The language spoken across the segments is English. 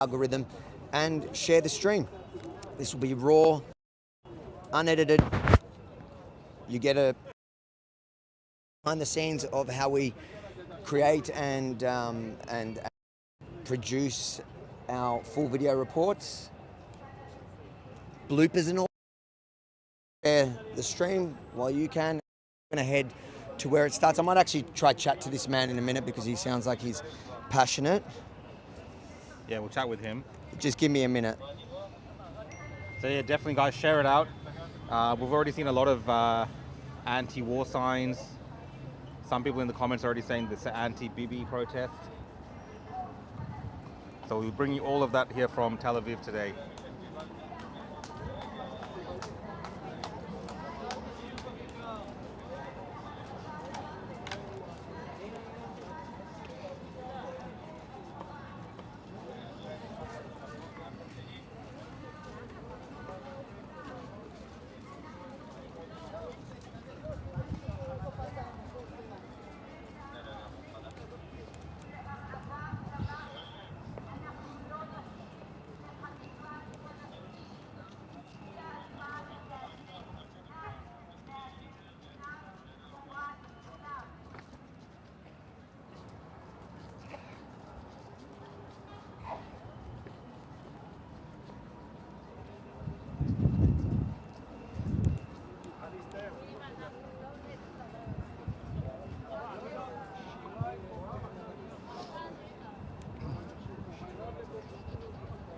algorithm and share the stream. This will be raw, unedited. You get a behind the scenes of how we create and produce our full video reports, bloopers and all. Share the stream while you can. I'm going to head to where it starts. I might actually try chat to this man in a minute because he sounds like he's passionate. Yeah, we'll chat with him. Just give me a minute. So yeah, definitely guys, share it out. We've already seen a lot of anti-war signs. Some people in the comments are already saying this is an anti-Bibi protest. So we'll bring you all of that here from Tel Aviv today.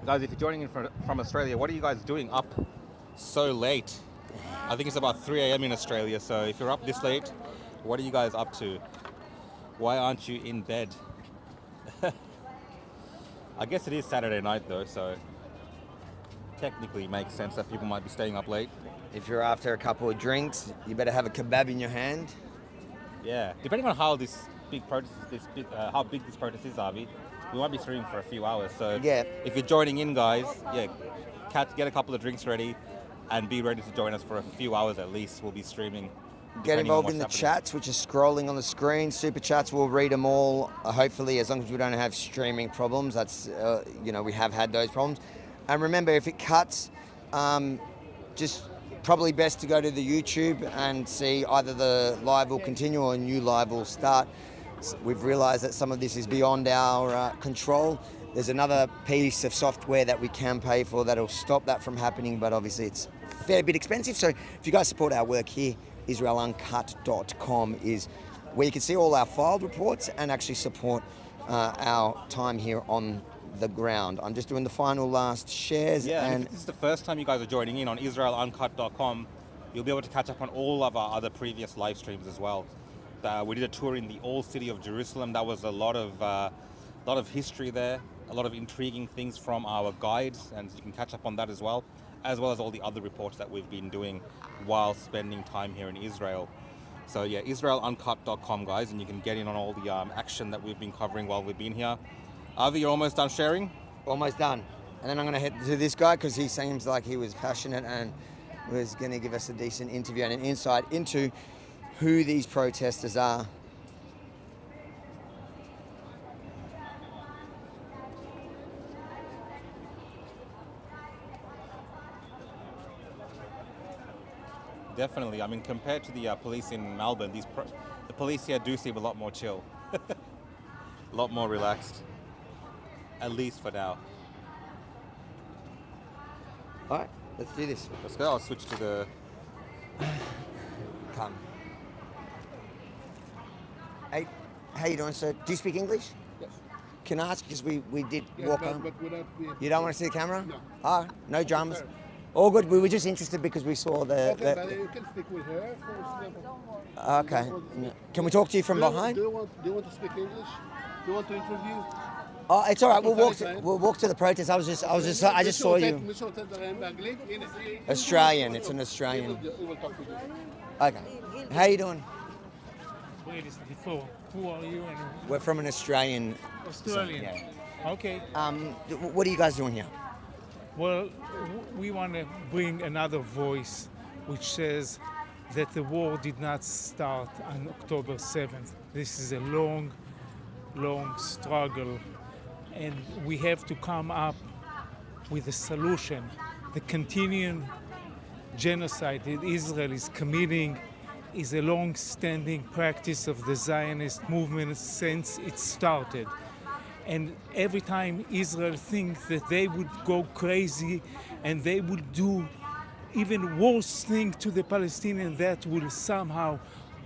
Guys, if you're joining in from Australia, what are you guys doing up so late? I think it's about 3 a.m. in Australia, so if you're up this late, what are you guys up to? Why aren't you in bed? I guess it is Saturday night though, so technically it makes sense that people might be staying up late. If you're after a couple of drinks, you better have a kebab in your hand. Yeah, depending on how how big this protest is, Avi, we might be streaming for a few hours. So yeah, if you're joining in, guys, yeah, get a couple of drinks ready and be ready to join us for a few hours at least. We'll be streaming. Get involved in the chats, which is scrolling on the screen. Super chats, we'll read them all. Hopefully, as long as we don't have streaming problems. That's we have had those problems. And remember, if it cuts, just probably best to go to the YouTube and see either the live will continue or a new live will start. We've realized that some of this is beyond our control. There's another piece of software that we can pay for that'll stop that from happening, but obviously it's a fair bit expensive. So if you guys support our work here, IsraelUncut.com is where you can see all our filed reports and actually support our time here on the ground. I'm just doing the final last shares. Yeah, and if this is the first time you guys are joining in on IsraelUncut.com, you'll be able to catch up on all of our other previous live streams as well. We did a tour in the old city of Jerusalem. That was a lot of history there, a lot of intriguing things from our guides, and you can catch up on that as well as all the other reports that we've been doing while spending time here in Israel. So yeah, IsraelUncut.com, guys, and you can get in on all the action that we've been covering while we've been here. Avi, you're almost done sharing? Almost done. And then I'm going to head to this guy because he seems like he was passionate and was going to give us a decent interview and an insight into who these protesters are. Definitely. I mean, compared to the police in Melbourne, the police here do seem a lot more chill, a lot more relaxed, at least for now. All right, let's do this. Let's go. I'll switch to the... Come. Hey, how you doing, sir? Do you speak English? Yes. Can I ask, because we did walk on. But You don't want to see the camera? No. Oh, no dramas. All good. We were just interested because we saw Okay, but you can speak with her for example. Okay. Can we talk to you from behind? Do you want to speak English? Do you want to interview? Oh, it's all right. We'll walk to the protest. I just saw you. Australian. It's an Australian. Okay. How you doing? Wait, it's before. Who are you? And We're from an Australian. Australian. Yeah. Okay. What are you guys doing here? Well, we want to bring another voice which says that the war did not start on October 7th. This is a long struggle and we have to come up with a solution. The continuing genocide that Israel is committing is a long-standing practice of the Zionist movement since it started. And every time Israel thinks that they would go crazy and they would do even worse thing to the Palestinians, that will somehow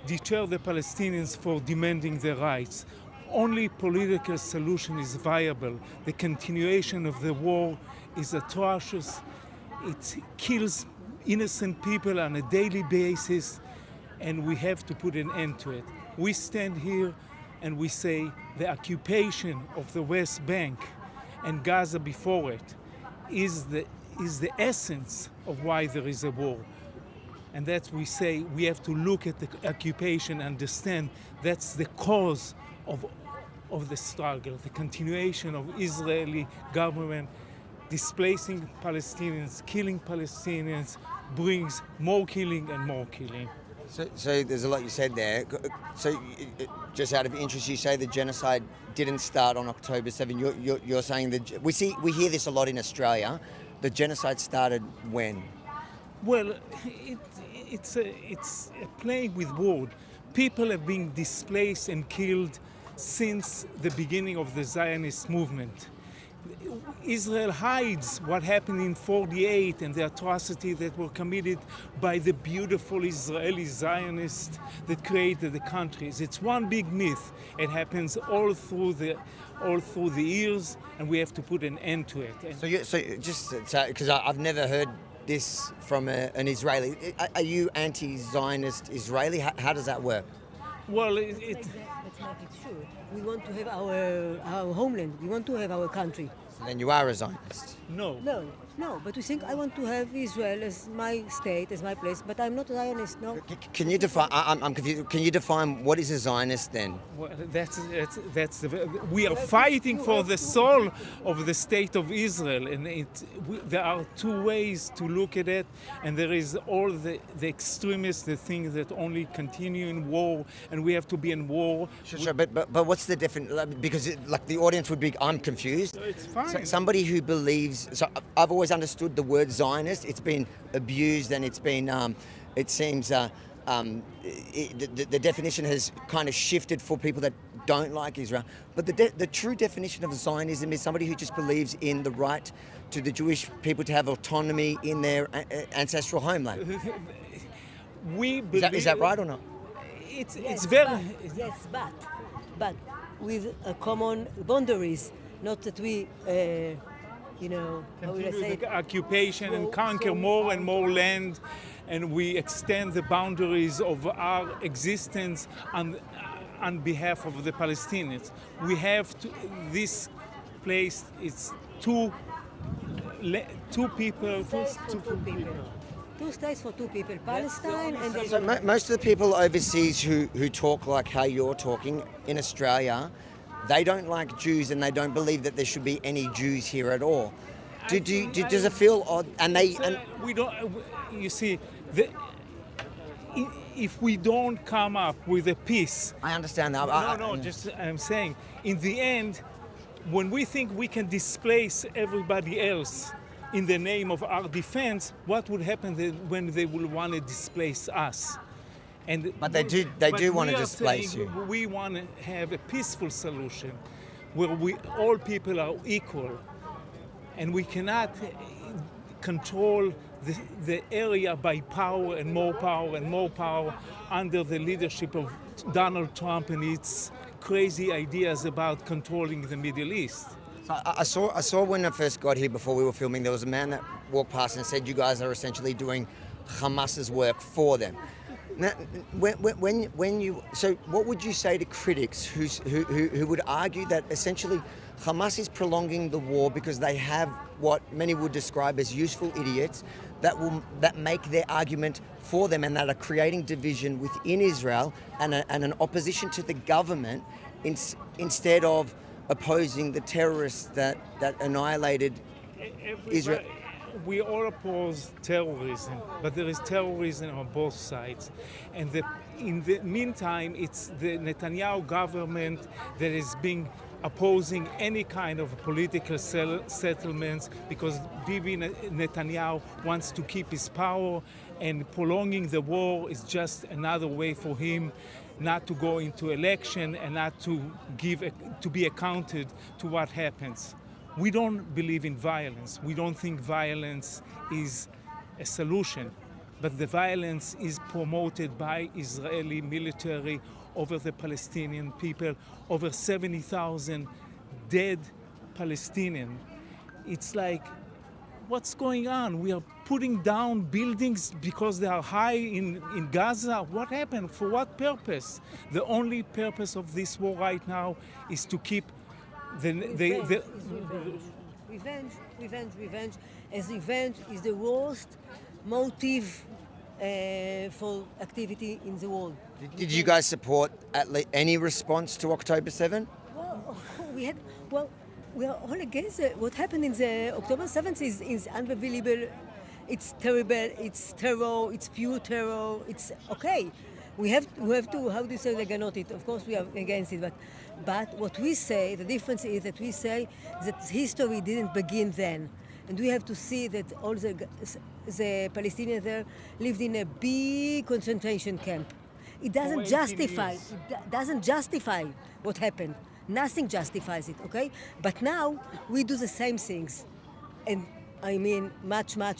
deter the Palestinians for demanding their rights. Only political solution is viable. The continuation of the war is atrocious. It kills innocent people on a daily basis, and we have to put an end to it. We stand here and we say the occupation of the West Bank and Gaza before it is the essence of why there is a war. And that we say we have to look at the occupation, understand that's the cause of the struggle, the continuation of Israeli government displacing Palestinians, killing Palestinians, brings more killing and more killing. So there's a lot you said there. So just out of interest, you say the genocide didn't start on October 7. You're saying that we hear this a lot in Australia. The genocide started when? Well, it's a playing with words. People have been displaced and killed since the beginning of the Zionist movement. Israel hides what happened in 48 and the atrocities that were committed by the beautiful Israeli Zionists that created the countries. It's one big myth. It happens all through the years, and we have to put an end to it. Because I've never heard this from an Israeli. Are you anti-Zionist Israeli? How does that work? Well, That's not true. We want to have our homeland. We want to have our country. So then you are a Zionist. no. No, but we think I want to have Israel as my state, as my place, but I'm not a Zionist, no. Can you define? I'm confused. Can you define what is a Zionist then? Well, we are fighting for the soul of the state of Israel, and there are two ways to look at it, and there is all the extremists that think that only continue in war, and we have to be in war. Sure, but what's the difference? Because the audience would be, I'm confused. No, it's fine. Somebody who believes. So I've always understood the word Zionist. It's been abused, and it's been. It seems the definition has kind of shifted for people that don't like Israel. But the true definition of Zionism is somebody who just believes in the right to the Jewish people to have autonomy in their ancestral homeland. We believe, Is that right or not? It's very. But with common boundaries, not that we, how will I say it? The occupation and conquer more and more land, and we extend the boundaries of our existence on behalf of the Palestinians. We have to. This place is two people. Two states for two people, Palestine and So Israel. most of the people overseas who talk like how you're talking in Australia, they don't like Jews and they don't believe that there should be any Jews here at all. Does it feel odd? We don't. You see, if we don't come up with a peace. I understand that. I'm saying, in the end, when we think we can displace everybody else in the name of our defense, what would happen when they will want to displace us? But they do want to displace you. We want to have a peaceful solution where all people are equal, and we cannot control the area by power and more power and more power under the leadership of Donald Trump and its crazy ideas about controlling the Middle East. I saw when I first got here before we were filming, there was a man that walked past and said, you guys are essentially doing Hamas's work for them. Now, so what would you say to critics who would argue that essentially Hamas is prolonging the war because they have what many would describe as useful idiots that make their argument for them and that are creating division within Israel and an opposition to the government instead of opposing the terrorists that annihilated Israel? We all oppose terrorism, but there is terrorism on both sides. And in the meantime, it's the Netanyahu government that is being opposing any kind of political settlements because Bibi Netanyahu wants to keep his power, and prolonging the war is just another way for him not to go into election and not to be accounted to what happens. We don't believe in violence. We don't think violence is a solution, but the violence is promoted by Israeli military over the Palestinian people, over 70,000 dead Palestinians. It's like, what's going on? We are putting down buildings because they are high in Gaza. What happened? For what purpose? The only purpose of this war right now is to keep Revenge. As revenge is the worst motive for activity in the world. Did you guys support any response to October 7? Well, we are all against it. What happened in the October 7th is unbelievable. It's terrible. It's terror. It's pure terror. It's okay. We have to, how do you say, reganot it? Of course we are against it, but what we say, the difference is that we say that history didn't begin then. And we have to see that all the Palestinians there lived in a big concentration camp. It doesn't justify what happened. Nothing justifies it, okay? But now we do the same things. And I mean, much more.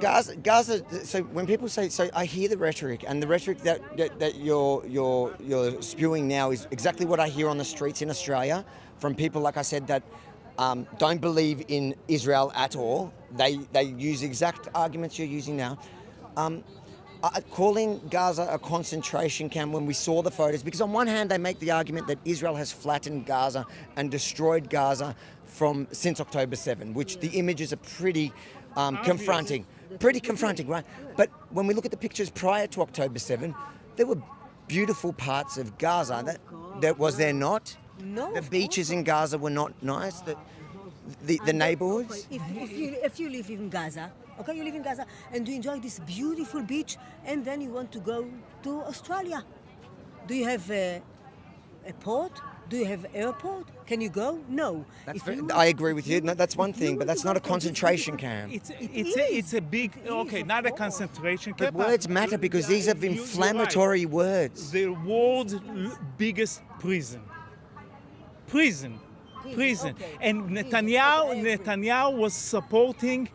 Gaza. So when people say, so I hear the rhetoric, and the rhetoric that you're spewing now is exactly what I hear on the streets in Australia from people, like I said, that don't believe in Israel at all. They use exact arguments you're using now. Calling Gaza a concentration camp when we saw the photos, because on one hand they make the argument that Israel has flattened Gaza and destroyed Gaza since October 7, which the images are pretty confronting. Pretty confronting, right? But when we look at the pictures prior to October 7, there were beautiful parts of Gaza. That was there not? No. The beaches in Gaza were not nice. The neighborhoods. If you live in Gaza, okay, you live in Gaza and you enjoy this beautiful beach, and then you want to go to Australia. Do you have a port? Do you have airport? Can you go? No. I agree with you. No, that's one thing, but that's not a concentration camp. It's a big, okay, not a concentration camp. But words matter because these are inflammatory words. The world's biggest prison. Okay. And Netanyahu was supporting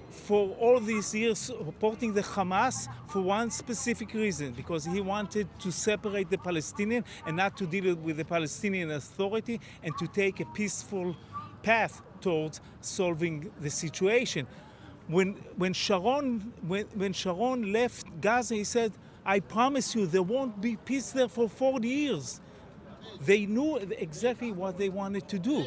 for all these years, supporting the Hamas for one specific reason, because he wanted to separate the Palestinian and not to deal with the Palestinian Authority and to take a peaceful path towards solving the situation. When Sharon left Gaza, he said, "I promise you there won't be peace there for 40 years." They knew exactly what they wanted to do.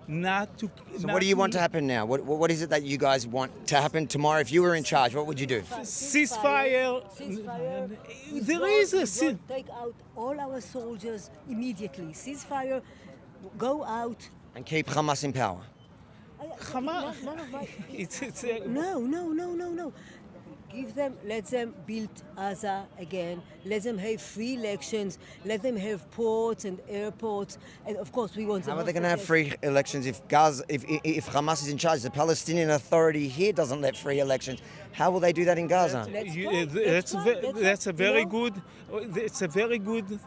So what do you want to happen now? What is it that you guys want to happen tomorrow? If you were in charge, what would you do? Ceasefire. There is a ceasefire. Take out all our soldiers immediately. Ceasefire. Go out. And keep Hamas in power. Hamas. No. Let them build Gaza again. Let them have free elections. Let them have ports and airports. And of course, we want. How are they going to have free elections if Hamas is in charge? The Palestinian Authority here doesn't let free elections. How will they do that in Gaza? That's a very good. It's a very good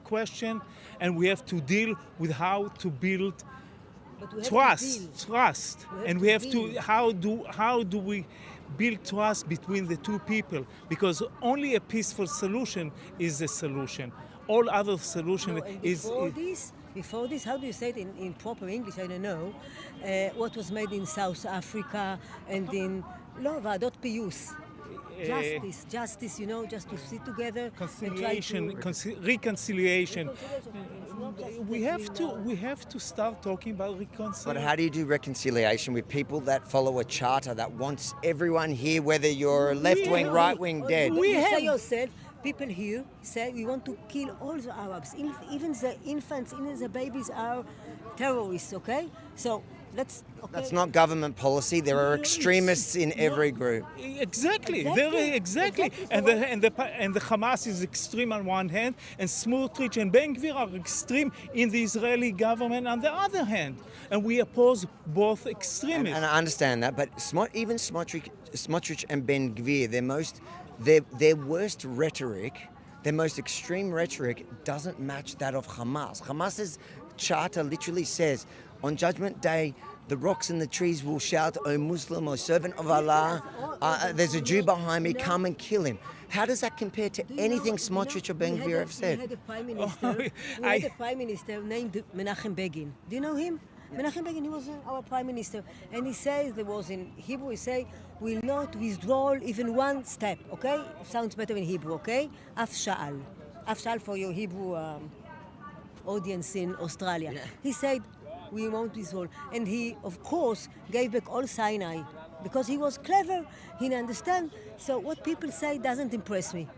question, and we have to deal with how to build trust, and we have to. How do we build trust between the two people? Because only a peaceful solution is a solution. All other solution Before this, how do you say it in proper English? I don't know. What was made in South Africa and in ועדות פיוס. Justice, just to sit together. Reconciliation. We have to start talking about reconciliation. But how do you do reconciliation with people that follow a charter that wants everyone here, whether you're left-wing, right-wing, dead? People here say we want to kill all the Arabs, even the infants, even the babies are terrorists, okay? So Okay. That's not government policy. There are extremists in every group. Exactly, Exactly. exactly. Exactly. And So the Hamas is extreme on one hand, and Smotrich and Ben Gvir are extreme in the Israeli government on the other hand. And we oppose both extremists. And I understand that, but even Smotrich and Ben Gvir, their worst rhetoric, their most extreme rhetoric doesn't match that of Hamas. Hamas's charter literally says, on Judgment Day, the rocks and the trees will shout, "O Muslim, O servant of Allah, there's a Jew behind me, come and kill him." How does that compare to anything Smotrich or Ben Gvir have said? We had a prime minister. We had a prime minister named Menachem Begin. Do you know him? Menachem Begin, he was our prime minister, and he says, there was in Hebrew, he say, will not withdraw even one step, okay? Sounds better in Hebrew, okay? Af sha'al. Af sha'al for your Hebrew audience in Australia. Yeah. He said, we won't withdraw. And he, of course, gave back all Sinai, because he was clever, he didn't understand. So what people say doesn't impress me.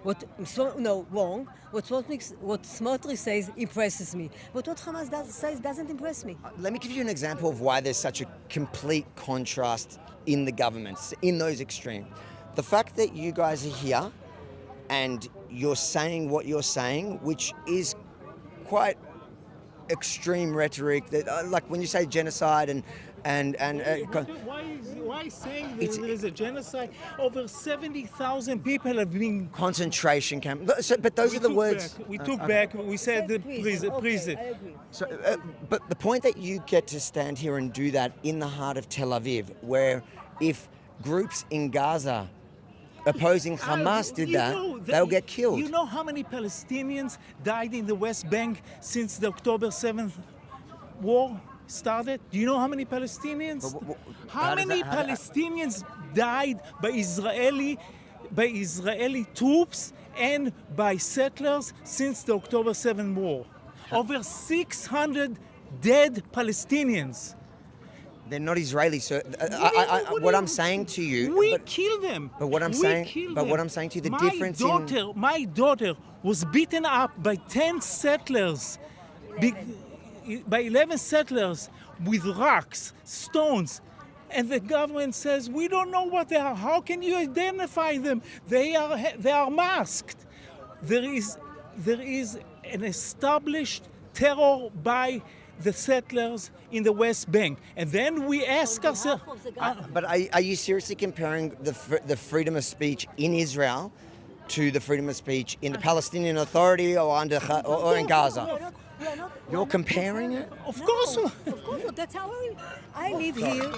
Wrong. What Smotrich says impresses me. But what Hamas says doesn't impress me. Let me give you an example of why there's such a complete contrast in the governments, in those extremes. The fact that you guys are here and you're saying what you're saying, which is quite extreme rhetoric, that like when you say genocide and Why saying there is a genocide? Over 70,000 people have been. concentration camp. But those are the words. We took back. We said the Prison. prison. Okay, I agree. So, but the point that you get to stand here and do that in the heart of Tel Aviv, where if groups in Gaza opposing Hamas did that, they'll get killed. You know how many Palestinians died in the West Bank since the October 7th war started? Do you know how many Palestinians? How How does many that- how- Palestinians died by Israeli troops and by settlers since the October 7th war? Over 600 dead Palestinians. They're not Israeli, so what I'm saying to you. We but- kill them. But what I'm We saying- kill but them. what I'm saying to you, the my difference in- My daughter was beaten up by 10 settlers, by 11 settlers with rocks, stones. And the government says, we don't know what they are. How can you identify them? They are masked. There is an established terror by the settlers in the West Bank. And then we ask On ourselves, behalf of the government. But are you seriously comparing the freedom of speech in Israel to the freedom of speech in the Palestinian Authority or in Gaza? You're comparing it? of course. Of course not. That's how I live here.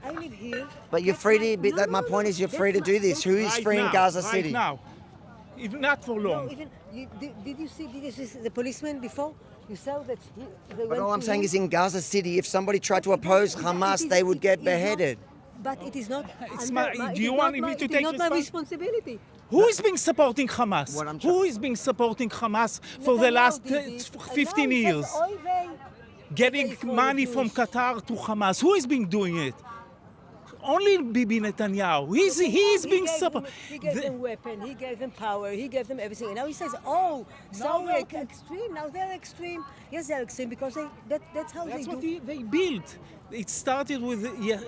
I live here. But you're That's free my- to. My point is, you're free to do this. Who is Right free in now, Gaza right City? now. If not for long. No, even did you see the policeman before? You saw that they But went all I'm to saying him. is, in Gaza City, if somebody tried to oppose Hamas, they would get beheaded. But it is not. It's under my- it do is you not want me my- to it is take not my respons- responsibility. Who is being supporting Hamas? What I'm Who is being supporting Hamas for the last 15 years? Getting money from Qatar to Hamas. Who is being doing it? Only Bibi Netanyahu. He is being supported. He gave them weapon. He gave them power. He gave them everything. And now he says, "Oh, so they're extreme. Now they're extreme. Yes, they're extreme because that's how That's they what do." they built. It started with yes.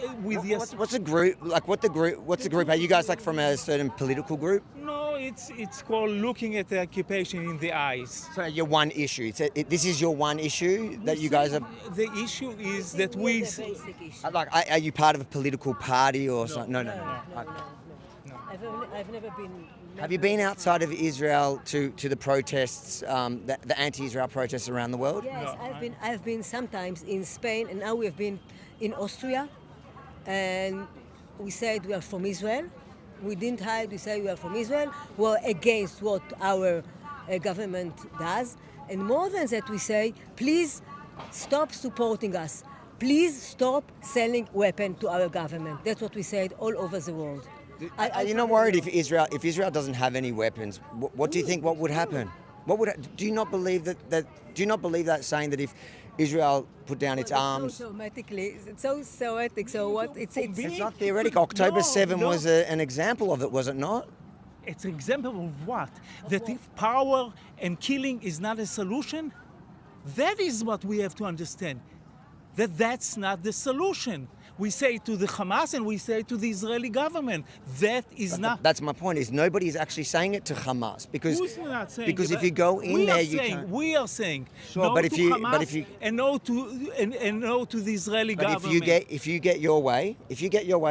What's a group like? What's the group? Are you guys like from a certain political group? No, it's called looking at the occupation in the eyes. So your one issue. This is your one issue that you guys are. The issue is that We we. have the basic issue. Like, are you part of a political party or something? No. I've never been. Have you been outside of Israel to the protests, the anti-Israel protests around the world? Yes, No, I've been sometimes in Spain, and now we have been in Austria, and we said we are from Israel. We didn't hide. We said we are from Israel. We're against what our government does, and more than that, we say, please stop supporting us. Please stop selling weapons to our government. That's what we said all over the world. Are you not worried if Israel doesn't have any weapons? What do you think? What would happen? Do you not believe that? Do you not believe that saying that if Israel put down its arms? So automatically, it's so theoretic. So what? It's It's not theoretical. October 7 No. was an example of it, was it not? It's an example of what? That if power and killing is not a solution, that is what we have to understand. that that's not the solution. We say to the Hamas and we say to the Israeli government, that is not. That's my point. Is nobody is actually saying it to Hamas because Who's not saying because it? if you go in we there, are you saying, can't. we are saying Sure, no but to if you- Hamas but if you- and no to and no to the Israeli But government. if you get your way,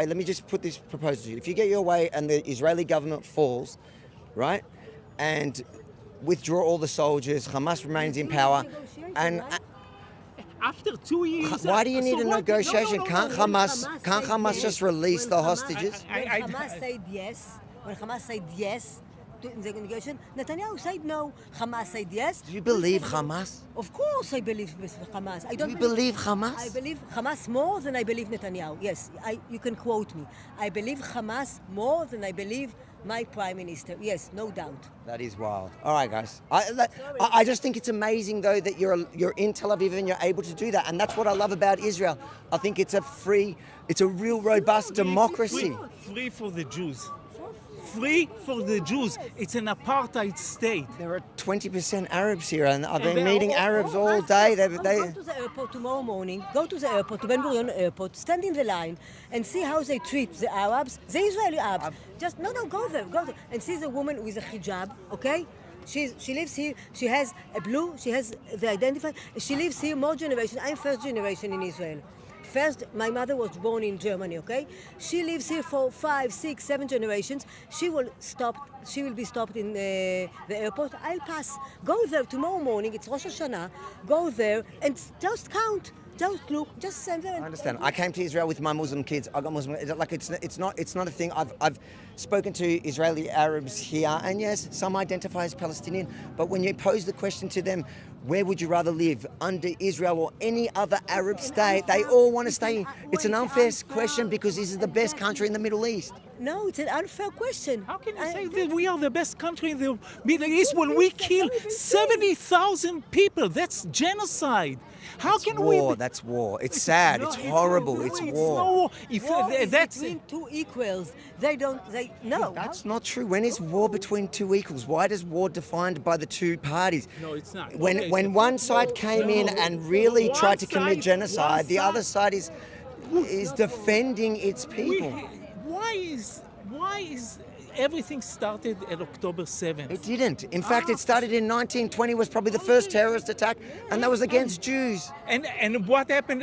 let me just put this proposal to you. If you get your way and the Israeli government falls, right, and withdraw all the soldiers, Hamas remains in power, and After 2 years, why do you need so a what? negotiation? No, no, no, Can't no. Hamas said just yes, release when the Hamas- hostages? When I- Hamas said yes, when Hamas said yes to the negotiation, Netanyahu said no. Hamas said yes. Do you believe Hamas? Of course, I believe Hamas. I Do don't you believe Hamas? I believe Hamas more than I believe Netanyahu. Yes, you can quote me. I believe Hamas more than I believe my prime minister. Yes, no doubt. That is wild. All right, guys. I just think it's amazing, though, that you're in Tel Aviv and you're able to do that, and that's what I love about Israel. I think it's a real robust democracy. Free for the Jews. Free for the Jews. It's an apartheid state. There are 20% Arabs here, and I've been they're meeting Arabs all day. Go to the airport tomorrow morning. Go to the airport, to Ben Gurion Airport. Stand in the line and see how they treat the Arabs, the Israeli Arabs. Go there, and see the woman with a hijab. Okay, she lives here. She has a blue. She has the identified. She lives here more generation. I'm first generation in Israel. First, my mother was born in Germany, okay? She lives here for 5, 6, 7 generations. She will be stopped in the airport. I'll pass. Go there tomorrow morning. It's Rosh Hashanah. Go there and just count. Just look. Just stand there. I understand. I came to Israel with my Muslim kids. I got Muslim. It's not a thing. I've spoken to Israeli Arabs here, and yes, some identify as Palestinian. But when you pose the question to them, where would you rather live, under Israel or any other Arab state? They all want to stay. It's an unfair question because this is the best country in the Middle East. No, it's an unfair question. How can you say that we are the best country in the Middle East when we kill 70,000 people? That's genocide. How That's can war. we? That's war. It's sad. It's horrible. It's war. No war. If War is that's between two equals. No. That's not true. When is war between two equals? Why is war defined by the two parties? No, it's not. When Okay, when one side came in and really One tried to commit side- genocide, one the other side- side is defending its people. Why is everything started at October 7th? It didn't. In fact, it started in 1920. Was probably the first terrorist attack, and that was against Jews. And what happened?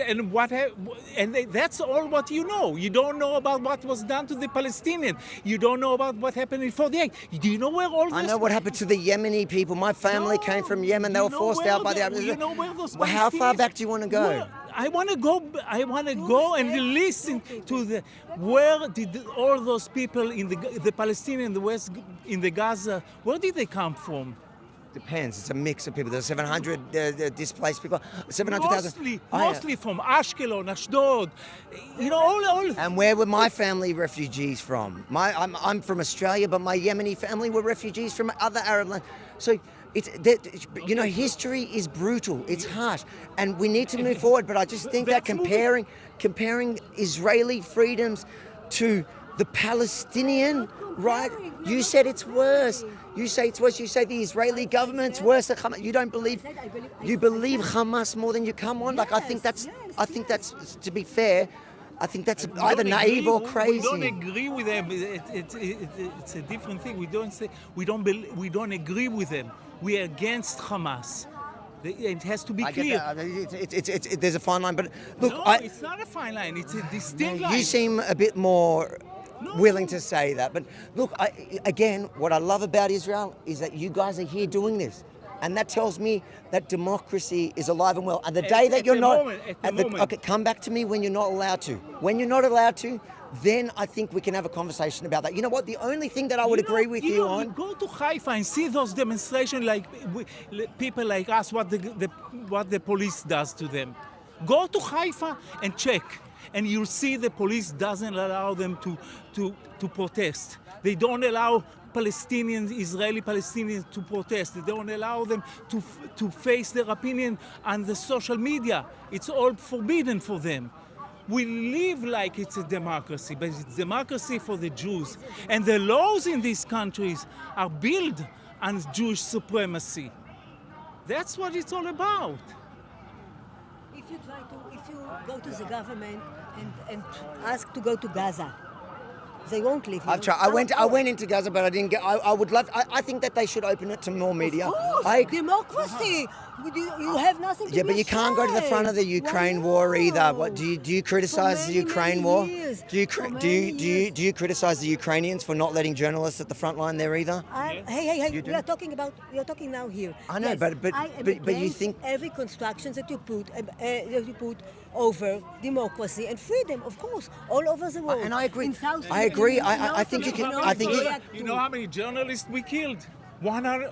That's all what you know. You don't know about what was done to the Palestinians. You don't know about what happened in 48. Do you know where all this? I know what happened to the Yemeni people. My family came from Yemen. They were forced out by the Arabs. You know where those Well, how far Palestinians- back do you want to go? Well, I want to go and listen to where did all those people in the Palestinian, the West, in the Gaza, where did they come from? Depends. It's a mix of people. There's 700 displaced people. 700,000. Mostly from Ashkelon, Ashdod. You know, all. And where were my family refugees from? I'm from Australia, but my Yemeni family were refugees from other Arab lands. So, history is brutal. It's harsh, and we need to move forward. But I just think that comparing Israeli freedoms to the Palestinian, right? You said it's worse. You say it's worse. You say the Israeli government's worse than Hamas. You don't believe. You believe Hamas more than you come on. Like I think that's. To be fair. I think that's either naive or crazy. We don't agree with them. It's a different thing. We don't agree with them. We are against Hamas. It has to be clear. There's a fine line, but look, No, it's not a fine line. It's a distinct line. you seem a bit more willing to say that. But look, again, what I love about Israel is that you guys are here doing this. And that tells me that democracy is alive and well. And the day that you're not... Okay, come back to me when you're not allowed to. When you're not allowed to, then I think we can have a conversation about that. You know what? The only thing that I would agree with you on... Go to Haifa and see those demonstrations like people like us, what the police does to them. Go to Haifa and check. And you'll see the police doesn't allow them to protest. They don't allow Israeli Palestinians to protest. They don't allow them to face their opinion on the social media. It's all forbidden for them. We live like it's a democracy, but it's democracy for the Jews. And the laws in these countries are built on Jewish supremacy. That's what it's all about. If if you go to the government and ask to go to Gaza, they won't leave you. I've tried. I went into Gaza, but I didn't get. I would love. I think that they should open it to more media. Of course, I, democracy. You have nothing to yeah, but you can't go to the front of the Ukraine war either. What do you criticize the Ukraine war? Years. Do you criticize the Ukrainians for not letting journalists at the front line there either? Hey! You do? We are talking now here. I know, Yes, but I am you against think every construction that you put over democracy and freedom, of course, all over the world. and I agree. In South I agree. Sudan, I think you can. North I think Korea, You know how many journalists we killed?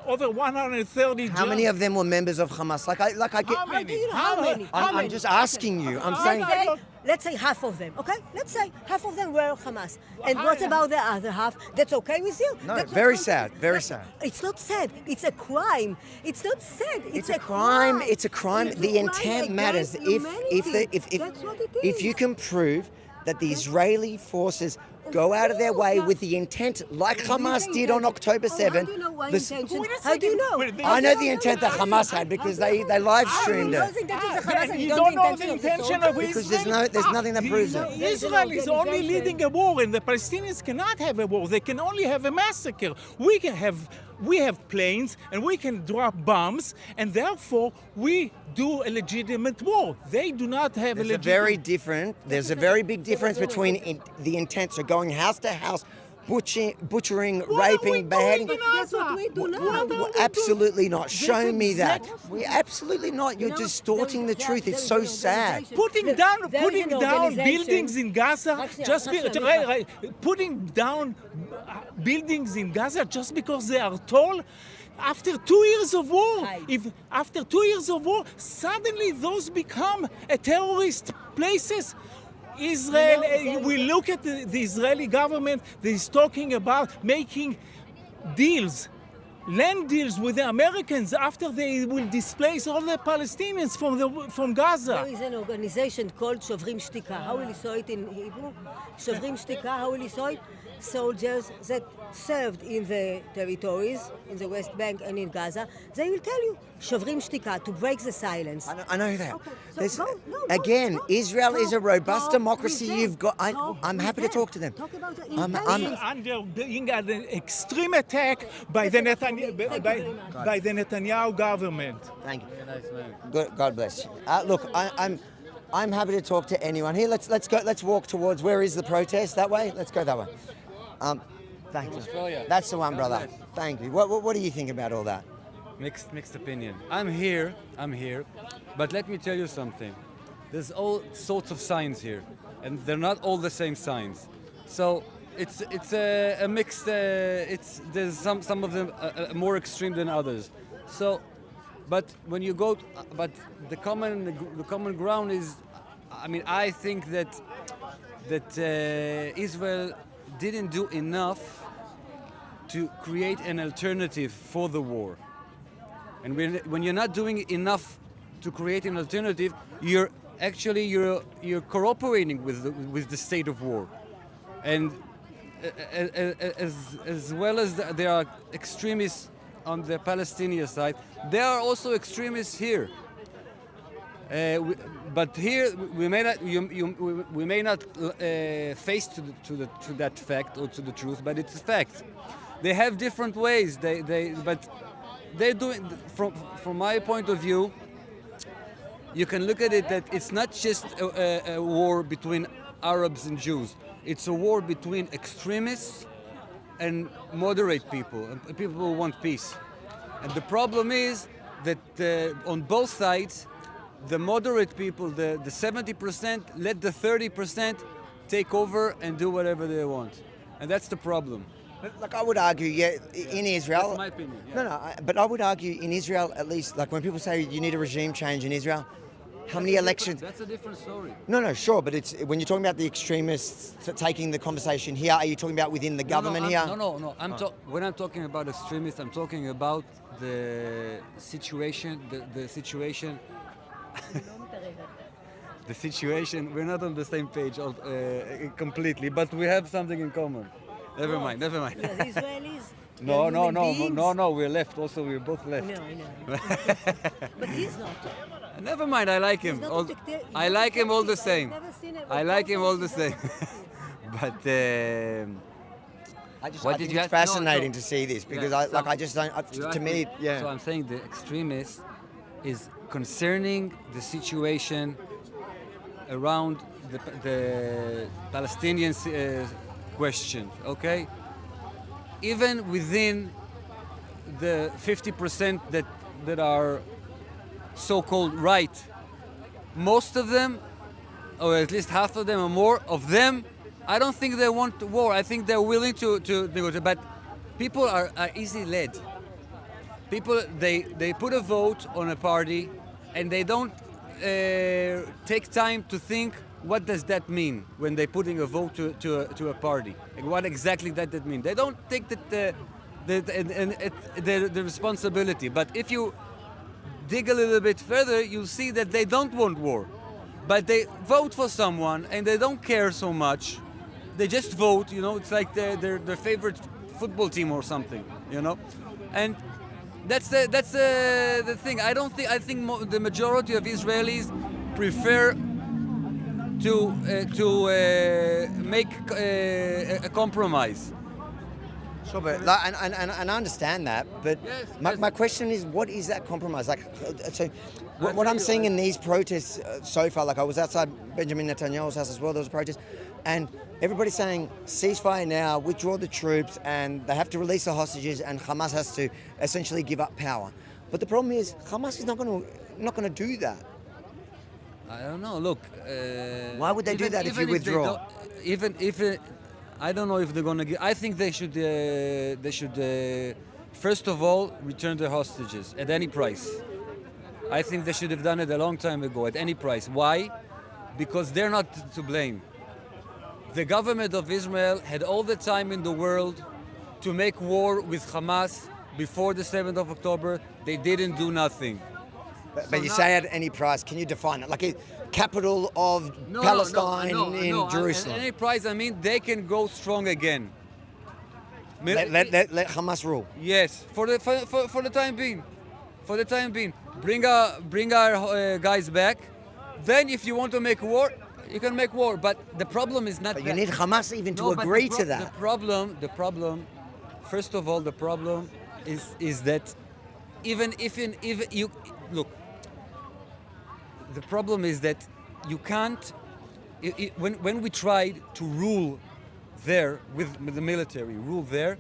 Over 130. how many of them were members of Hamas? Like I get. How How do you know How how many? I'm just asking you. I'm saying. Let's say half of them, okay? Let's say half of them were Hamas. And what about the other half? That's okay with you? No, That's very okay. sad. Very sad. It's not sad. It's a crime. It's not sad. It's a crime. It's a crime. It's a The crime intent matters. against humanity. That's what it If you is. can prove that the Israeli forces go out of their way with the intent, like Hamas did on October 7. How do you know why this- intention? Wait a How do you second. know? Wait, I know the intent that Hamas had because they live streamed You know it. the intention of Hamas and You you don't know know the the intention of of the Because Israel. there's nothing that proves it. Israel is only leading a war, and the Palestinians cannot have a war. They can only have a massacre. We have planes, and we can drop bombs, and therefore we do a legitimate war. They do not have There's a a legitimate. there's a very big difference between the intent, so going house to house, butchering, What are we raping, doing beheading. in That's what we do now. Well, absolutely not. Show That's me that. exactly- We absolutely not. You're distorting the truth. It's so sad. Putting There- down there is an organization- buildings in Gaza, just be, Actually, putting down buildings in Gaza just because they are tall. After 2 years of war, Hi. after 2 years of war, suddenly those become a terrorist places. Israel, we look at the Israeli government that is talking about making deals, land deals with the Americans after they will displace all the Palestinians from Gaza. There is an organization called Shovrim Shtika. How will you say it in Hebrew? Shovrim Shtika, how will you say it? Soldiers that served in the territories, in the West Bank and in Gaza, they will tell you, Shovrim Shtika, to break the silence. I know that. Okay, so There's- go, again, Israel is a robust talk democracy. with them. You've got. Talk I'm with happy to them. talk to them. Talk about the I'm- intentions. Under being an extreme attack by the Netanyahu government. Thank you. Good, God bless you. Look, I'm happy to talk to anyone here. Let's go. Let's walk towards. Where is the protest? That way. Let's go that way. Thank you. Australia. That's the one, God brother. bless. Thank you. What do you think about all that? Mixed opinion. I'm here, but let me tell you something. There's all sorts of signs here, and they're not all the same signs. So it's a mixed. There's some of them more extreme than others. So, but when you go, but the common ground is, I mean, I think that Israel didn't do enough to create an alternative for the war. And when you're not doing enough to create an alternative, you're cooperating with the state of war. And as well as there are extremists on the Palestinian side, there are also extremists here. But here we may not face to that fact or to the truth, but it's a fact. They have different ways. But they're doing, from my point of view, you can look at it that it's not just a war between Arabs and Jews. It's a war between extremists and moderate people, and people who want peace. And the problem is that on both sides, the moderate people, the 70%, let the 30% take over and do whatever they want. And that's the problem. Like I would argue, in Israel. That's my opinion. Yeah. No, but I would argue in Israel, at least, like when people say you need a regime change in Israel, how many elections? That's a different story. No, sure, but it's when you're talking about the extremists taking the conversation here. Are you talking about within the government here? No. When I'm talking about extremists, I'm talking about the situation. The situation. The situation. We're not on the same page completely, but we have something in common. Never mind. Yeah, the Israelis. No, They're no, human no, beings. no. We're left. Also, we're both left. No, I know. But he's not. Never mind. I like him. He's not All- detective- he's I not like him all the detective. same. I've never seen a I like him all the reporter same. who's But I What did think you it's ask? No, fascinating no. to see this because Yeah, I just don't. you To asked me, yeah. So I'm saying the extremist is concerning the situation around the Palestinian question. Okay, even within the 50% that are so-called right, most of them, or at least half of them or more of them, I don't think they want war. I think they're willing to negotiate. But people are easily led. People, they put a vote on a party and they don't take time to think what does that mean when they're putting a vote to a party. And what exactly that mean. They don't take the responsibility. But if you dig a little bit further, you'll see that they don't want war. But they vote for someone and they don't care so much. They just vote, it's like their favorite football team or something, And that's the thing. I think the majority of Israelis prefer to make a compromise. Sure, but and I understand that, but Yes, my question is, what is that compromise? Like, so what I'm tell seeing you, in these protests so far, like I was outside Benjamin Netanyahu's house as well. There was a protest, and everybody's saying ceasefire now, withdraw the troops, and they have to release the hostages, and Hamas has to essentially give up power. But the problem is, Hamas is not going to do that. I don't know. Look. Why would they do that if you withdraw? Even if I don't know if they're gonna give. I think they should. First of all, return the hostages at any price. I think they should have done it a long time ago at any price. Why? Because they're not to blame. The government of Israel had all the time in the world to make war with Hamas before the 7th of October. They didn't do nothing. But you say at any price. Can you define it? Like a capital of Palestine in Jerusalem. At any price, I mean, they can go strong again. Let Hamas rule. Yes, for the time being. For the time being. Bring our guys back. Then if you want to make war, you can make war. But the problem is not But that. you need Hamas even to No, but agree to the that. problem, first of all, the problem is that even if you look, the problem is that you can't. When we tried to rule there with the military, rule there,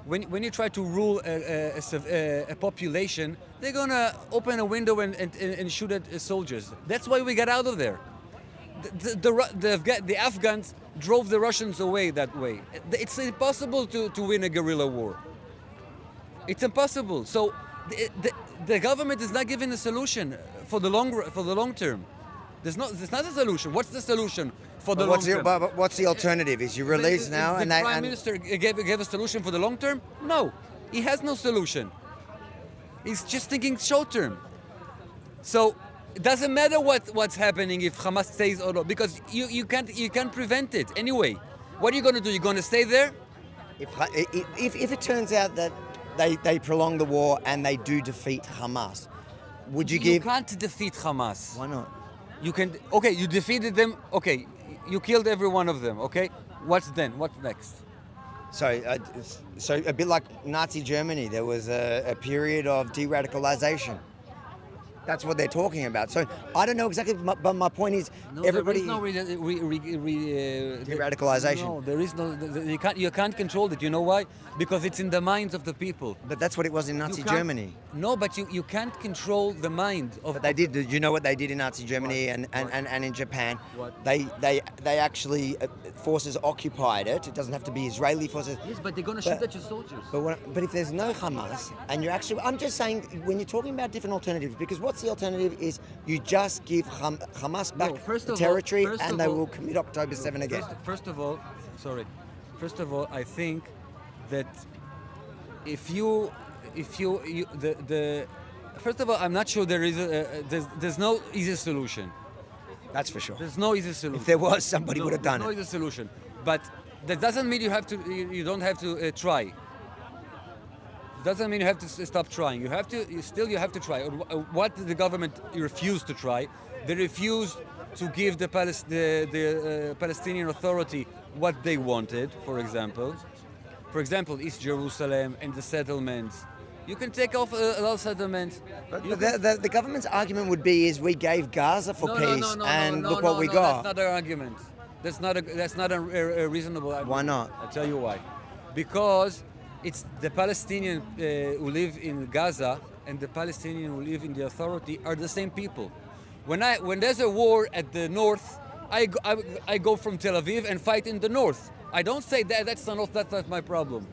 when you try to rule a population, they're gonna open a window and shoot at soldiers. That's why we got out of there. The Afghans drove the Russians away that way. It's impossible to win a guerrilla war. It's impossible. So the government is not giving a solution for the long term. There's not a solution. What's the solution for the long term? But what's the alternative? Is you release now the and Prime Minister gave a solution for the long term? No, he has no solution. He's just thinking short term. So it doesn't matter what's happening if Hamas stays or not, because you can't prevent it anyway. What are you going to do? You're going to stay there? if it turns out that they prolong the war and they do defeat Hamas, would you You give? can't defeat Hamas. Why not? You can. Okay, you defeated them. Okay, you killed every one of them. Okay, what's then? What's next? So a bit like Nazi Germany, there was a period of de-radicalization. That's what they're talking about. So I don't know exactly, but my point is, everybody. There is no de-radicalization. No, there is no. You can't control it. You know why? Because it's in the minds of the people. But that's what it was in Nazi You can't- Germany. No, but you can't control the mind of. But they did. Did you know what they did in Nazi Germany and in Japan? What? They actually forces occupied it. It doesn't have to be Israeli forces. Yes, but they're gonna But- shoot at your soldiers. But if there's no Hamas and you're actually, I'm just saying, when you're talking about different alternatives, because what's the alternative is you just give Hamas back the territory and they will commit October 7 again. First of all, I think that if you first of all, I'm not sure there's no easy solution. That's for sure. There's no easy solution. If there was, somebody would have done no it. easy solution. But that doesn't mean you don't have to try. Doesn't mean you have to stop trying. You have to try. What did the government refuse to try? They refused to give the Palestinian Authority what they wanted. For example, East Jerusalem and the settlements. You can take off a lot of settlements. But the government's argument would be is we gave Gaza for peace and look what we got. That's not an argument. That's not a reasonable argument. Why not? I'll tell you why. Because it's the Palestinians who live in Gaza and the Palestinians who live in the authority are the same people. When there's a war at the north, I go from Tel Aviv and fight in the north. I don't say that's not my problem.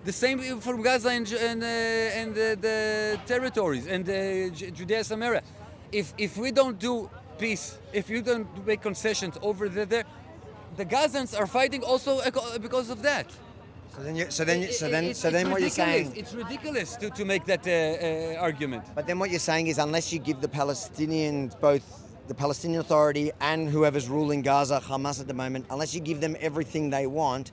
The same from Gaza and the territories and Judea Samaria. If we don't do peace, if you don't make concessions over there, the Gazans are fighting also because of that. So then what you're saying? It's ridiculous to make that argument. But then what you're saying is unless you give the Palestinians, both the Palestinian Authority and whoever's ruling Gaza, Hamas at the moment, unless you give them everything they want,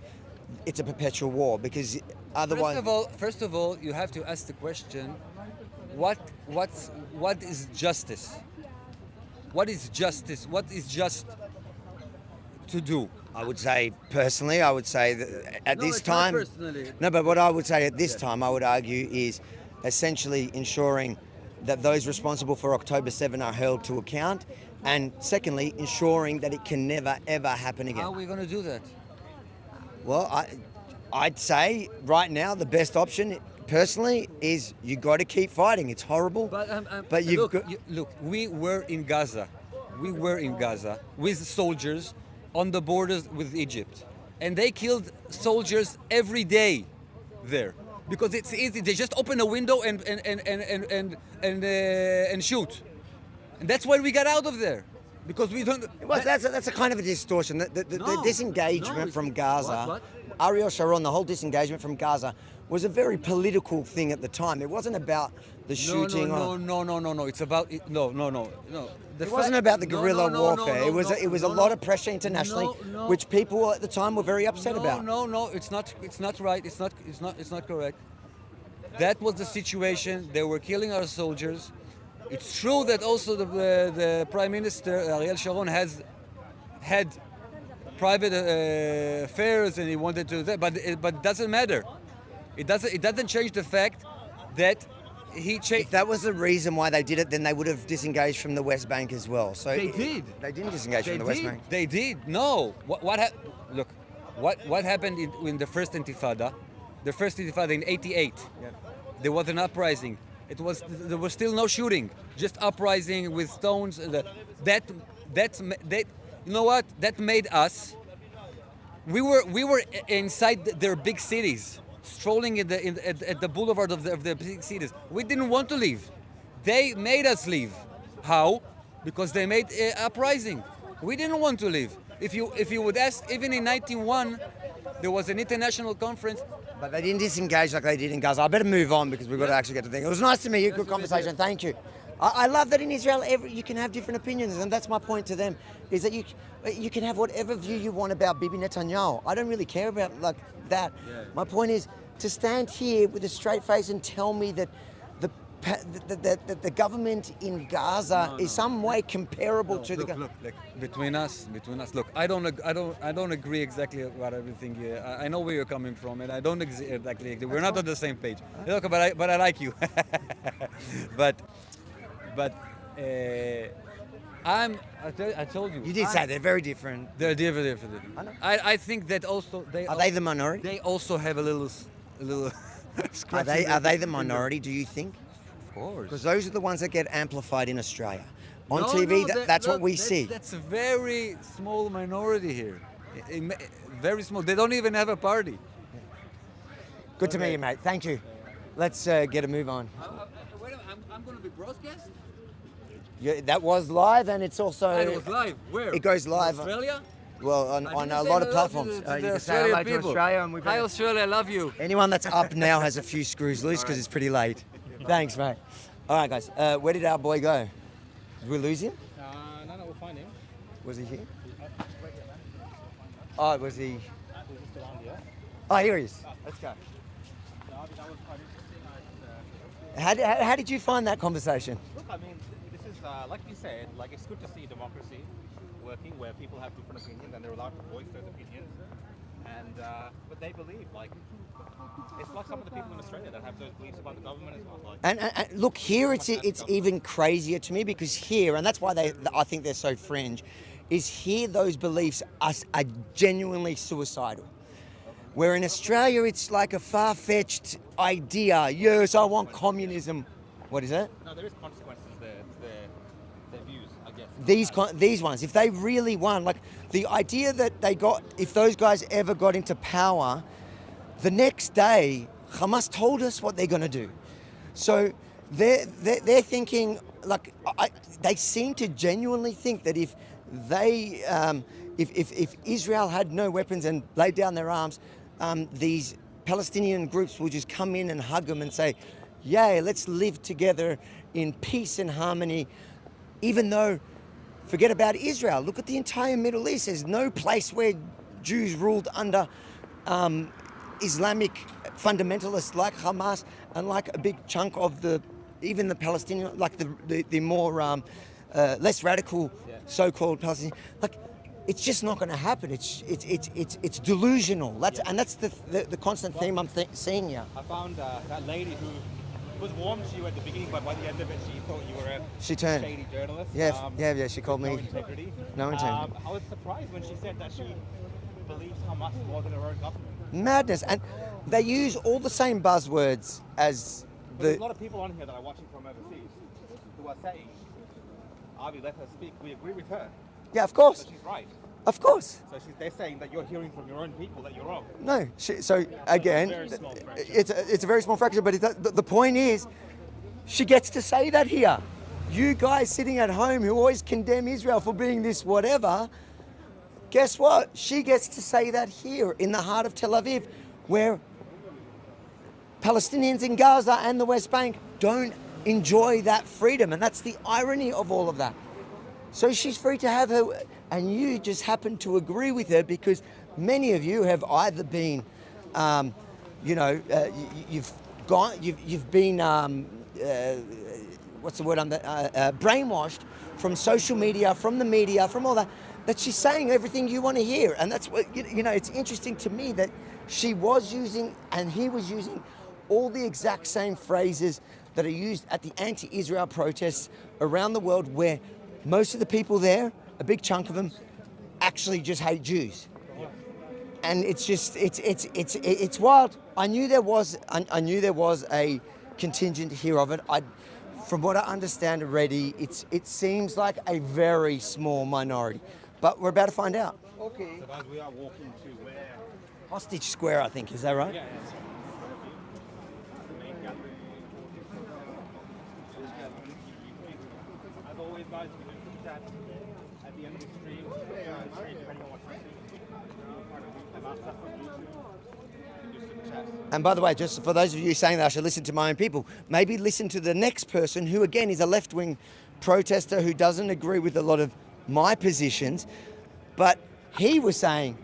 it's a perpetual war because otherwise. First of all, you have to ask the question: what is justice? What is justice? What is just to do? I would say personally, that at this it's not time. personally. No, but what I would say at this time, I would argue, is essentially ensuring that those responsible for October 7 are held to account, and secondly, ensuring that it can never ever happen again. How are we going to do that? Well, I'd say right now the best option, personally, is you got to keep fighting. It's horrible, but you've got. Look, we were in Gaza. We were in Gaza with soldiers on the borders with Egypt, and they killed soldiers every day there because it's easy. They just open a window and shoot, and that's why we got out of there. Because we don't. Well, that's a kind of a distortion. The disengagement from Gaza, What? Ariel Sharon, the whole disengagement from Gaza was a very political thing at the time. It wasn't about the shooting. No. It's about no. It wasn't about the guerrilla warfare. It was a lot of pressure internationally, which people at the time were very upset about. No. It's not right. It's not correct. That was the situation. They were killing our soldiers. It's true that also the Prime Minister Ariel Sharon has had private affairs and he wanted to, but it doesn't matter. It doesn't change the fact that he changed. If that was the reason why they did it, then they would have disengaged from the West Bank as well. So They did. They didn't disengage from the West Bank. They did. No. What happened in the first Intifada? The first Intifada in '88. Yeah. There was an uprising. There was still no shooting, just uprising with stones. That you know what? That made us. We were inside their big cities, strolling at the boulevard of the big cities. We didn't want to leave. They made us leave. How? Because they made uprising. We didn't want to leave. If you would ask, even in 1991, there was an international conference. But they didn't disengage like they did in Gaza. I better move on because we've got to actually get to think. It was nice to meet you. Good conversation. Thank you. I love that in Israel you can have different opinions, and that's my point to them, is that you can have whatever view you want about Bibi Netanyahu. I don't really care about like that. Yeah. My point is to stand here with a straight face and tell me that the government in Gaza is some way comparable to the. Look, between us. Look, I don't agree exactly about everything. I know where you're coming from, and I don't exactly agree. We're not on the same page. Look, but I like you. but I told you. You did say they're very different. They're different. I think that also are they the minority? They also have a little. Are they the minority? Do you think? Of course. Because those are the ones that get amplified in Australia. On TV, that's what we see. That's a very small minority here. Very small. They don't even have a party. Good to meet you, mate. Thank you. Let's get a move on. Wait a minute, I'm going to be broadcast? Yeah, that was live, and it's also. And it was live. Where? It goes live. Australia? Well, on a lot of platforms. You can say hello to Australia, and Hi, Australia. I love you. Anyone that's up now has a few screws loose because it's pretty late. Thanks, mate. All right, guys. Where did our boy go? Did we lose him? No, we'll find him. Was he here? Oh, was he? He's just around here. Oh, here he is. Let's go. That was quite interesting. How did you find that conversation? Look, I mean, this is like you said, like it's good to see democracy working where people have different opinions and they're allowed to voice those opinions. And but they believe, like, it's like some of the people in Australia that have those beliefs about the government as well. Like, And look, here it's even crazier to me because here, and that's why I think they're so fringe, is here those beliefs are genuinely suicidal. Where in Australia it's like a far-fetched idea. Yes, I want communism. What is it? no, there is consequences there to their views, I guess. These ones, if they really won, like the idea that they got, if those guys ever got into power, the next day Hamas told us what they're going to do. So they're thinking, like, they seem to genuinely think that if they, if Israel had no weapons and laid down their arms, these Palestinian groups will just come in and hug them and say, yay, let's live together in peace and harmony, even though, forget about Israel. Look at the entire Middle East. There's no place where Jews ruled under Islamic fundamentalists like Hamas and like a big chunk of even the Palestinian, like the more less radical so-called Palestinian. Like, it's just not going to happen. It's delusional. That's the constant theme I'm seeing here. I found that lady who was warm to you at the beginning, but by the end of it, she thought you were a shady journalist. Yeah. She called no me. Integrity. No integrity. I was surprised when she said that she believes Hamas more than her own government. Madness, and they use all the same buzzwords as But there's a lot of people on here that are watching from overseas who are saying, Avi, let her speak. We agree with her. Yeah, of course. So she's right. Of course. So they're saying that you're hearing from your own people that you're wrong. No. So again, it's a very small fraction. But the point is, she gets to say that here. You guys sitting at home who always condemn Israel for being this whatever, guess what? She gets to say that here in the heart of Tel Aviv, where Palestinians in Gaza and the West Bank don't enjoy that freedom. And that's the irony of all of that. So she's free to have her, and you just happen to agree with her because many of you have either been, you've been, what's the word? Brainwashed from social media, from the media, from all that. That she's saying everything you want to hear, and that's what it's interesting to me that she was using and he was using all the exact same phrases that are used at the anti-Israel protests around the world, where most of the people there, a big chunk of them, actually just hate Jews. And it's just, it's wild. I knew there was a contingent here of it. From what I understand already, it seems like a very small minority. But we're about to find out. Okay. So guys, we are walking to where? Hostage Square, I think. Is that right? Yeah, that's right. The main gallery. As always, guys, we do keep that at the end of the stream. Depending on what you see. I'm out stuff on YouTube. You can do super chats. And by the way, just for those of you saying that I should listen to my own people, maybe listen to the next person who, again, is a left-wing protester who doesn't agree with a lot of my positions, but he was saying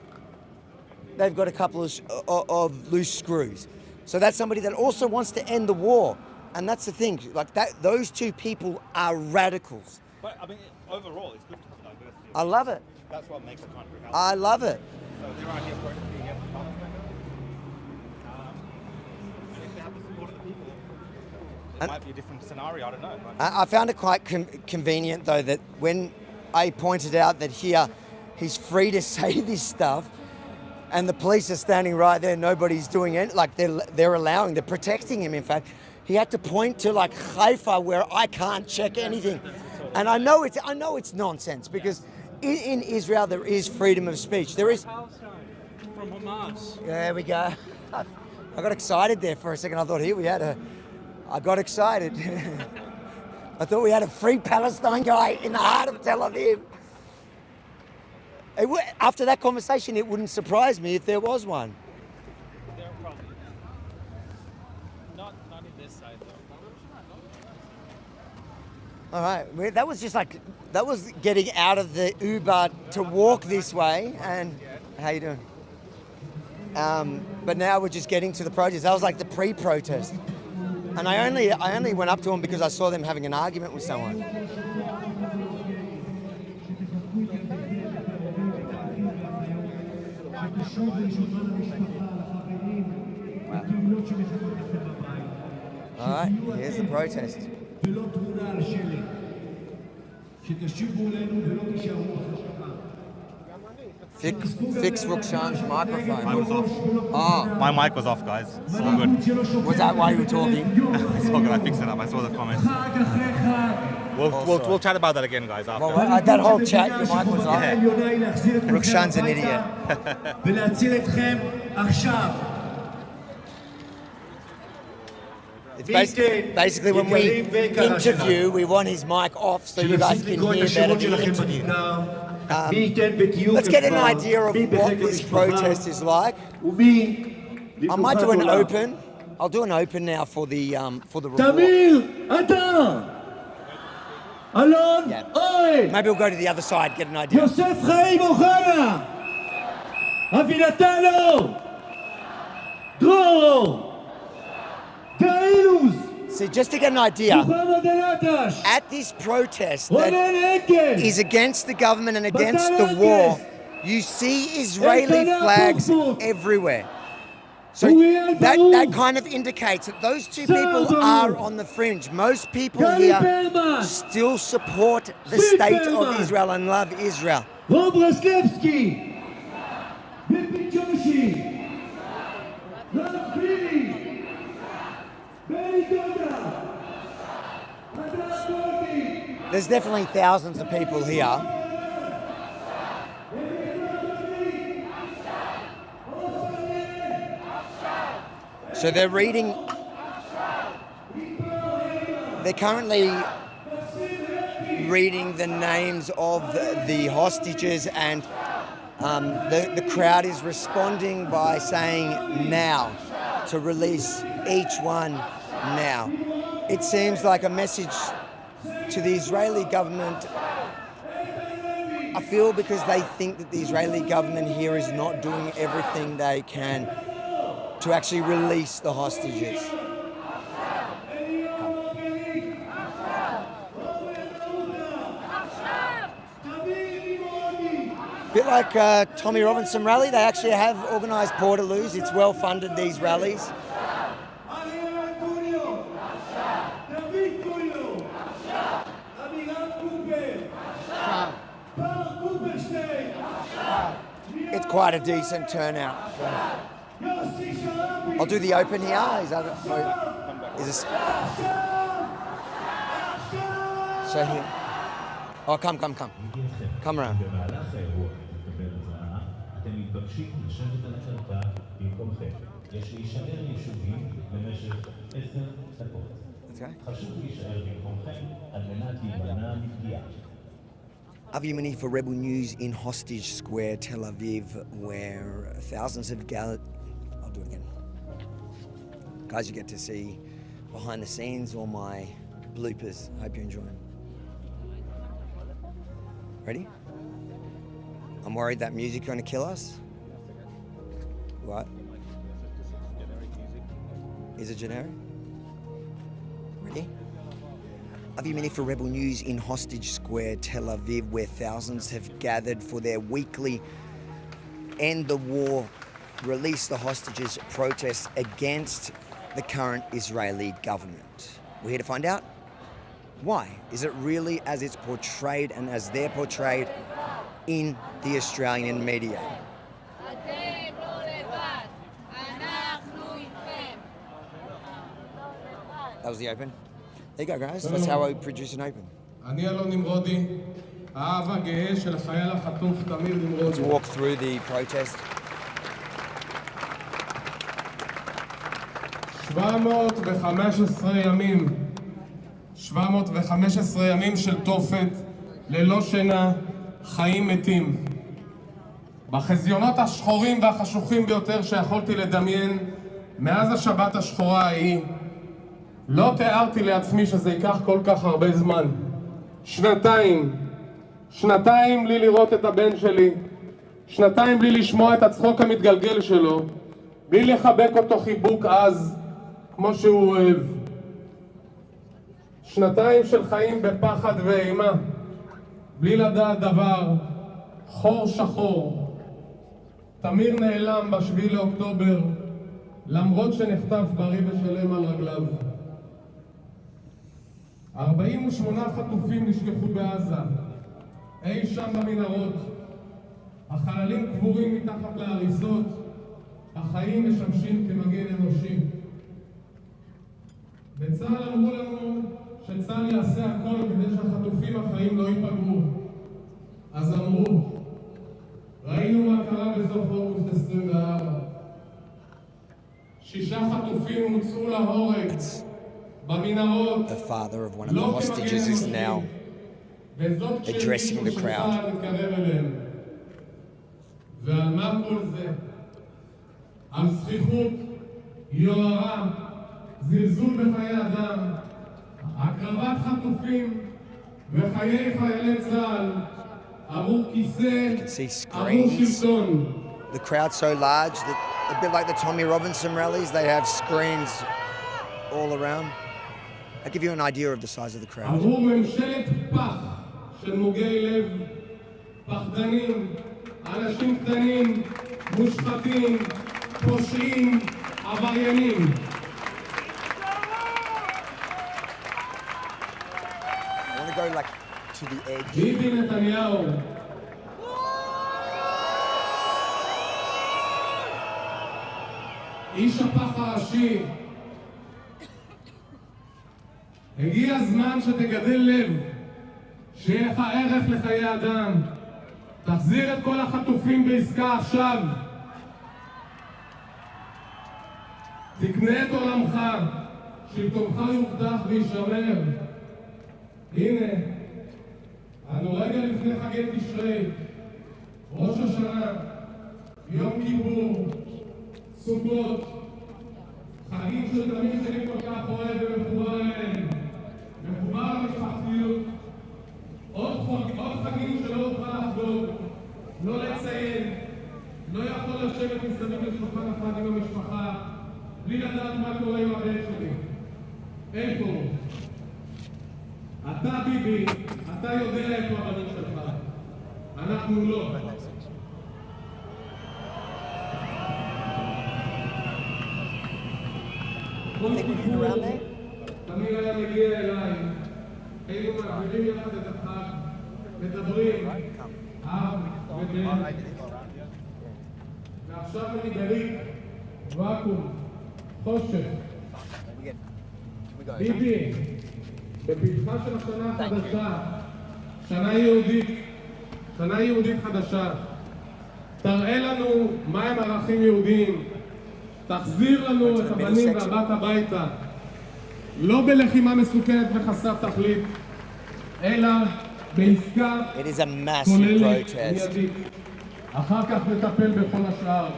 they've got a couple of loose screws. So that's somebody that also wants to end the war. And that's the thing, like that, those two people are radicals. But I mean, overall, it's good to have diversity. I love it. That's what makes a country healthy. I love it. So they're out here protesting against the government. And if they have the support of the people, it might be a different scenario. I don't know. I found it quite convenient, though, that when I pointed out that here he's free to say this stuff, and the police are standing right there, nobody's doing it. Like they're protecting him. In fact, he had to point to like Haifa, where I can't check anything, and I know it's nonsense because in Israel there is freedom of speech. There is. Palestine from Hamas. There we go. I got excited there for a second. I thought I got excited. I thought we had a free Palestine guy in the heart of Tel Aviv. After that conversation, it wouldn't surprise me if there was one. They're probably not in this side though. All right, that was getting out of the Uber to walk this way. And how you doing? But now we're just getting to the protest. That was like the pre-protest. And I only went up to them because I saw them having an argument with someone. All right, here's the protest. Fix Rukshan's microphone. I was off. Oh, My mic was off, guys. It's all good. was that why you were talking? It's all good. I fixed it up. I saw the comments. We'll chat about that again, guys, after. Well, that whole chat, your mic was on. Yeah. Rukshan's an idiot. It's basically when we interview, we want his mic off so you guys can hear better the interview. Let's get an idea of what this protest is like. I might do an open. I'll do an open now for the report. Yeah. Maybe we'll go to the other side, get an idea. See, just to get an idea, at this protest that is against the government and against the war, you see Israeli flags everywhere. So that kind of indicates that those two people are on the fringe. Most people here still support the state of Israel and love Israel. There's definitely thousands of people here. So they're currently reading the names of the hostages, and the crowd is responding by saying now, to release each one now. It seems like a message to the Israeli government, I feel, because they think that the Israeli government here is not doing everything they can to actually release the hostages. A bit like Tommy Robinson rally, they actually have organised Portaloos. It's well funded, these rallies. It's quite a decent turnout. I'll do the open here. Is this? So here. Oh, come. Come around. Okay. Avi Mani for Rebel News in Hostage Square, Tel Aviv, where thousands have gathered. I'll do it again. Guys, you get to see behind the scenes, all my bloopers. Hope you enjoy them. Ready? I'm worried that music's going to kill us. What? Is it generic? Ready? Avi Mani for Rebel News in Hostage Square, Tel Aviv, where thousands have gathered for their weekly End the War, Release the Hostages protest against the current Israeli government. We're here to find out why. Is it really as it's portrayed and as they're portrayed in the Australian media? That was the open. There you go, guys. That's how I produce an open. Let's walk through the protest. 715 ימים של תופת, ללא שינה, חיים מתים. בחזיונות השחורים והחשוכים ביותר שיכולתי לדמיין מאז השבת השחורה ההיא, לא תיארתי לעצמי שזה ייקח כל כך הרבה זמן. שנתיים בלי לראות את הבן שלי, שנתיים בלי לשמוע את הצחוק המתגלגל שלו, בלי לחבק אותו חיבוק עז כמו שהוא אוהב. שנתיים של חיים בפחד ואימה, בלי לדעת דבר, חור שחור. תמיר נעלם ב7 לאוקטובר, למרות שנחטף בריא ושלם על רגליו. 48 חטופים נשכחו בעזה, אי שם במנהרות. החללים קבורים מתחת להריסות, החיים משמשים כמגן אנושי. בצה"ל אמרו לנו שצה"ל יעשה הכל כדי שהחטופים החיים לא ייפגעו. אז אמרו, ראינו מה קרה בסוף אוגוסט 24. 6 חטופים הוצאו להורג במנהרות. The father of one of the hostages is now addressing the crowd. ועל מה כל זה? על זכיחות, יוהרה, זלזול בחיי אדם, הקרבת חטופים וחיי חיילי צה"ל עבור כיסא, עבור שלטון. The crowd's so large that a bit like the Tommy Robinson rallies, they have screens all around. I'll give you an idea of the size of the crowd. עבור ממשלת פח של מוגי לב, פחדנים, אנשים קטנים, מושחתים, פושעים, עבריינים. I want to go like to the edge. ביבי נתניהו. איש הפח הראשי. הגיע הזמן שתגדל לב, שיהיה לך ערך לחיי אדם. תחזיר את כל החטופים בעסקה עכשיו. תקנה את עולמך, שלטונך יובטח וישמר. הנה, אנו רגע לפני חגי תשרי, ראש השנה, יום כיפור, סוכות, חגים שתמיד שלי כל כך אוהב ומחובר אליהם, מחובר למשפחתיות. עוד חגים שלא אוכל לחגוג, לא לציין, לא יכול לשבת מסביב לשולחן אחד עם המשפחה, בלי לדעת מה קורה עם הבן שלי. איפה? אתה ביבי, אתה יודע איפה הבנים שלך. אנחנו לא. תמיד היה מגיע אליי, היינו מעבירים יחד את החג, מדברים, אב ובן. ועכשיו אני בריק, ואקום, חושך. ביבי, בפתחה של השנה החדשה, שנה יהודית חדשה, תראה לנו מהם ערכים יהודיים, תחזיר לנו את הבנים והבת הביתה, לא בלחימה מסוכנת וחסר תכלית, אלא בעסקה כוללת מיידית. אחר כך נטפל בכל השאר.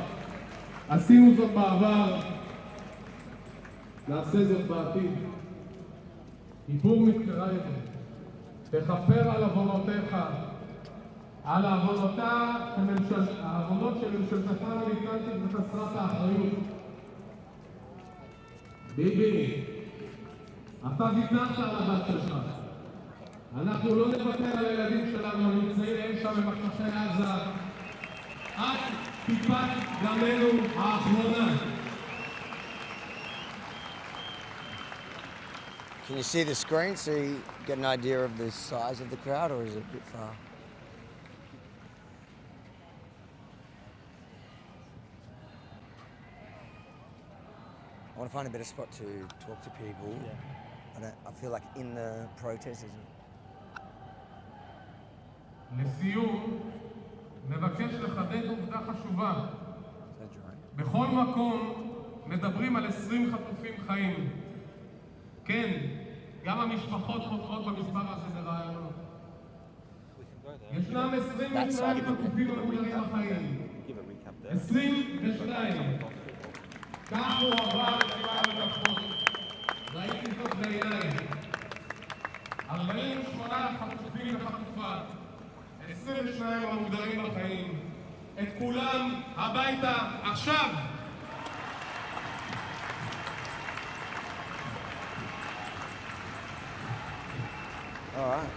עשינו זאת בעבר, נעשה זאת בעתיד. כיפור מתקרב, תכפר על עוונותיך, על העוונות של ממשלתך המיליטנטית וחסרת האחריות. ביבי, אתה ויתרת על הבת שלך. אנחנו לא נוותר על הילדים שלנו הנמצאים אי שם במחשכי עזה עד טיפת דמנו האחרונה. Can you see the screen so you get an idea of the size of the crowd, or is it a bit far? I want to find a better spot to talk to people. I feel like in the protest isn't. לסיום, נבקש לחדד עובדה חשובה. בכל מקום מדברים על 20 חטופים חיים. כן, גם המשפחות חותרות במספר הזה ברעיונות. ישנם 22 חטופים המוגדרים בחיים. 22. כך הוא עבר לשבעה בתפחות. ראיתי זאת בעיניי. 48 חטופים וחטופה. 22 המוגדרים בחיים. את כולם הביתה עכשיו! All right.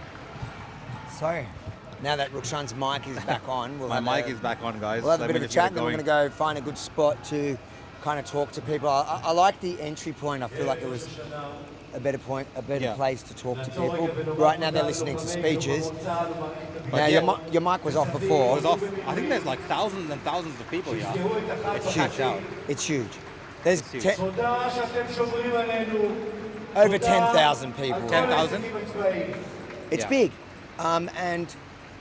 So, now that Rukshan's mic is back on, My mic is back on, guys. We'll have a Let bit me of a just get chat, it and then we're going. going to go find a good spot to kind of talk to people. I like the entry point. I feel like it was a better Yeah. place to talk to people. Right now they're listening to speeches. Now, yeah. your mic was off It before. was off. I think there's like thousands and thousands of people here. It's packed out. It's huge. There's It's huge. over 10,000 people. 10,000? It's Yeah. big. And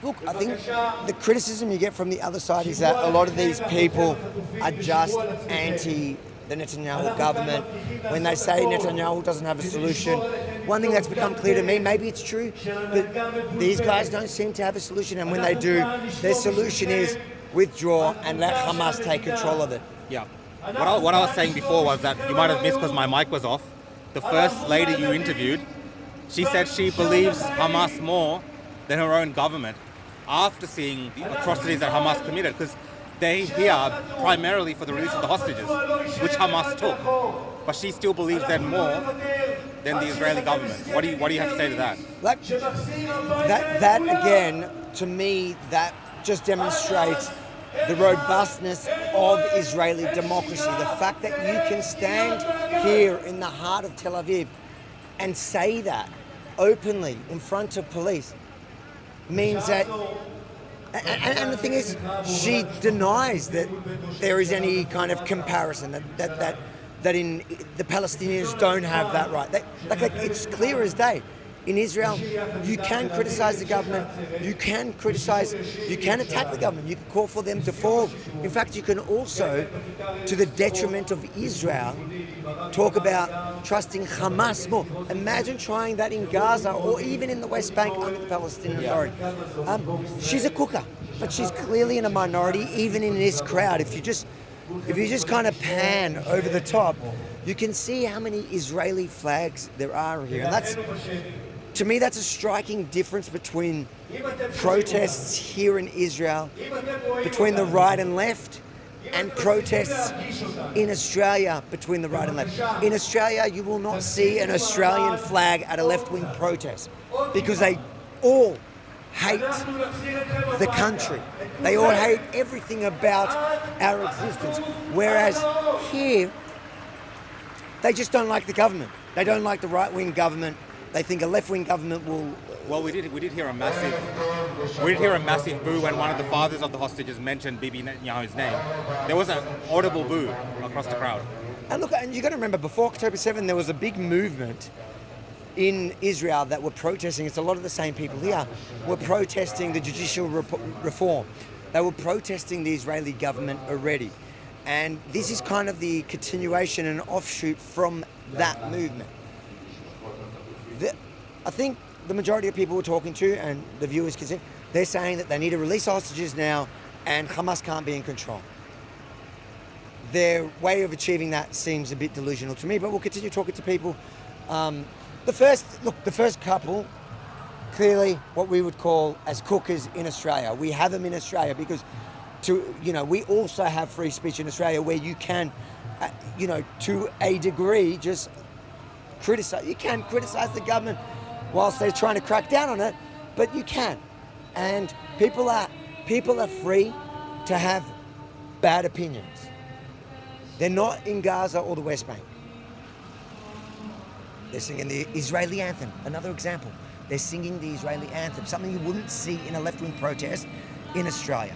look, I think the criticism you get from the other side is that a lot of these people are just anti the Netanyahu government. When they say Netanyahu doesn't have a solution, one thing that's become clear to me, maybe it's true, but these guys don't seem to have a solution. And when they do, their solution is withdraw and let Hamas take control of it. Yeah. What I was saying before was that you might have missed because my mic was off. The first lady you interviewed, she said she believes Hamas more than her own government after seeing the atrocities that Hamas committed, because they here primarily for the release of the hostages, which Hamas took. But she still believes them more than the Israeli government. What do you have to say to that? Like, that again, to me, that just demonstrates the robustness of Israeli democracy. The fact that you can stand here in the heart of Tel Aviv and say that openly in front of police means that, and the thing is, she denies that there is any kind of comparison, that in the Palestinians don't have that right. Like it's clear as day. In Israel, you can criticize the government, you can attack the government, you can call for them to fall. In fact, you can also, to the detriment of Israel, talk about trusting Hamas more. Imagine trying that in Gaza or even in the West Bank under the Palestinian Authority. She's a cooker, but she's clearly in a minority, even in this crowd. If you just kind of pan over the top, you can see how many Israeli flags there are here. And that's, to me, that's a striking difference between protests here in Israel, between the right and left, and protests in Australia between the right and left. In Australia, you will not see an Australian flag at a left-wing protest because they all hate the country. They all hate everything about our existence. Whereas here, they just don't like the government. They don't like the right-wing government. They think a left-wing government will... Well, we did hear a massive boo when one of the fathers of the hostages mentioned Bibi Netanyahu's name. There was an audible boo across the crowd. And look, and you got to remember, before October 7, there was a big movement in Israel that were protesting. It's a lot of the same people here were protesting the judicial reform. They were protesting the Israeli government already. And this is kind of the continuation and offshoot from that movement. I think the majority of people we're talking to and the viewers can see, they're saying that they need to release hostages now and Hamas can't be in control. Their way of achieving that seems a bit delusional to me, but we'll continue talking to people. The first couple, clearly what we would call as cookers in Australia. We have them in Australia because we also have free speech in Australia where you can, to a degree, just criticize. You can criticize the government whilst they're trying to crack down on it, but you can. And people are free to have bad opinions. They're not in Gaza or the West Bank. They're singing the Israeli anthem, another example. They're singing the Israeli anthem, something you wouldn't see in a left-wing protest in Australia.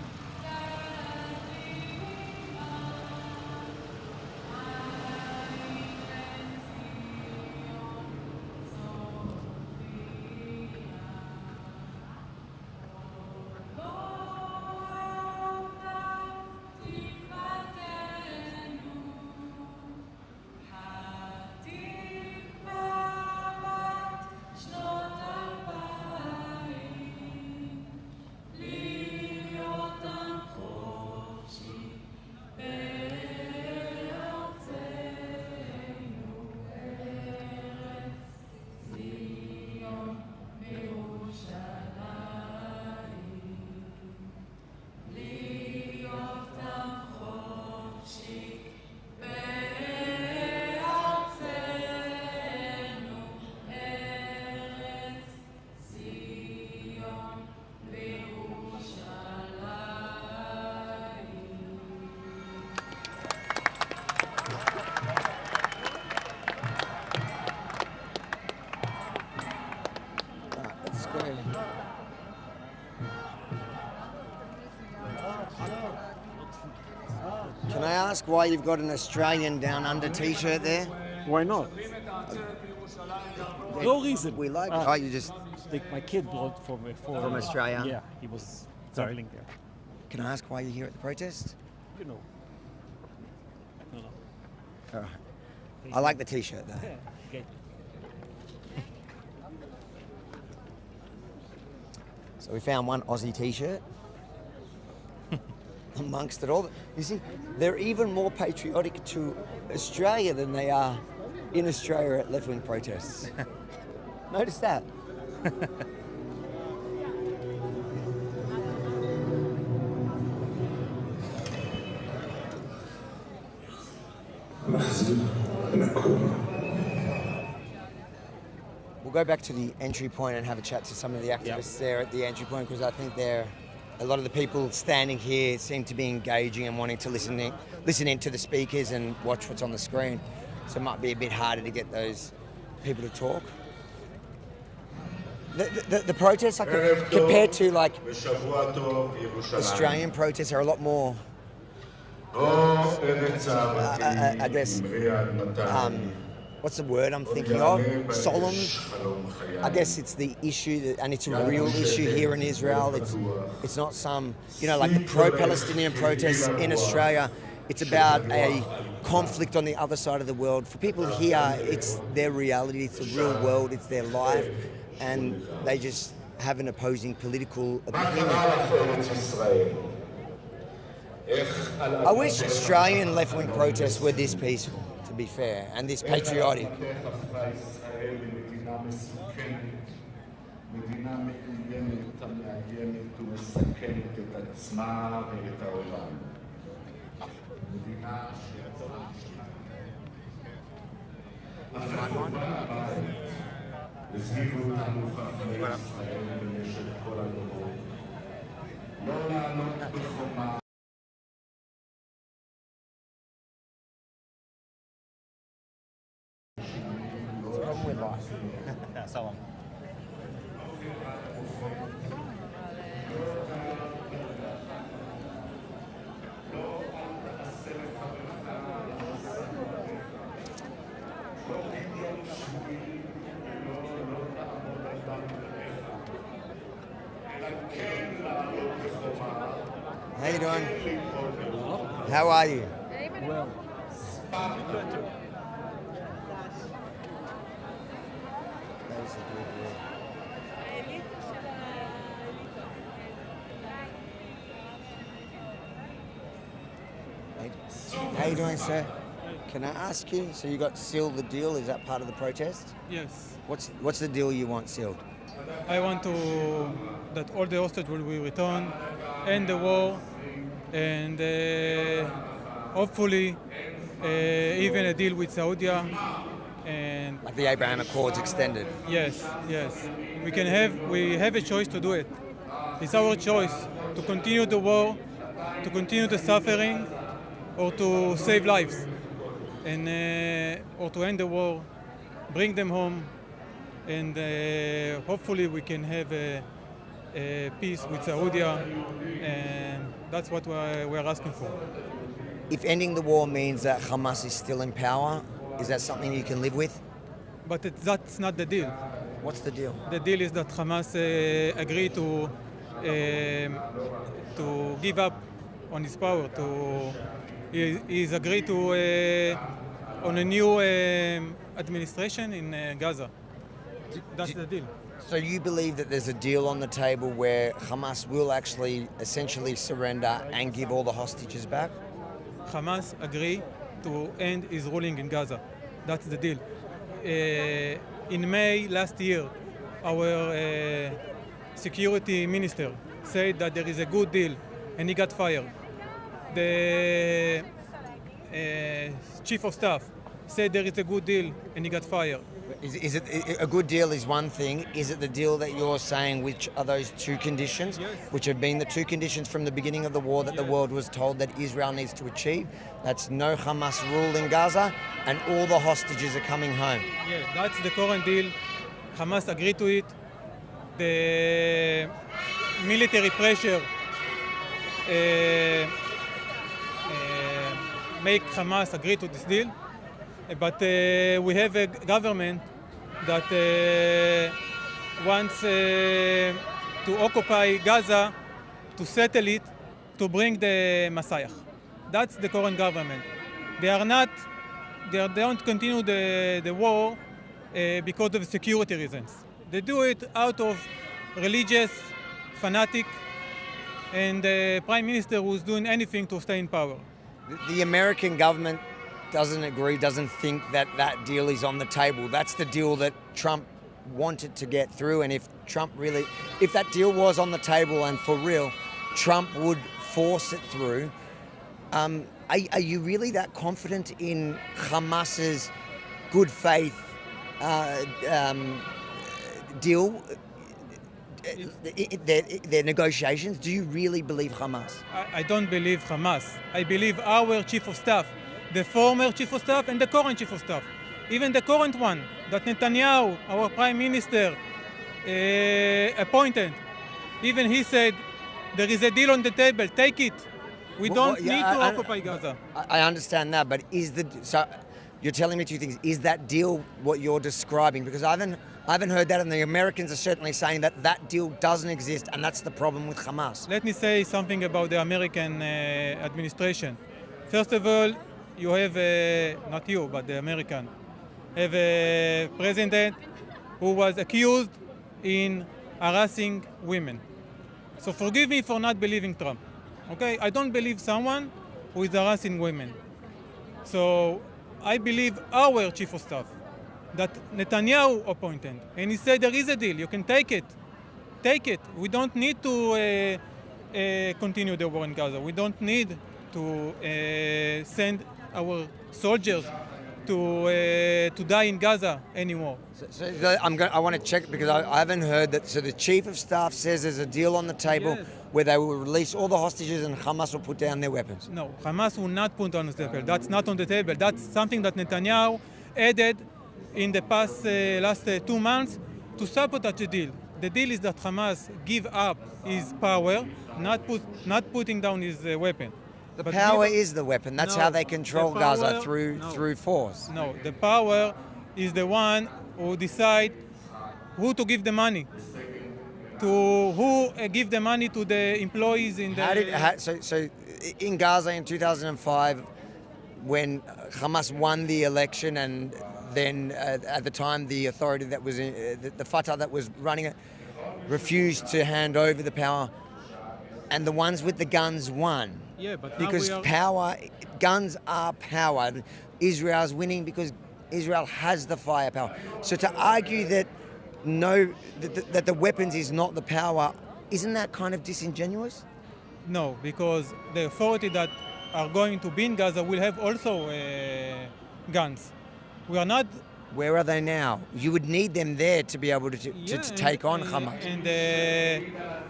why you've got an Australian Down Under t-shirt there? Why not? No reason. We like it. Oh, you just... My kid brought from Australia? Yeah, he was traveling there. Can I ask why you're here at the protest? You know. No. All right. I like the t-shirt though. Yeah, okay. So we found one Aussie t-shirt amongst it all. You see, they're even more patriotic to Australia than they are in Australia at left-wing protests. Notice that. We'll go back to the entry point and have a chat to some of the activists there at the entry point, because I think a lot of the people standing here seem to be engaging and wanting to listen in to the speakers and watch what's on the screen. So it might be a bit harder to get those people to talk. The protests, like, compared to like Australian protests, are a lot more, I guess, what's the word I'm thinking of? Solemn. I guess it's the issue, and it's a real issue here in Israel. It's not some, like the pro-Palestinian protests in Australia. It's about a conflict on the other side of the world. For people here, it's their reality, it's the real world, it's their life, and they just have an opposing political opinion. I wish Australian left-wing protests were this peaceful, to be fair, and this patriotic. Yeah, Salam. How you doing? How are you? Well, How you doing, sir? Can I ask you, so you got seal the deal, is that part of the protest? Yes, What's the deal you want sealed? I want that all the hostages will be returned, end the war, and hopefully even a deal with Saudi. And Like the Abraham Accords extended? yes, we have a choice to do it. It's our choice to continue the war, to continue the suffering, or to save lives, and or to end the war, bring them home, and hopefully we can have a peace with Saudi, and that's what we're asking for. If ending the war means that Hamas is still in power, is that something you can live with? But that's not the deal. What's the deal? The deal is that Hamas agreed to give up on his power. He's agreed to on a new administration in Gaza. That's the deal. So you believe that there's a deal on the table where Hamas will actually essentially surrender and give all the hostages back? Hamas agreed to end his ruling in Gaza. That's the deal. In May last year, our security minister said that there is a good deal, and he got fired. The chief of staff said there is a good deal, and he got fired. Is it a good deal is one thing. Is it the deal that you're saying, which are those two conditions, Yes. which have been the two conditions from the beginning of the war that the world was told that Israel needs to achieve? That's no Hamas rule in Gaza, and all the hostages are coming home. Yeah, that's the current deal. Hamas agreed to it. The military pressure make Hamas agree to this deal, but we have a government that wants to occupy Gaza, to settle it, to bring the Messiah. That's the current government. They don't continue the war because of security reasons. They do it out of religious, fanatic, and the prime minister who's doing anything to stay in power. The American government doesn't agree, doesn't think that that deal is on the table. That's the deal that Trump wanted to get through, and if that deal was on the table and for real, Trump would force it through. Are you really that confident in Hamas's good faith deal, their negotiations? Do you really believe Hamas? I don't believe Hamas. I believe our chief of staff, the former chief of staff and the current chief of staff. Even the current one that Netanyahu, our prime minister, appointed. Even he said, there is a deal on the table, take it. We don't need to occupy Gaza. I understand that, but so you're telling me two things. Is that deal what you're describing? Because I haven't heard that, and the Americans are certainly saying that that deal doesn't exist, and that's the problem with Hamas. Let me say something about the American administration. First of all, you have, not you, but the American, have a president who was accused in harassing women. So forgive me for not believing Trump. Okay, I don't believe someone who is harassing women. So I believe our chief of staff that Netanyahu appointed, and he said there is a deal. You can take it. Take it. We don't need to continue the war in Gaza. We don't need to send our soldiers to die in Gaza anymore. I want to check because I haven't heard that. So the chief of staff says there's a deal on the table where they will release all the hostages and Hamas will put down their weapons. No, Hamas will not put on the table. That's not on the table. That's something that Netanyahu added in the past last 2 months to sabotage the deal. The deal is that Hamas give up his power, not putting down his weapon. The power is the weapon. That's how they control Gaza through force. No, the power is the one who decide who to give the money. Who give the money to the employees in the... So in Gaza in 2005, when Hamas won the election, and then at the time the authority that was the Fatah that was running it refused to hand over the power, and the ones with the guns won. Yeah, but because guns are power. Israel's winning because Israel has the firepower. So to argue that that the weapons is not the power, isn't that kind of disingenuous? No, because the authority that are going to be in Gaza will have also guns. We are not. Where are they now? You would need them there to be able to take on Hamas. And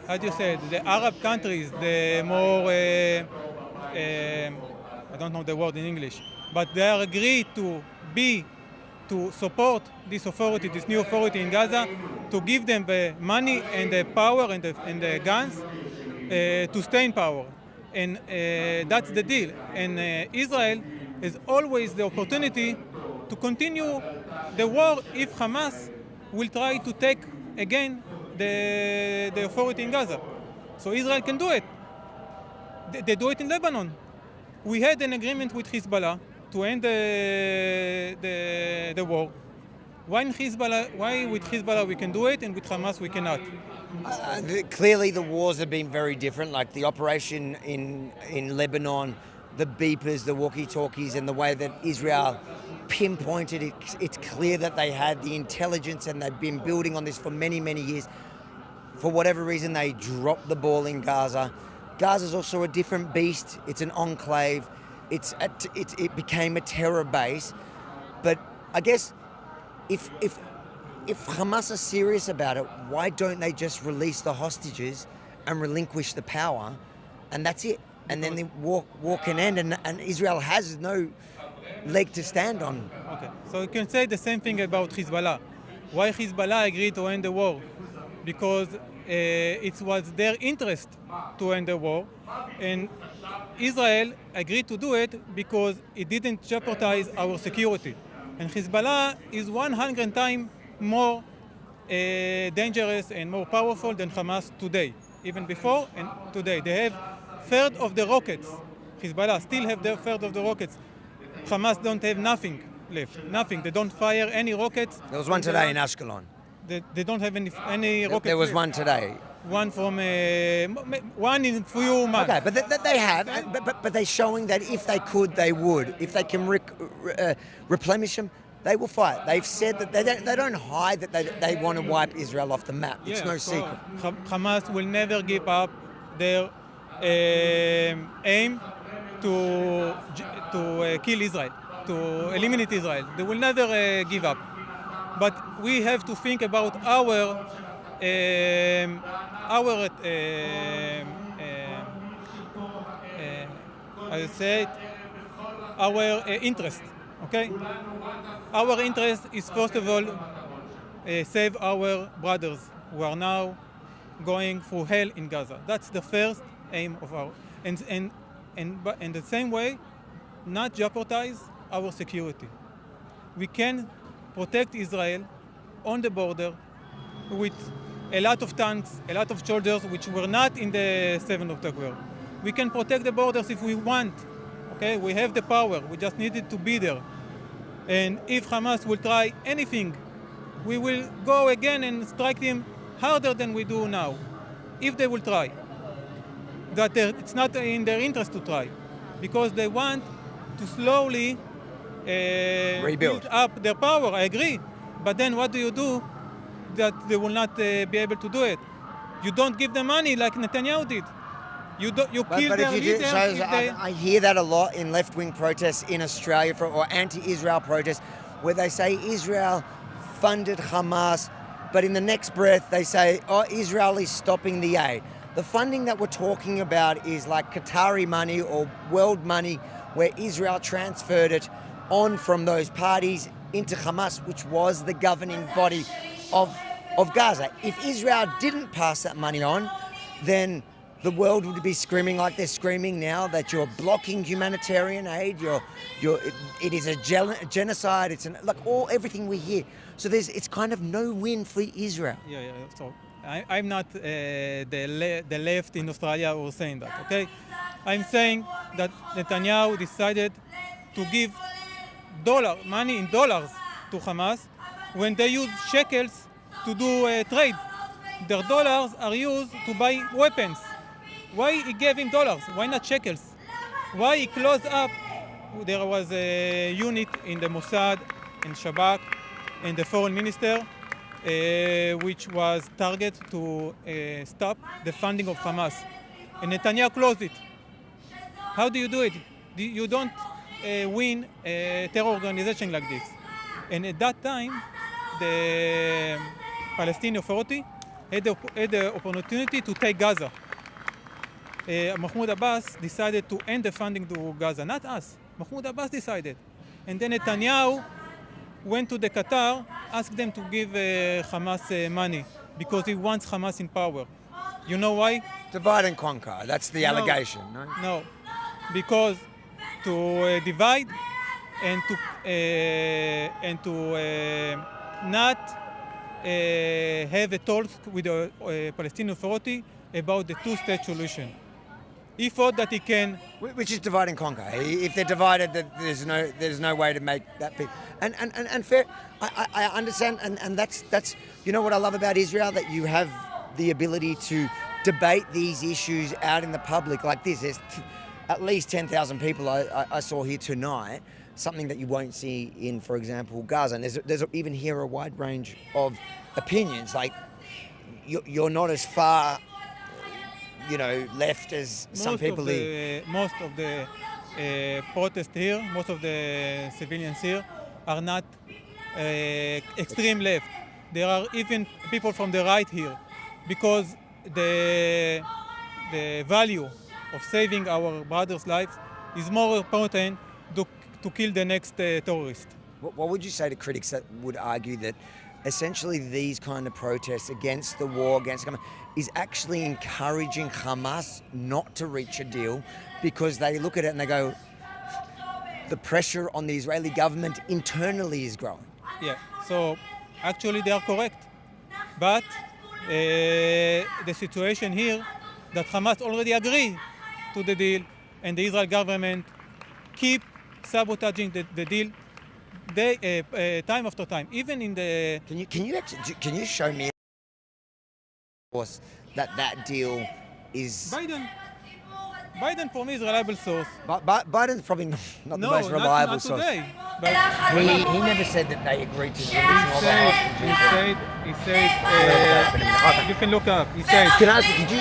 how do you say it? The Arab countries, the more I don't know the word in English, but they are agreed to support this authority, this new authority in Gaza, to give them the money and the power and the guns to stay in power. And that's the deal. And Israel has always the opportunity to continue the war if Hamas will try to take again the authority in Gaza. So Israel can do it. They do it in Lebanon. We had an agreement with Hezbollah to end the war. Why with Hezbollah we can do it and with Hamas we cannot? Clearly the wars have been very different, like the operation in Lebanon, the beepers, the walkie-talkies, and the way that Israel pinpointed it. It's clear that they had the intelligence and they've been building on this for many, many years. For whatever reason, they dropped the ball in Gaza. Gaza's also a different beast. It's an enclave. It became a terror base. But I guess if Hamas are serious about it, why don't they just release the hostages and relinquish the power, and that's it? And then the war can end, and Israel has no leg to stand on. Okay, so you can say the same thing about Hezbollah. Why Hezbollah agreed to end the war? Because it was their interest to end the war, and Israel agreed to do it because it didn't jeopardize our security. And Hezbollah is 100 times more dangerous and more powerful than Hamas today, even before and today. They have third of the rockets. Hezbollah still have their third of the rockets. Hamas don't have nothing left, nothing. They don't fire any rockets. There was one today in Ashkelon. They don't have any rockets. There was left. one today. One from one in few months. Okay, but they have, but they're showing that if they could, they would. If they can replenish them, they will fight. They've said that they don't hide that they want to wipe Israel off the map. It's no secret. Hamas will never give up their aim to kill Israel, to eliminate Israel. They will never give up. But we have to think about our I say it, our interest. Okay, our interest is first of all save our brothers who are now going through hell in Gaza. That's the first aim of our and in the same way, not jeopardize our security. We can protect Israel on the border with a lot of tanks, a lot of soldiers which were not in the 7th October. We can protect the borders if we want. Okay, we have the power. We just needed to be there. And if Hamas will try anything, we will go again and strike them harder than we do now. If they will try, that it's not in their interest to try, because they want to slowly rebuild up their power. I agree, but then what do you do that they will not be able to do it? You don't give them money like Netanyahu did. You kill their leaders. I hear that a lot in left-wing protests in Australia or anti-Israel protests, where they say Israel funded Hamas, but in the next breath they say, oh, Israel is stopping the aid. The funding that we're talking about is like Qatari money or world money, where Israel transferred it on from those parties into Hamas, which was the governing body of Gaza. If Israel didn't pass that money on, then the world would be screaming like they're screaming now that you're blocking humanitarian aid. It is a genocide. It's everything we hear. So it's kind of no win for Israel. Yeah. So I'm not the left in Australia who are saying that. Okay, I'm saying that Netanyahu decided to give money in dollars to Hamas when they use shekels to do trade. Their dollars are used to buy weapons. Why he gave him dollars? Why not shekels? Why he closed up? There was a unit in the Mossad and Shabak and the foreign minister which was target to stop the funding of Hamas. And Netanyahu closed it. How do you do it? You don't win a terror organization like this. And at that time, the Palestinian Authority had the opportunity to take Gaza. Mahmoud Abbas decided to end the funding to Gaza, not us. Mahmoud Abbas decided. And then Netanyahu went to the Qatar, asked them to give Hamas money because he wants Hamas in power. You know why? Divide and conquer. That's the allegation, no? No, because to divide and to not have a talk with the Palestinian Authority about the two-state solution. He thought that he can, which is divide and conquer. If they're divided, there's no way to make that big. And fair, I understand, and that's what I love about Israel, that you have the ability to debate these issues out in the public like this. There's at least 10,000 people I saw here tonight. Something that you won't see in, for example, Gaza. And there's even here a wide range of opinions. Like you're not as far, left as some people. Most of the protests here, most of the civilians here are not extreme left. There are even people from the right here, because the value of saving our brothers' lives is more important to kill the next terrorist. What would you say to critics that would argue that essentially these kind of protests against the war, against Hamas, is actually encouraging Hamas not to reach a deal because they look at it and they go, the pressure on the Israeli government internally is growing. Yeah, so actually they are correct. But the situation here that Hamas already agreed to the deal and the Israel government keep sabotaging the deal time after time. Even in the... Can you show me that deal is... Biden for me is a reliable source. Biden's probably not the most reliable not source. Today, He never said that they agreed to releasing all the hostages. He said, you can look up, he said... Can I ask you,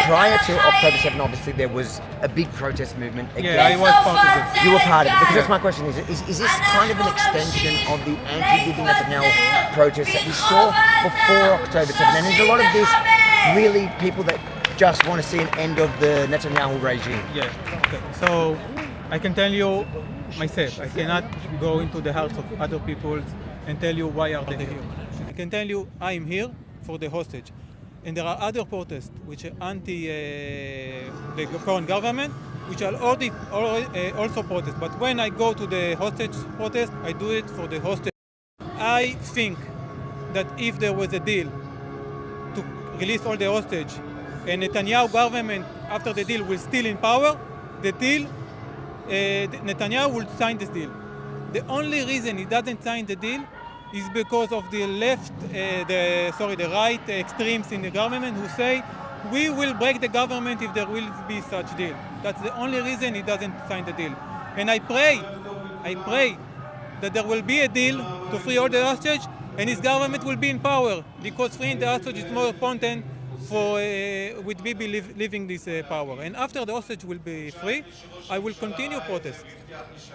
prior to October 7, obviously there was a big protest movement against... Yeah, I was part of it. You were part of it, because that's my question, is this kind of an extension of the anti-Bibi Netanyahu protests that we saw before October 7? And there's a lot of this, really, people that just want to see an end of the Netanyahu regime. Yeah, okay. So I can tell you myself, I cannot go into the hearts of other people and tell you why are they here. I can tell you I am here for the hostage. And there are other protests which are anti the current government, which are already also protest. But when I go to the hostage protest, I do it for the hostage. I think that if there was a deal to release all the hostage, and Netanyahu government, after the deal, will still in power, the deal, Netanyahu will sign this deal. The only reason he doesn't sign the deal is because of the left, the right extremes in the government who say, we will break the government if there will be such deal. That's the only reason he doesn't sign the deal. And I pray that there will be a deal to free all the hostage and his government will be in power, because freeing the hostage is more important for with Bibi leaving this power. And after the hostage will be free, I will continue protest.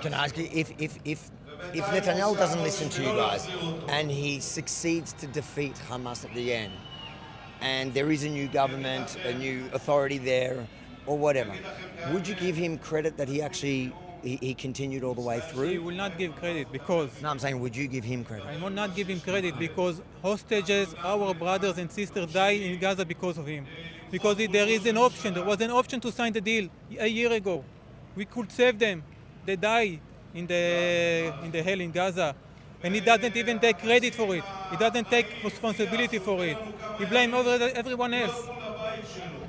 Can I ask you, if Netanyahu doesn't listen to you guys and he succeeds to defeat Hamas at the end, and there is a new government, a new authority there, or whatever, would you give him credit that he actually he continued all the way through? I will not give credit because... No, I'm saying, would you give him credit? I will not give him credit because hostages, our brothers and sisters, died in Gaza because of him. Because there is an option, there was an option to sign the deal a year ago. We could save them. They died in the hell in Gaza. And he doesn't even take credit for it. He doesn't take responsibility for it. He blames everyone else.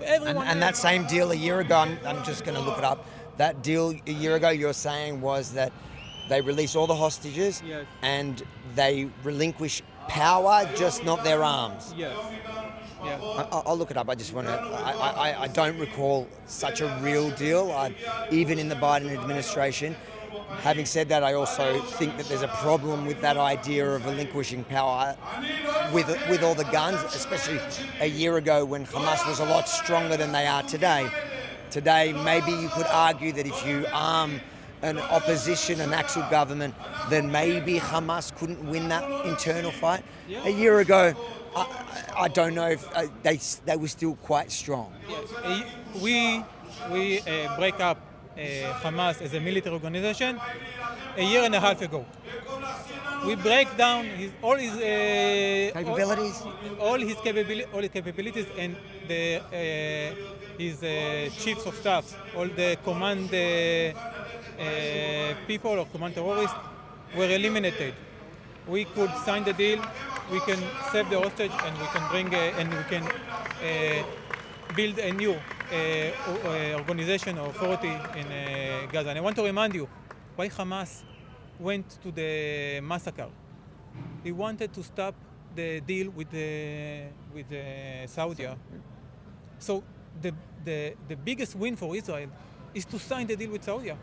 And that same deal a year ago, I'm just going to look it up. That deal a year ago, you're saying, was that they release all the hostages, yes, and they relinquish power, just not their arms. Yes. Yes. I'll look it up. I just want to... I don't recall such a real deal, even in the Biden administration. Having said that, I also think that there's a problem with that idea of relinquishing power with all the guns, especially a year ago when Hamas was a lot stronger than they are today. Today, maybe you could argue that if you arm an opposition, an actual government, then maybe Hamas couldn't win that internal fight. A year ago, I don't know if they were still quite strong. Yes. We break up Hamas as a military organization a year and a half ago. We break down all his capabilities, all his capabilities, and his chiefs of staff, all the command people or command terrorists were eliminated. We could sign the deal, we can save the hostage, and we can bring and we can build a new organization or authority in Gaza. And I want to remind you why Hamas went to the massacre. He wanted to stop the deal with Saudi. So the biggest win for Israel is to sign the deal with Saudi,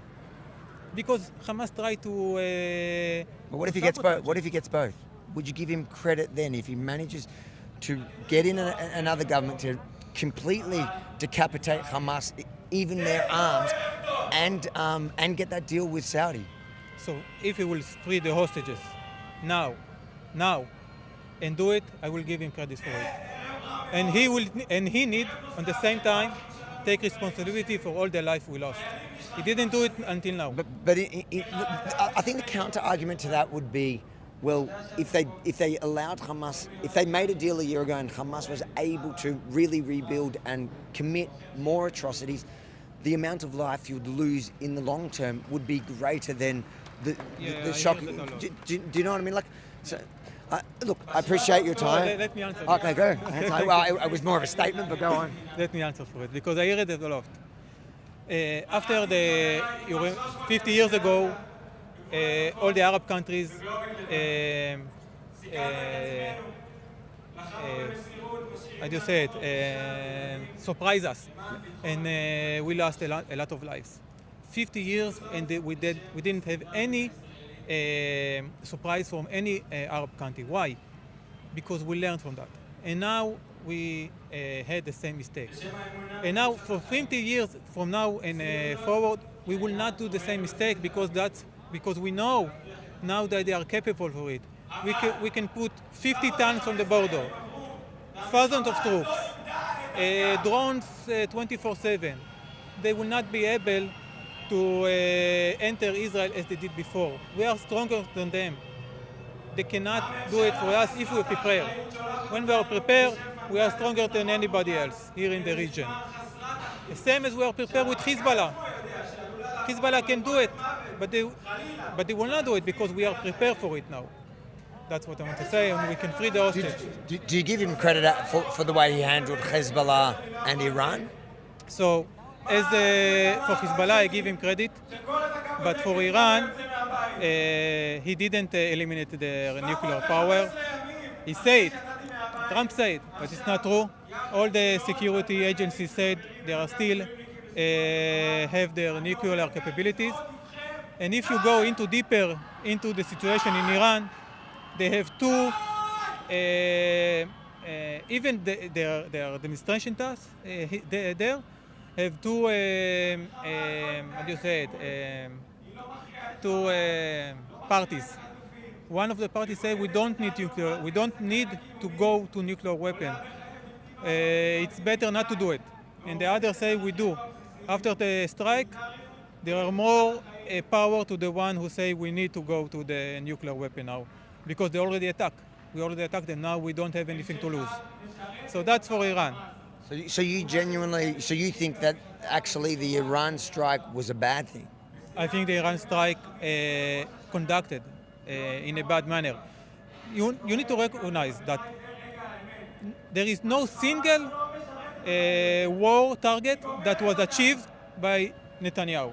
because Hamas tried to. But what if he gets both? What if he gets both? Would you give him credit then if he manages to get in another government to completely decapitate Hamas, even their arms, and get that deal with Saudi? So if he will free the hostages now, and do it, I will give him credit for it. And he need, at the same time, take responsibility for all the life we lost. He didn't do it until now. But I think the counter argument to that would be well, if they allowed Hamas, if they made a deal a year ago and Hamas was able to really rebuild and commit more atrocities, the amount of life you'd lose in the long term would be greater than the shock. Do you know what I mean? Like, so, look, I appreciate your time. Let me answer. Okay, go. Well, it was more of a statement, but go on. Let me answer for it, because I heard it a lot. After 50 years ago, all the Arab countries how do you say it, surprised us, and we lost a lot of lives. 50 years, and we didn't have any surprise from any Arab country. Why? Because we learned from that. And now we had the same mistake. And now for 50 years from now and forward, we will not do the same mistake, because we know now that they are capable for it. We can put 50 tanks on the border, thousands of troops, drones 24/7. They will not be able to enter Israel as they did before. We are stronger than them. They cannot do it for us if we prepare. When we are prepared, we are stronger than anybody else here in the region. The same as we are prepared with Hezbollah. Hezbollah can do it, but they will not do it because we are prepared for it now. That's what I want to say, and we can free the hostage. Do you give him credit for the way he handled Hezbollah and Iran? So, as for Hezbollah, I give him credit, but for Iran, he didn't eliminate their nuclear power. He said, Trump said, but it's not true. All the security agencies said they are still have their nuclear capabilities. And if you go deeper into the situation in Iran, they have two, even their demonstration tasks there have two, how do you say it, two parties. One of the parties say we don't need nuclear, we don't need to go to nuclear weapon. It's better not to do it. And the other say we do. After the strike, there are more power to the one who say we need to go to the nuclear weapon now, because they already attacked. We already attacked them. Now we don't have anything to lose. So that's for Iran. So you think that actually the Iran strike was a bad thing? I think the Iran strike conducted in a bad manner. You need to recognize that there is no single war target that was achieved by Netanyahu.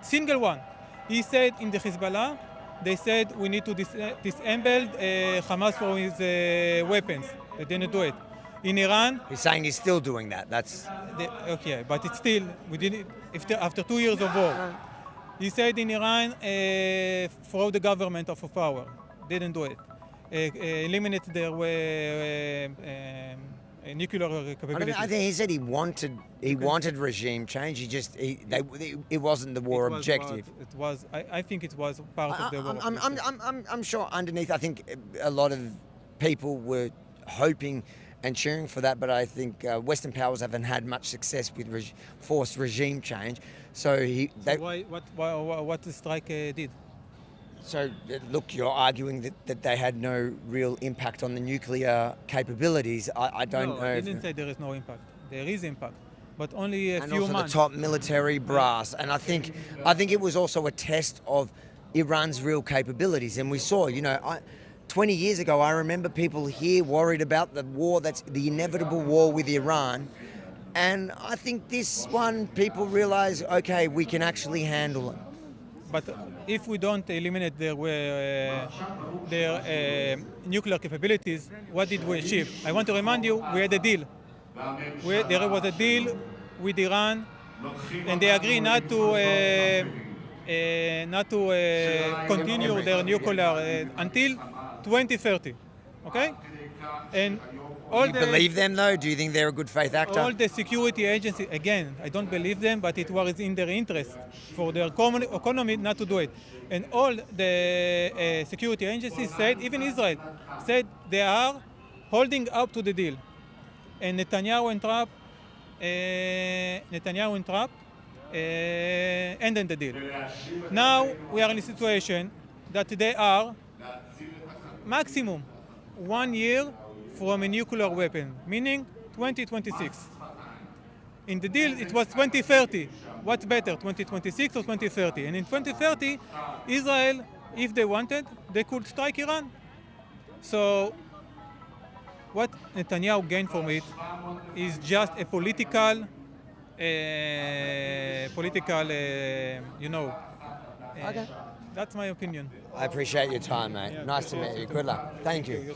Single one. He said in the Hezbollah, they said we need to disable Hamas from his weapons. They didn't do it. In Iran, he's saying he's still doing that. Okay, but it's still after 2 years of war. He said in Iran, throw the government off of power. Didn't do it. Eliminate their nuclear capabilities. I think he said he wanted regime change. It wasn't the war objective. I think it was part of the war. I'm sure underneath, I think a lot of people were hoping and cheering for that, but I think Western powers haven't had much success with forced regime change. So what the strike did? So look, you're arguing that they had no real impact on the nuclear capabilities. I don't know. I didn't say there is no impact. There is impact, but only a few months. And also the top military brass. And I think it was also a test of Iran's real capabilities. And we saw, 20 years ago, I remember people here worried about the war, that's the inevitable war with Iran. And I think this one, people realize, okay, we can actually handle it. But if we don't eliminate their nuclear capabilities, what did we achieve? I want to remind you, we had a deal. There was a deal with Iran, and they agreed not to continue their nuclear until 2030. Okay? And do you believe them, though? Do you think they're a good faith actor? All the security agencies, again, I don't believe them, but it was in their interest for their economy not to do it. And all the security agencies said, even Israel, said they are holding up to the deal. And Netanyahu and Trump ended the deal. Now we are in a situation that they are Maximum 1 year from a nuclear weapon, meaning 2026. In the deal, it was 2030. What's better, 2026 or 2030? And in 2030, Israel, if they wanted, they could strike Iran. So what Netanyahu gained from it is just a political, Okay. That's my opinion. I appreciate your time, mate. Yeah, Nice to meet you. Good luck. Thank you.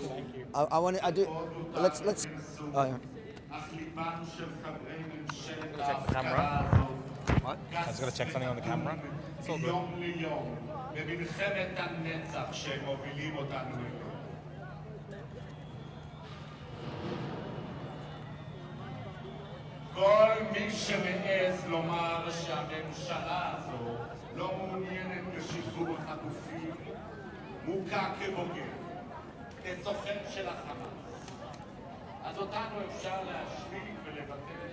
I want to. I do. Let's. Oh, yeah. Check the camera. What? I was going to check something on the camera. It's all good. במלחמת הנצח שהם מובילים אותנו אליה. כל מי שמעז לומר שהממשלה הזו לא מעוניינת בשחרור החטופים מוקע כבוגר, כסוכן של החמאס. אז אותנו אפשר להשתיק ולבטל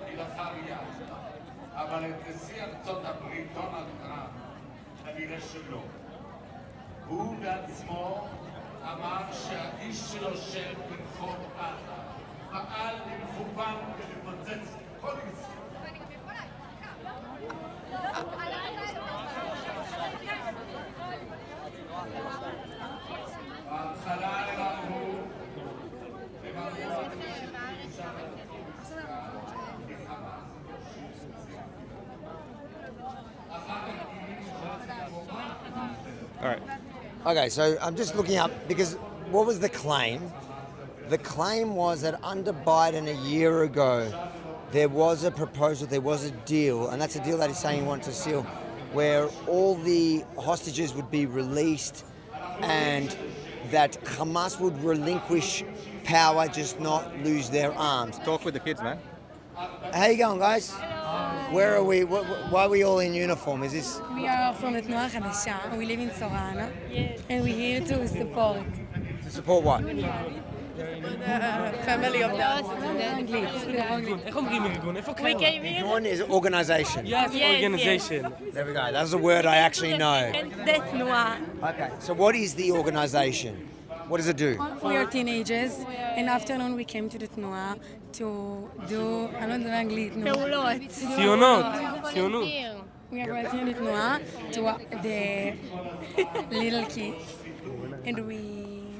כלאחר יד, אבל את נשיא ארצות הברית דונלד טראמפ כנראה שלא. הוא בעצמו אמר שהאיש שיושב ברחוב עזה פעל במכוון כדי לפוצץ כל עסקה. בהתחלה הם אמרו All right. Okay, so I'm just looking up because what was the claim? The claim was that under Biden a year ago, there was a proposal, there was a deal, and that's a deal that he's saying he wants to seal, where all the hostages would be released and that Hamas would relinquish power, just not lose their arms. Talk with the kids, man. How you going, guys? Where are we? Why are we all in uniform? Is this? We are from the Tnuah Hadasha. We live in Sorana. Yes. And we're here to support. To support what? The family of the We came here. One is organization. Yes, organization. Yes. There we go. That's a word I actually know. And that's Tnuah. Okay. So what is the organization? What does it do? We are teenagers, and afternoon we came to the Tnuah to do, I don't know English. ציונות. We are working in the Tnuah to the little kids, and we...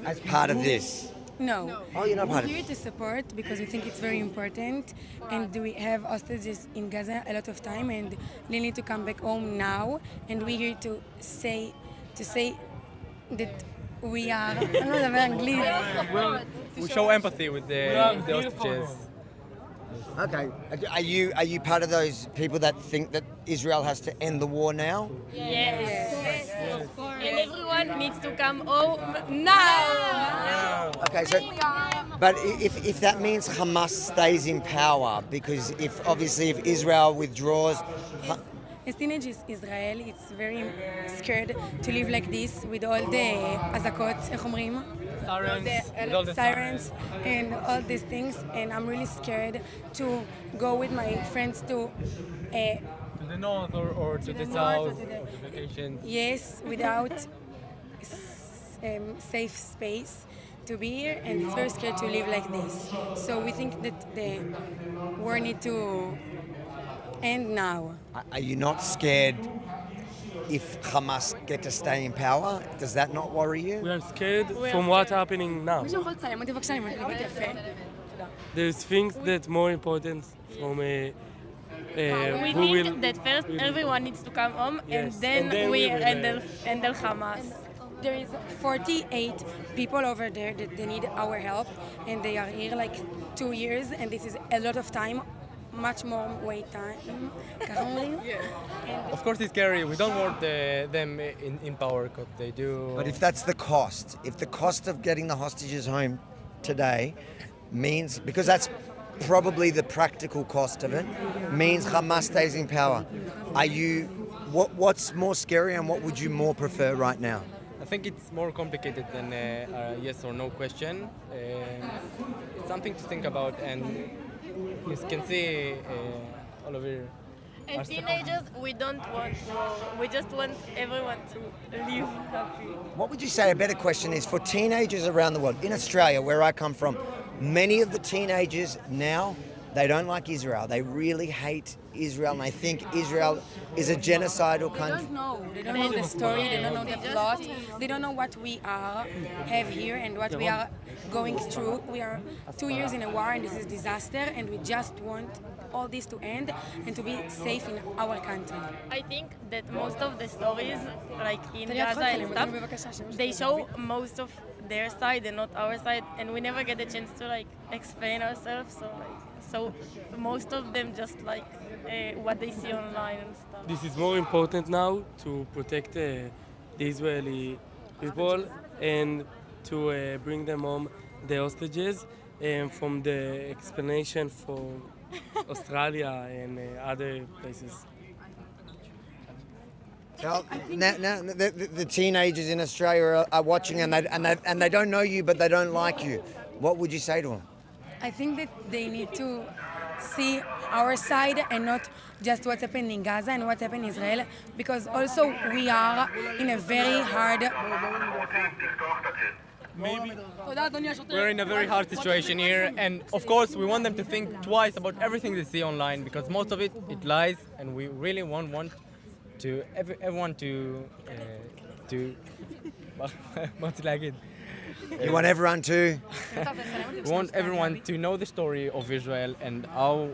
As part of this? No. Oh, you're not part of We're here to support because we think it's very important, and we have hostages in Gaza a lot of time, and they need to come back home now, and we're here to say that we are... I don't know English. We show empathy with the hostages. Okay. Are you part of those people that think that Israel has to end the war now? Yes. And everyone needs to come home now. Okay, so, but if that means Hamas stays in power, because if Israel withdraws, As teenagers, Israel, it's very scared to live like this with all the azakot, איך אומרים? Sirens and all these things, and I'm really scared to go with my friends to the north or to the south, vacation. Yes, without safe space to be here, and it's very scared to live like this. So we think that the war need to end now. Are you not scared if Hamas get to stay in power? Does that not worry you? We are scared from what's happening now. There's things that more important from we think that first everyone needs to come home, and then we handle Hamas. There is 48 people over there that they need our help, and they are here like 2 years, and this is a lot of time, much more wait time. Of course it's scary. We don't want them in power because they do. But if that's the cost, if the cost of getting the hostages home today means, because that's probably the practical cost of it, means Hamas stays in power, what's more scary and what would you more prefer right now? I think it's more complicated than a yes or no question. It's something to think about, and you can see all over here. And teenagers, we don't want war. We just want everyone to live happy. What would you say a better question is for teenagers around the world? In Australia, where I come from, many of the teenagers now, they don't like Israel. They really hate Israel, and they think Israel is a genocidal country. They don't know. They don't know the story. They don't know the plot. They don't know what we have here and what we are going through. We are 2 years in a war, and this is disaster. And we just want all this to end and to be safe in our country. I think that most of the stories, like in Gaza and stuff, they show most of their side and not our side, and we never get a chance to like explain ourselves. So most of them just like what they see online and stuff. This is more important now to protect the Israeli people and to bring them home the hostages from the explanation for Australia and other places. Now, the teenagers in Australia are watching and they don't know you, but they don't like you. What would you say to them? I think that they need to see our side and not just what's happening in Gaza and what happened in Israel, because also we are in a very hard... We're in a very hard situation here, and of course we want them to think twice about everything they see online, because most of it lies, and we really want to everyone to what's like it. You want everyone to? We want everyone to know the story of Israel and how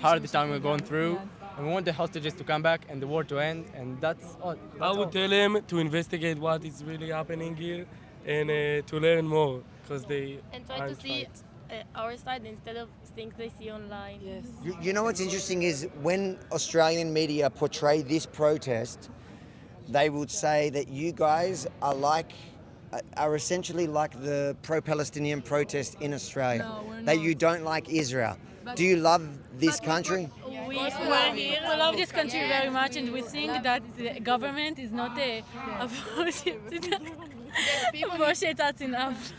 hard the time we're going through, and we want the hostages to come back and the war to end, and that's all. I would tell them to investigate what is really happening here and to learn more, because they and try to see our side instead of things they see online. Yes. You know what's interesting is when Australian media portray this protest, they would say that you guys are essentially like the pro-Palestinian protest in Australia, that you don't like Israel. Do you love this country? We love this country very much, and we think that the government is not a bullshit. That's enough.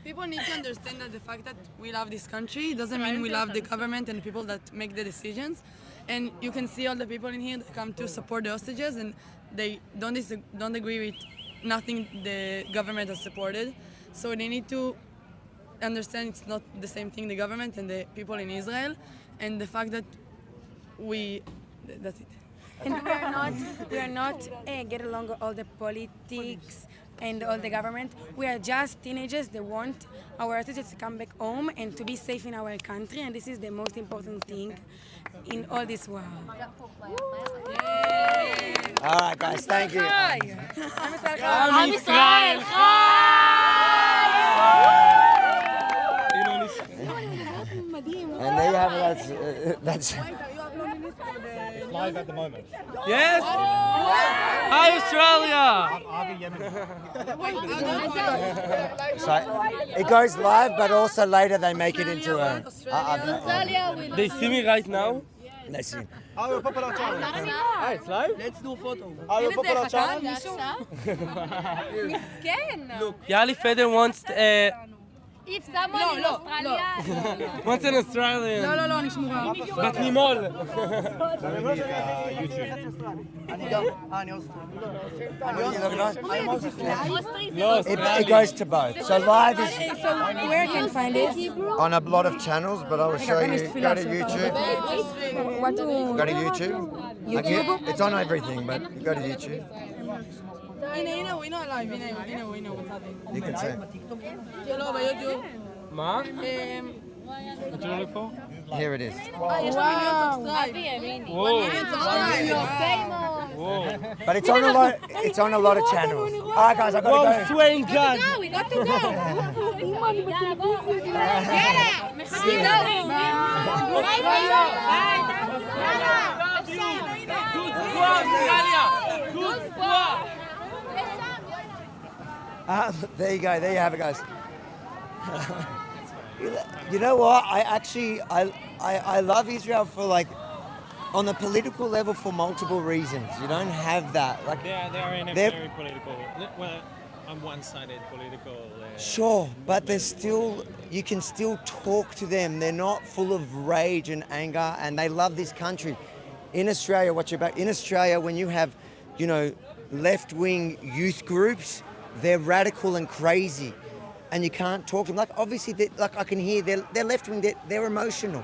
People need to understand that the fact that we love this country doesn't mean we love the government and the people that make the decisions. And you can see all the people in here that come to support the hostages, and they don't agree with nothing the government has supported. So they need to understand it's not the same thing, the government and the people in Israel, and the fact that that's it. And we are not get along with all the politics and all the government. We are just teenagers that want our hostages to come back home and to be safe in our country, and this is the most important thing in all this world. All right, guys, thank you. Am Israel And there you have it. That's It's live at the moment. Yes! Hi, Australia! So it goes live, but also later they make it into a. They see me right now? They see. Our popular channel. Ah, it's live? Let's do photo. Our popular channel. Yali Feder wants If someone in Australia... wants an Australian. לא, אני שמורה. בת נימול. It goes to both. So live is So where can you find it? on a lot of channels, but I will show you. Go to YouTube. What to... Go to YouTube. YouTube? It's on everything, but go to YouTube. הנה, הוא עליי, הנה הוא בצד. You can see. שלא, ביוטיוב. מה? What you look for? Here it is. יש לו מיליון סאבסקרייב. But it's on a lot. It's on a lot of channels. All right, guys, I gotta Whoa, go. swearing gun! We got to go. There you go. There you have it, guys. You know what? I love Israel for like on the political level for multiple reasons. You don't have that. Like They're in a very political, well, on one-sided political. Sure, but you can still talk to them. They're not full of rage and anger, and they love this country. In Australia, watch your back. In Australia, when you have, you know, left-wing youth groups, they're radical and crazy, and you can't talk to them. Like obviously, like I can hear they're left-wing. They're emotional,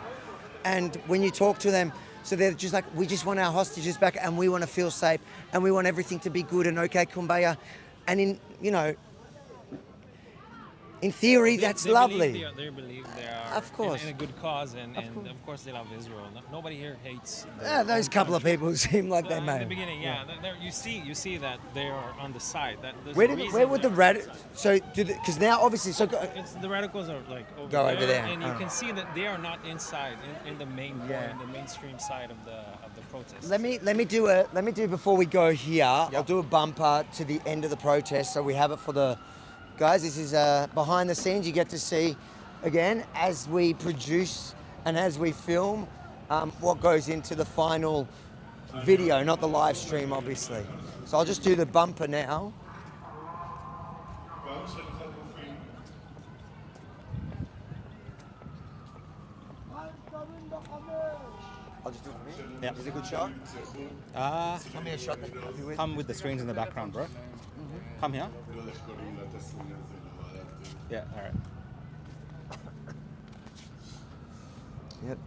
and when you talk to them, so they're just like, we just want our hostages back, and we want to feel safe, and we want everything to be good and okay, kumbaya, and in theory, that's lovely. They believe they are Of course. in a good cause, and of course they love Israel. Nobody here hates. Those couple of people seem like they In may. the beginning, you see that they are on the side. That there's Where a reason would the that- so because now obviously the radicals are like Go over there. and you can see that they are not inside in the main point, in the mainstream side of the protest. let me do before we go here. I'll do a bumper to the end of the protest, so we have it for the guys. This is behind the scenes. You get to see again as we produce and as we film what goes into the final video, not the live stream, obviously. So I'll just do the bumper now. I'll just do it from here. Yeah. Is it a good shot? Tell me a shot that you're happy with. Come with the screens in the background, bro. Come here. Yeah, all right. Yep.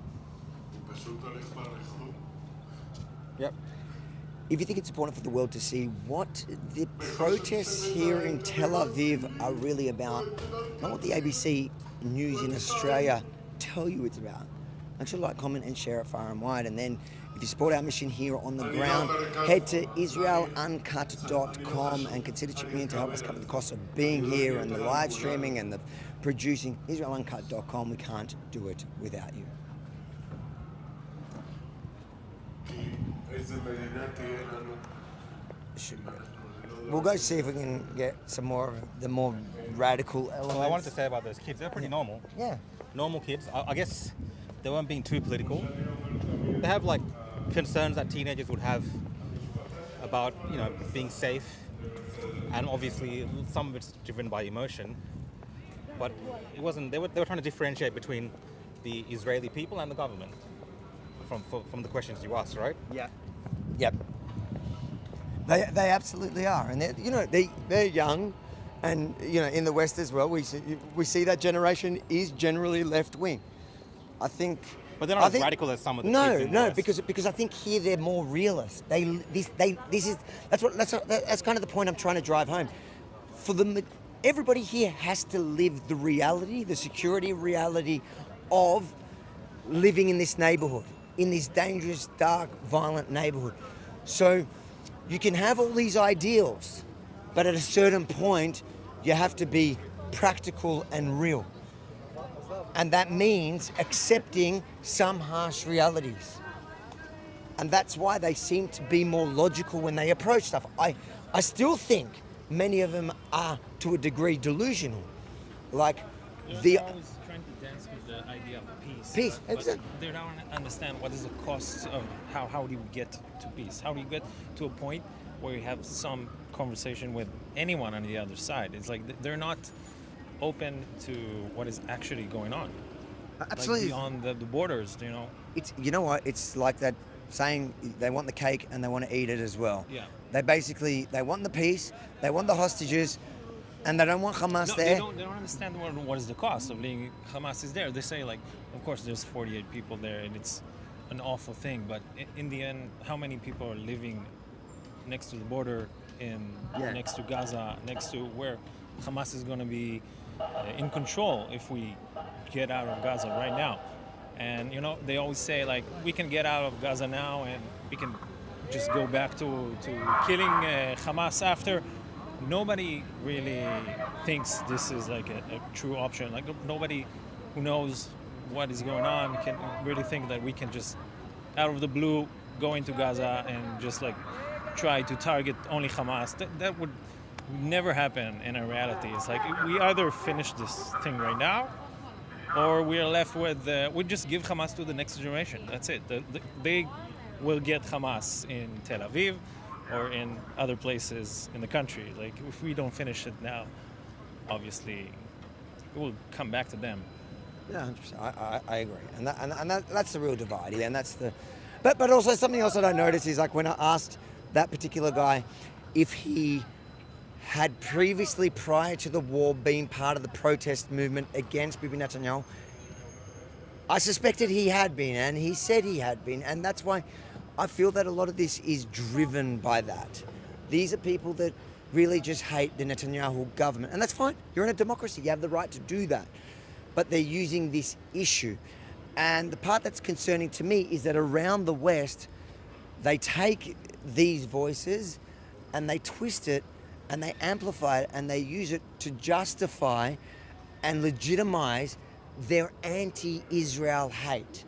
Yep. If you think it's important for the world to see what the protests here in Tel Aviv are really about, not what the ABC News in Australia tell you it's about, make sure to like, comment and share it far and wide. And then if you support our mission here on the ground, head to israeluncut.com and consider chipping in to help us cover the cost of being here and the live streaming and the producing. israeluncut.com. We can't do it without you. We'll go see if we can get some more of the more radical elements. Well, I wanted to say about those kids, they're pretty normal. Yeah. Normal kids. I guess they weren't being too political. They have like concerns that teenagers would have about, being safe. And obviously some of it's driven by emotion. But it wasn't, they were trying to differentiate between the Israeli people and the government from the questions you asked, right? Yeah. Yep. They absolutely are, and they're young, and in the West as well. We see that generation is generally left wing. I think. But they're not as radical as some of the kids in the West. because I think here they're more realist. That's kind of the point I'm trying to drive home. For them, everybody here has to live the reality, the security reality of living in this neighborhood, in this dangerous, dark, violent neighborhood. So you can have all these ideals, but at a certain point, you have to be practical and real. And that means accepting some harsh realities. And that's why they seem to be more logical when they approach stuff. I still think many of them are, to a degree, delusional. Like They're always trying to dance with the idea of peace. Peace, but exactly. they don't understand what is the cost of how do you get to peace? How do you get to a point where you have some conversation with anyone on the other side? It's like they're not open to what is actually going on. Absolutely. Like beyond the borders, It's what? It's like that saying they want the cake and they want to eat it as well. Yeah. They want the peace, they want the hostages, and they don't want Hamas there. They don't understand what is the cost of being Hamas is there. They say of course there's 48 people there and it's an awful thing, but in the end, how many people are living next to the border next to Gaza, next to where Hamas is going to be in control if we get out of Gaza right now? And they always say we can get out of Gaza now and we can just go back to killing Hamas after. Nobody really thinks this is a true option. Nobody who knows what is going on can really think that we can just out of the blue go into Gaza and just try to target only Hamas. That would never happen in a reality. It's we either finish this thing right now or we are left with we just give Hamas to the next generation. That's it. They will get Hamas in Tel Aviv or in other places in the country. If we don't finish it now, obviously it will come back to them. Yeah, 100%. I agree, and that's the real divide, and that's the But also something else that I noticed is like when I asked that particular guy if he had previously, prior to the war, been part of the protest movement against Bibi Netanyahu, I suspected he had been, and he said he had been, and that's why I feel that a lot of this is driven by that. These are people that really just hate the Netanyahu government, and that's fine. You're in a democracy, you have the right to do that. But they're using this issue. And the part that's concerning to me is that around the West, they take these voices and they twist it and they amplify it and they use it to justify and legitimize their anti-Israel hate.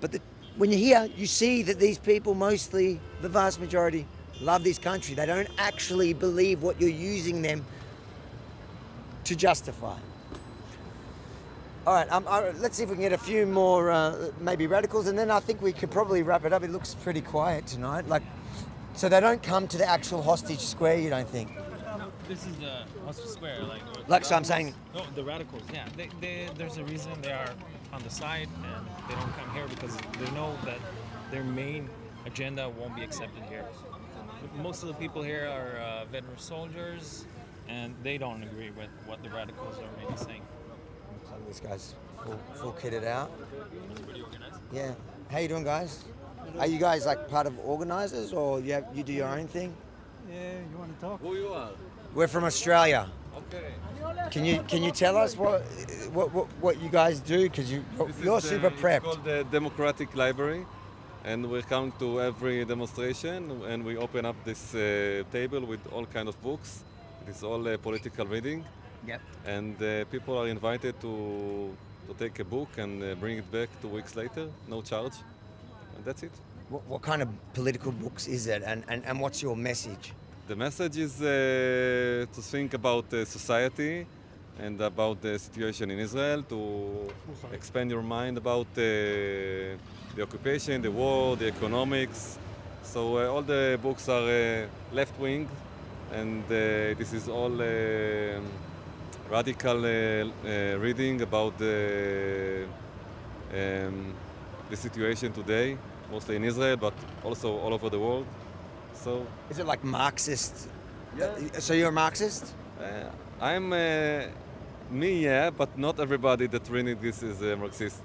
But when you're here, you see that these people, mostly the vast majority, love this country. They don't actually believe what you're using them to justify. All right, let's see if we can get a few more maybe radicals, and then I think we could probably wrap it up. It looks pretty quiet tonight. So they don't come to the actual hostage square, you don't think? No, this is the hostage square, So I'm saying. No, the radicals. Yeah, there's a reason they are on the side, and they don't come here because they know that their main agenda won't be accepted here. Most of the people here are veteran soldiers, and they don't agree with what the radicals are maybe saying. This guy's full kitted out. Pretty organized. Yeah. How you doing, guys? Are you guys like part of organizers, or you do your own thing? Yeah, you want to talk? Who you are? We're from Australia. Okay. Can you tell us what you guys do? Because you're super prepped. It's called the Democratic Library, and we're coming to every demonstration, and we open up this table with all kind of books. It's all political reading. Yep. And people are invited to take a book and bring it back 2 weeks later, no charge, and that's it. What kind of political books is it, and what's your message? The message is to think about society and about the situation in Israel, to expand your mind about the occupation, the war, the economics. So all the books are left-wing, and this is all radical reading about the situation today, mostly in Israel, but also all over the world. So, is it like Marxist? Yeah. So you're a Marxist? I'm me, yeah, but not everybody that reading this is a Marxist.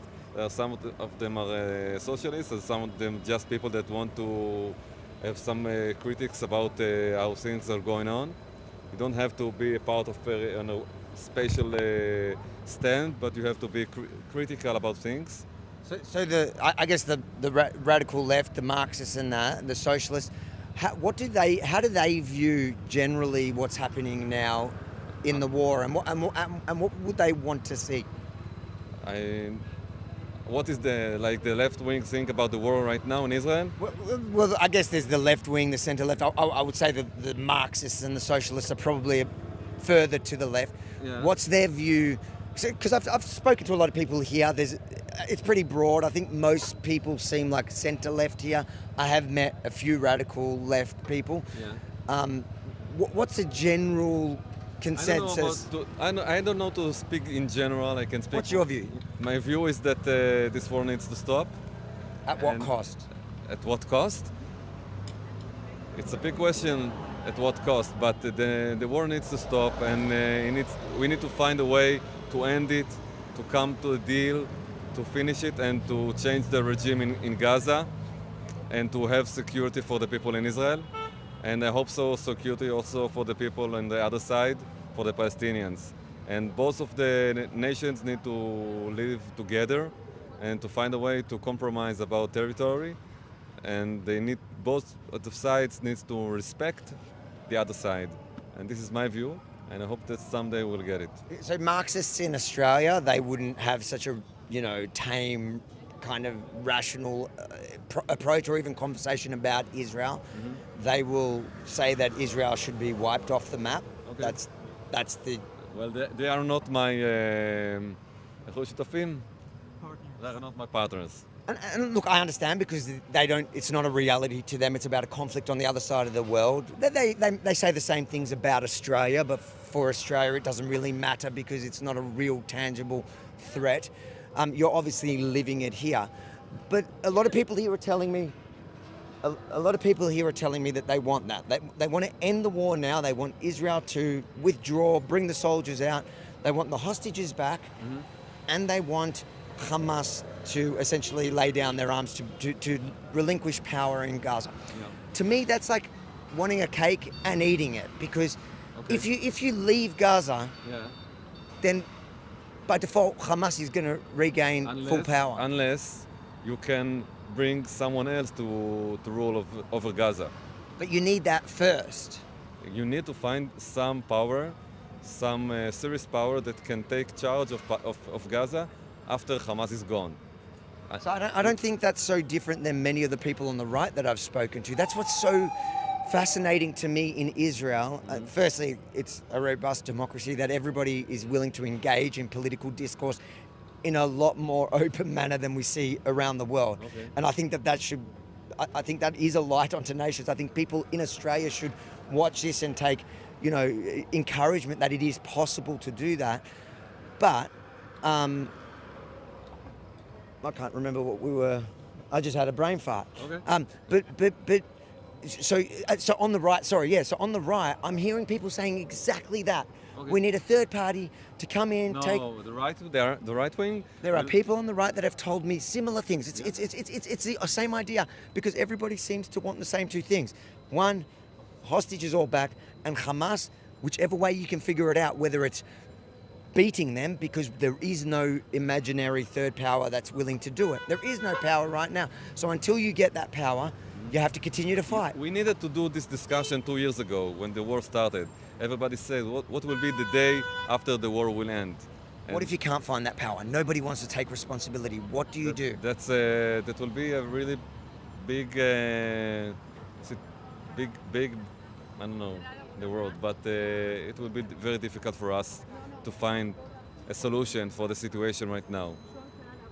Some of them are socialists, and some of them just people that want to have some critics about how things are going on. You don't have to be a part of a special stand, but you have to be critical about things. So I guess the radical left, the Marxists and the socialists, how do they view generally what's happening now in the war, and what would they want to see? What is the left wing think about the war right now in Israel? Well, I guess there's the left wing, the centre left. I would say that the Marxists and the socialists are probably further to the left. Yeah. What's their view? Because I've spoken to a lot of people here. It's pretty broad. I think most people seem like centre left here. I have met a few radical left people. Yeah. What's the general consensus? I don't know to speak in general. I can speak. What's your view? My view is that this war needs to stop. At what cost? At what cost? It's a big question. At what cost? But the war needs to stop, and we need to find a way to end it, to come to a deal, to finish it, and to change the regime in Gaza, and to have security for the people in Israel. And I hope so security also for the people on the other side, for the Palestinians. And both of the nations need to live together and to find a way to compromise about territory. And both of the sides needs to respect the other side. And this is my view, and I hope that someday we'll get it. So Marxists in Australia, they wouldn't have such a, tame kind of rational approach or even conversation about Israel. Mm-hmm. They will say that Israel should be wiped off the map. Okay. That's the... Well, they are not my... שותפים? They are not my partners. And look, I understand because it's not a reality to them. It's about a conflict on the other side of the world. They say the same things about Australia, but for Australia it doesn't really matter because it's not a real tangible threat. You're obviously living it here. But a lot of people here are telling me, a lot of people here are telling me that they want that. They want to end the war now. They want Israel to withdraw, bring the soldiers out. They want the hostages back, and they want Hamas to essentially lay down their arms to relinquish power in Gaza. Yeah. To me, that's like wanting a cake and eating it, because if you leave Gaza, then by default Hamas is going to regain full power. Unless you can bring someone else to rule over Gaza. But you need that first. You need to find some power, some serious power that can take charge of Gaza after Hamas is gone. So I don't think that's so different than many of the people on the right that I've spoken to. That's what's so fascinating to me in Israel. Firstly, it's a robust democracy that everybody is willing to engage in political discourse in a lot more open manner than we see around the world. And I think I think that is a light onto nations. I think people in Australia should watch this and take, encouragement that it is possible to do that. But I can't remember what we were. I just had a brain fart. So on the right, So on the right, I'm hearing people saying exactly that. We need a third party to come in. The right wing. There are people on the right that have told me similar things. It's the same idea, because everybody seems to want the same two things. One, hostages all back, and Hamas, whichever way you can figure it out, whether it's beating them, because there is no imaginary third power that's willing to do it. There is no power right now. So until you get that power, you have to continue to fight. We needed to do this discussion 2 years ago when the war started. Everybody said, what will be the day after the war will end? And what if you can't find that power? Nobody wants to take responsibility. What do you do? That will be a really big, big, I don't know the word, but it will be very difficult for us to find a solution for the situation right now.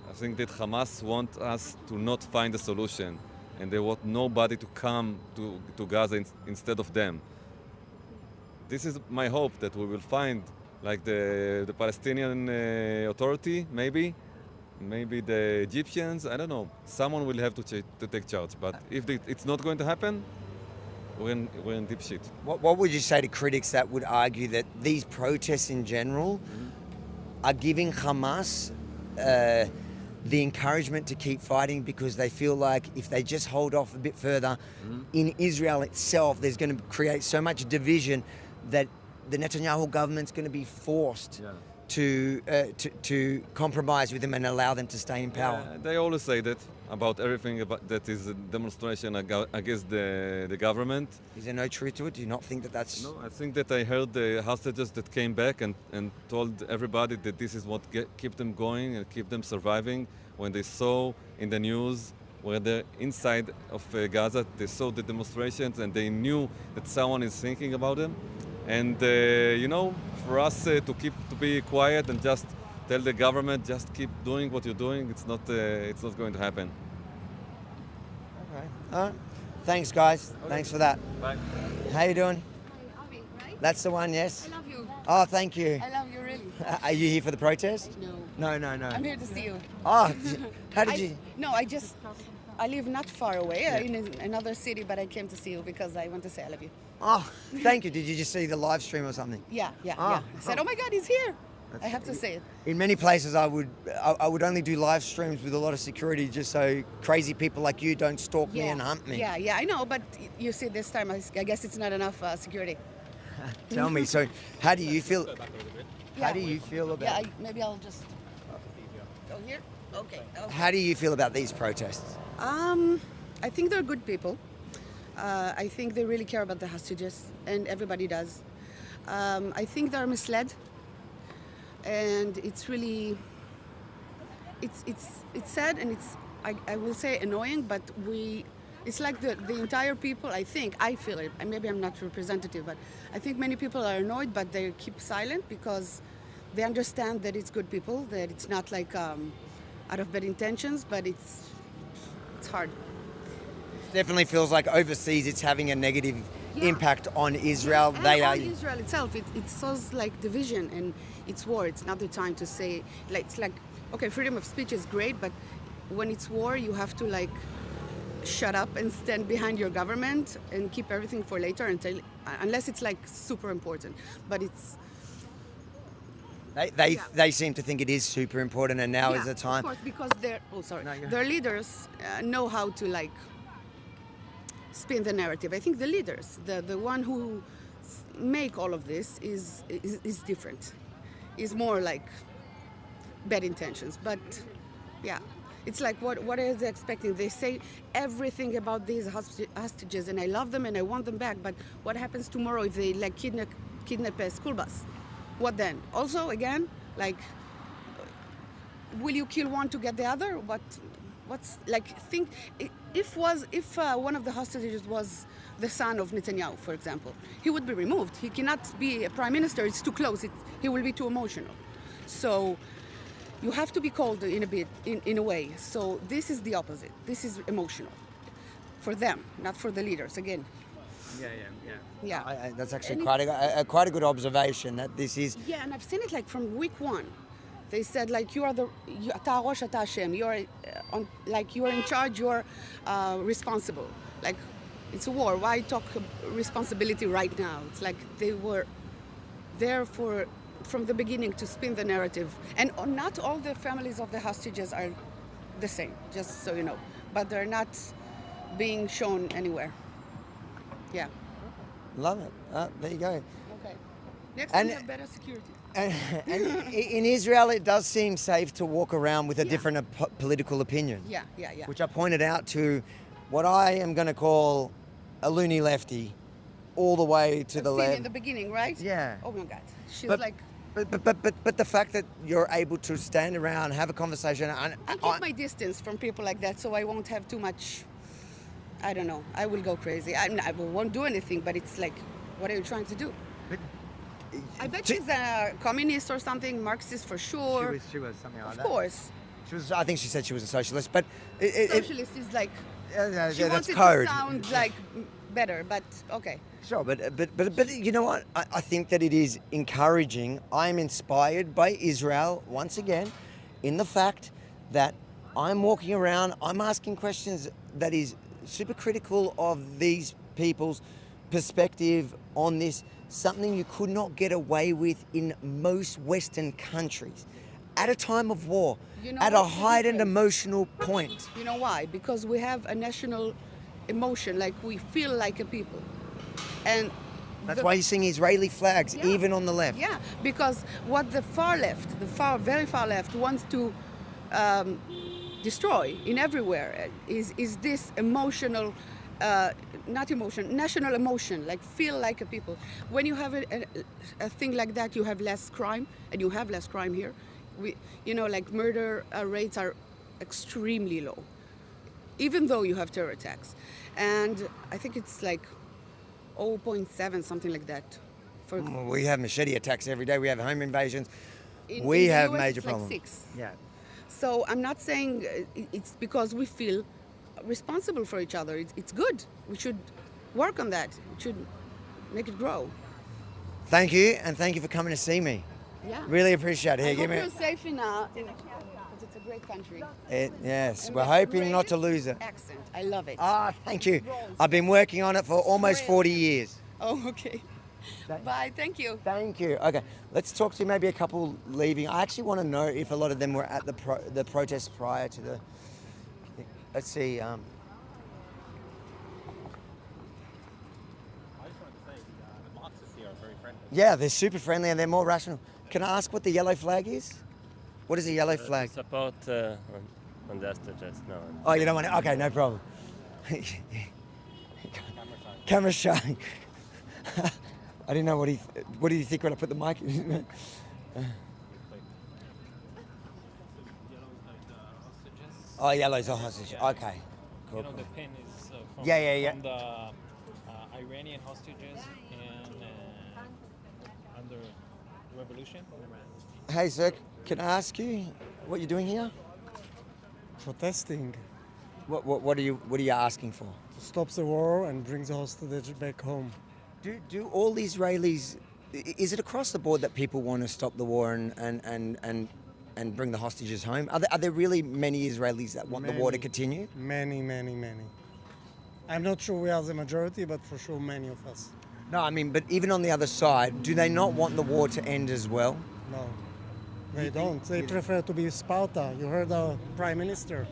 I think that Hamas want us to not find a solution, and they want nobody to come to Gaza instead of them. This is my hope, that we will find, like the Palestinian Authority, maybe the Egyptians, I don't know. Someone will have to take charge. But if it's not going to happen, we're in deep shit. What would you say to critics that would argue that these protests in general are giving Hamas the encouragement to keep fighting, because they feel like if they just hold off a bit further, in Israel itself, there's going to create so much division that the Netanyahu government's going to be forced to compromise with them and allow them to stay in power. They always say that about everything that is a demonstration against the government. Is there no truth to it? Do you not think that that's... No, I think that I heard the hostages that came back and told everybody that this is what keep them going and keep them surviving. When they saw in the news where they're inside of Gaza, they saw the demonstrations and they knew that someone is thinking about them. And for us to be quiet and just tell the government, just keep doing what you're doing, it's not going to happen. Okay. All right. Thanks, guys. Okay. Thanks for that. Bye. How you doing? Avi, right? That's the one, yes. I love you. Oh, thank you. I love you, really. Are you here for the protest? No. No. I'm here to see you. Oh, how did you... No, I live not far away, in another city, but I came to see you because I want to say I love you. Oh, thank you. Did you just see the live stream or something? Yeah. I said, oh my God, he's here. I have to say it. In many places, I would only do live streams with a lot of security, just so crazy people like you don't stalk me and hunt me. Yeah, I know, but you see, this time I guess it's not enough security. Tell me, so how do you feel? How do you feel about? Yeah, maybe I'll just go here. Okay. How do you feel about these protests? I think they're good people. I think they really care about the hostages, and everybody does. I think they're misled, and it's really, it's sad, and I will say annoying, but it's like the entire people, I feel it, and maybe I'm not representative, but I think many people are annoyed, but they keep silent because they understand that it's good people, that it's not like out of bad intentions, but it's hard. Definitely feels like overseas it's having a negative impact on Israel. And on Israel itself, it sows like division and it's war. It's not the time to say, it's like, okay, freedom of speech is great, but when it's war, you have to like shut up and stand behind your government and keep everything for later unless it's like super important. But it's they seem to think it is super important, and now is the time. Of course, because their leaders know how to like spin the narrative. I think the leaders, the one who make all of this is different. Is more like bad intentions, but yeah. It's like, what are they expecting? They say everything about these hostages, and I love them and I want them back, but what happens tomorrow if they like kidnap a school bus? What then? Also, again, like, will you kill one to get the other? What's like, think, if one of the hostages was the son of Netanyahu, for example, he would be removed. He cannot be a prime minister, it's too close, he will be too emotional. So, you have to be cold in a way. So this is the opposite. This is emotional for them, not for the leaders. Again. Yeah. That's actually quite a good observation. That this is. Yeah, and I've seen it like from week one. They said like you are אתה ראש, אתה אשם. You are in charge. You are responsible. Like it's a war. Why talk responsibility right now? It's like they were there from the beginning to spin the narrative. And not all the families of the hostages are the same, just so you know. But they're not being shown anywhere. Yeah. Love it. There you go. Okay. Next time we have better security. And in Israel, it does seem safe to walk around with a different political opinion. Yeah. Which I pointed out to what I am going to call a loony lefty, all the way to the left. In the beginning, right? Yeah. Oh my God. She's like. But the fact that you're able to stand around, have a conversation. I keep my distance from people like that, so I won't have too much. I don't know. I will go crazy. I won't do anything, but it's like, what are you trying to do? I bet she's a communist or something, Marxist for sure. She was something like that. Of course. She was. I think she said she was a socialist, but socialist is like. She wants it code. to sound like better, but okay. Sure, but you know what? I think that it is encouraging. I'm inspired by Israel once again, in the fact that I'm walking around, I'm asking questions that is super critical of these people's perspective on this, something you could not get away with in most Western countries. At a time of war, at a heightened emotional point. You know why? Because we have a national emotion, like we feel like a people. And that's why you're seeing Israeli flags, even on the left. Yeah, because what the far left, very far left, wants to destroy in everywhere is this emotional, national emotion, like feel like a people. When you have a thing like that, you have less crime, and you have less crime here. Like murder rates are extremely low, even though you have terror attacks. And I think it's like 0.7, something like that. We have machete attacks every day. We have home invasions. We have US, major it's problems. Like 6. Yeah. So I'm not saying it's because we feel responsible for each other. It's good. We should work on that. We should make it grow. Thank you, and thank you for coming to see me. Yeah. Really appreciate it. Here, I give hope me. you're safe in because it's a great country. Yes, And we're with hoping not to great lose it. Accent. I love it. Thank you. I've been working on it for almost 40 years. Oh, okay. Bye. Thank you. Thank you. Okay, let's talk to maybe a couple leaving. I actually want to know if a lot of them were at the protests prior to the. Let's see. I just wanted to say the Marxists here are very friendly. Yeah, they're super friendly and they're more rational. Can I ask what the yellow flag is? What is a yellow flag? Support on the hostages. No. Oh, you don't want to? Okay, no problem. Camera shy. I didn't know what do you think when I put the mic in? Oh, yellow's a hostage. Okay. Cool. You know, the pin is from, from the Iranian hostages and under revolution. Hey, sir, can I ask you what you're doing here? Protesting. What are you asking for? To stop the war and bring the hostage back home. Do all the Israelis? Is it across the board that people want to stop the war and and bring the hostages home? Are there really many Israelis that want the war to continue? Many, many, many. I'm not sure we are the majority, but for sure many of us. No, I mean, but even on the other side, do they not want the war to end as well? No, they don't. They prefer to be Sparta. You heard our Prime Minister.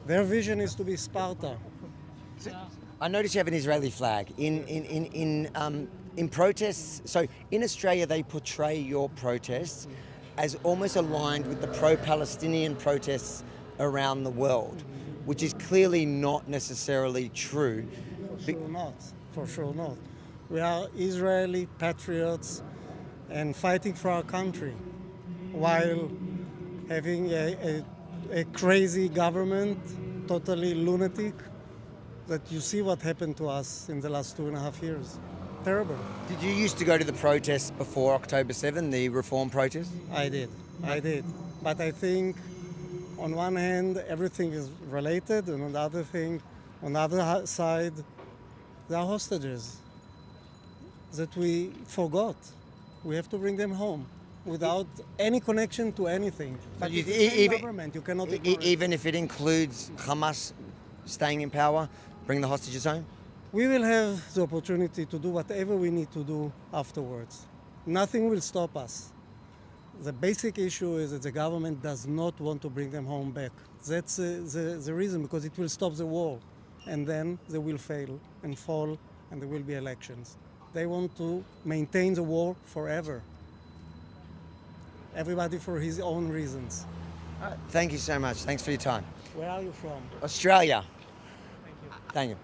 Their vision is to be Sparta. I notice you have an Israeli flag in protests. So in Australia, they portray your protests as almost aligned with the pro-Palestinian protests around the world, which is clearly not necessarily true. For sure not. For sure not. We are Israeli patriots and fighting for our country while having a crazy government, totally lunatic, that you see what happened to us in the last 2.5 years. Terrible. Did you used to go to the protests before October 7, the reform protests? I did. But I think on one hand, everything is related, and on the other side, there are hostages that we forgot. We have to bring them home without any connection to anything. But it's the same government, you cannot ignore it. Even if it includes Hamas staying in power, bring the hostages home? We will have the opportunity to do whatever we need to do afterwards. Nothing will stop us. The basic issue is that the government does not want to bring them home back. That's the reason, because it will stop the war. And then they will fail and fall, and there will be elections. They want to maintain the war forever. Everybody for his own reasons. Thank you so much. Thanks for your time. Where are you from? Australia. Thank you.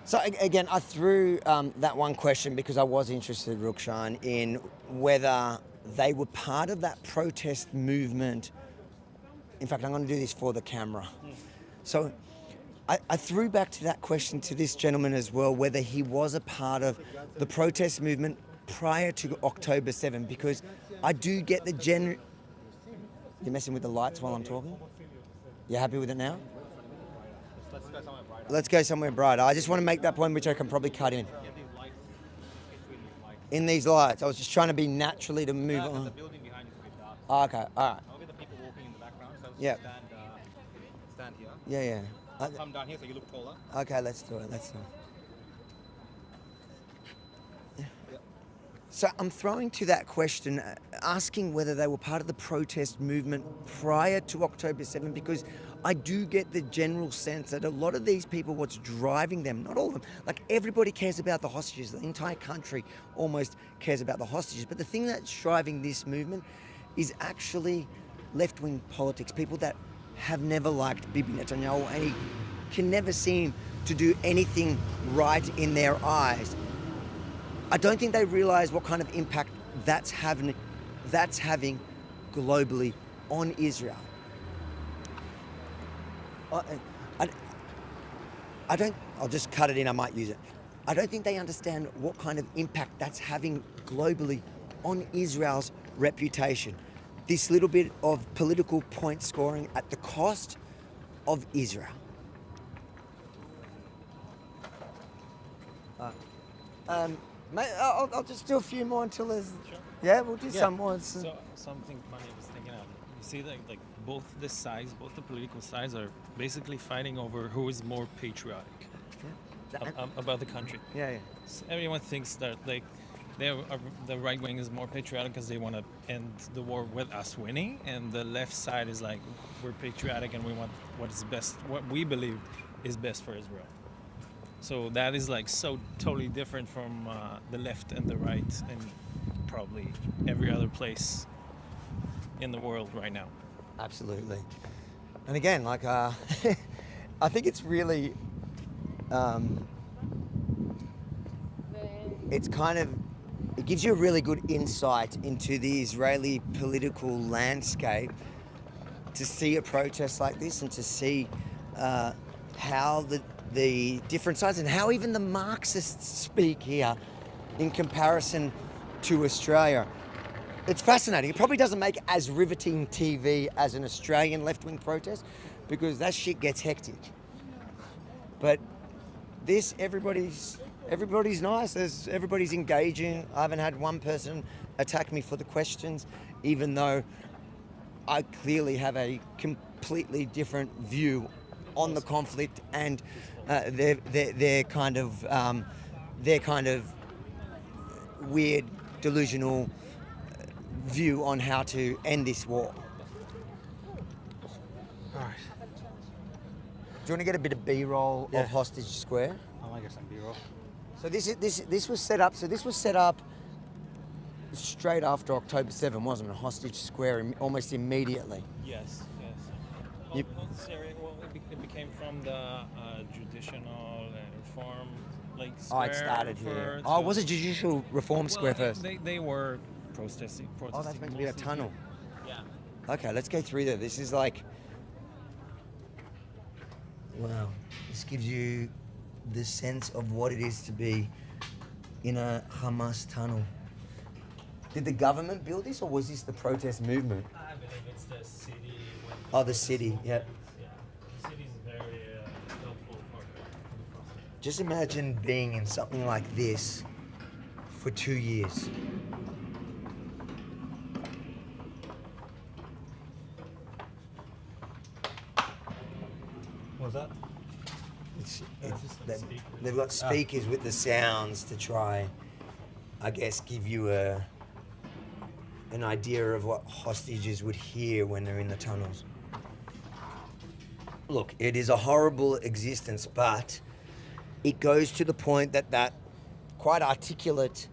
So again, I threw that one question because I was interested, Rukshan, in whether they were part of that protest movement. In fact, I'm going to do this for the camera. So I threw back to that question to this gentleman as well, whether he was a part of the protest movement prior to October 7, because I do get the You're messing with the lights while I'm talking? You happy with it now? Let's go somewhere brighter. I just want to make that point, which I can probably cut in. In these lights. I was just trying to be naturally to move on. The building behind you is a bit dark. Oh, okay, all right. I'll get the people walking in the background, so Yeah. stand here. Yeah. Come down here so you look taller. Okay, let's do it. So I'm throwing to that question, asking whether they were part of the protest movement prior to October 7, because I do get the general sense that a lot of these people, what's driving them, not all of them, like everybody cares about the hostages. The entire country almost cares about the hostages. But the thing that's driving this movement is actually left-wing politics, people that have never liked Bibi Netanyahu and he can never seem to do anything right in their eyes. I don't think they realize what kind of impact that's having globally on Israel. I'll just cut it in, I might use it. I don't think they understand what kind of impact that's having globally on Israel's reputation. This little bit of political point scoring at the cost of Israel. I'll just do a few more until there's... Sure. Yeah, we'll do some more. So something funny I was thinking of. You see that like both the sides, both the political sides are basically fighting over who is more patriotic about the country. Yeah. So everyone thinks that like the right wing is more patriotic because they want to end the war with us winning, and the left side is like we're patriotic and we want what is best, what we believe is best for Israel. So that is like so totally different from the left and the right and probably every other place in the world right now. Absolutely. And again, like I think it's really, it gives you a really good insight into the Israeli political landscape to see a protest like this and to see how the different sides and how even the Marxists speak here in comparison to Australia. It's fascinating. It probably doesn't make as riveting TV as an Australian left-wing protest because that shit gets hectic. But this, everybody's nice. Everybody's engaging. I haven't had one person attack me for the questions, even though I clearly have a completely different view on the conflict and their kind of weird, delusional view on how to end this war. All right. Do you want to get a bit of B-roll of Hostage Square? I might get some B-roll. So this was set up. So this was set up straight after October 7, wasn't it? Hostage Square almost immediately. Yes, yes. Well, Yep. not necessarily. Well, it became from the judicial reform, like square. Oh, it started here. first, Oh, was it Judicial Reform Square first? They were protesting. Oh, that's meant to be a mostly tunnel. here. Yeah. Okay, let's go through there. This is like, wow, this gives you the sense of what it is to be in a Hamas tunnel. Did the government build this, or was this the protest movement? I believe it's the city. Oh, the city, yep. Yeah, the city is very helpful for the process. Just imagine being in something like this for 2 years. What was that? They've got speakers with the sounds to try, I guess, give you an idea of what hostages would hear when they're in the tunnels. Look, it is a horrible existence, but it goes to the point that quite articulate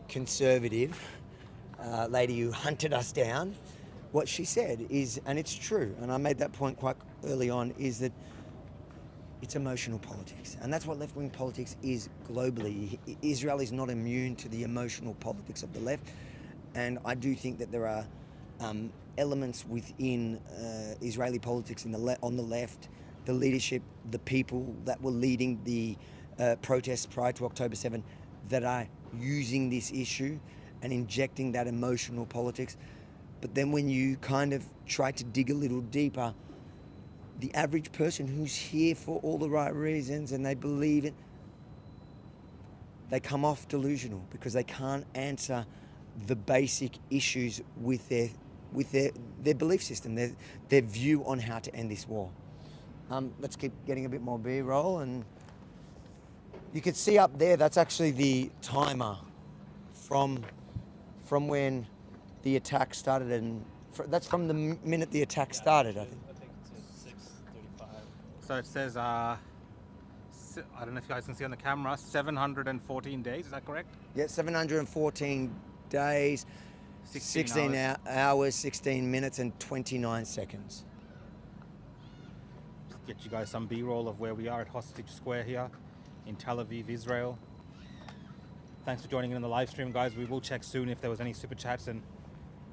conservative lady who hunted us down, what she said is, and it's true, and I made that point quite early on, is that it's emotional politics. And that's what left-wing politics is globally. Israel is not immune to the emotional politics of the left. And I do think that there are elements within Israeli politics on the left, the leadership, the people that were leading the protests prior to October 7, that are using this issue and injecting that emotional politics. But then when you kind of try to dig a little deeper, the average person who's here for all the right reasons and they believe it, they come off delusional because they can't answer the basic issues with their belief system, their view on how to end this war. Let's keep getting a bit more B-roll, and you can see up there, that's actually the timer from when the attack started, and that's from the minute the attack started, I think. So it says, I don't know if you guys can see on the camera, 714 days, is that correct? Yeah, 714 days, 16 hours, 16 minutes and 29 seconds. Just get you guys some B-roll of where we are at Hostage Square here in Tel Aviv, Israel. Thanks for joining in on the live stream, guys. We will check soon if there was any super chats, and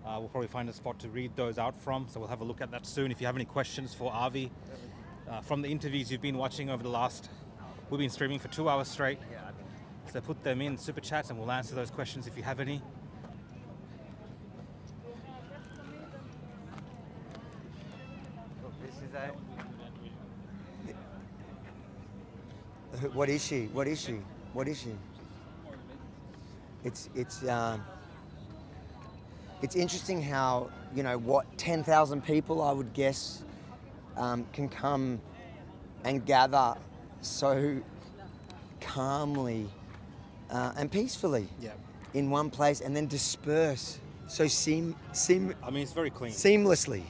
we'll probably find a spot to read those out from. So we'll have a look at that soon. If you have any questions for Avi, from the interviews you've been watching over the last, we've been streaming for 2 hours straight. So put them in super chats and we'll answer those questions if you have any. What is she? What is she? What is she? It's interesting how, you know, what 10,000 people I would guess can come and gather so calmly and peacefully in one place and then disperse so I mean, it's very clean. Seamlessly.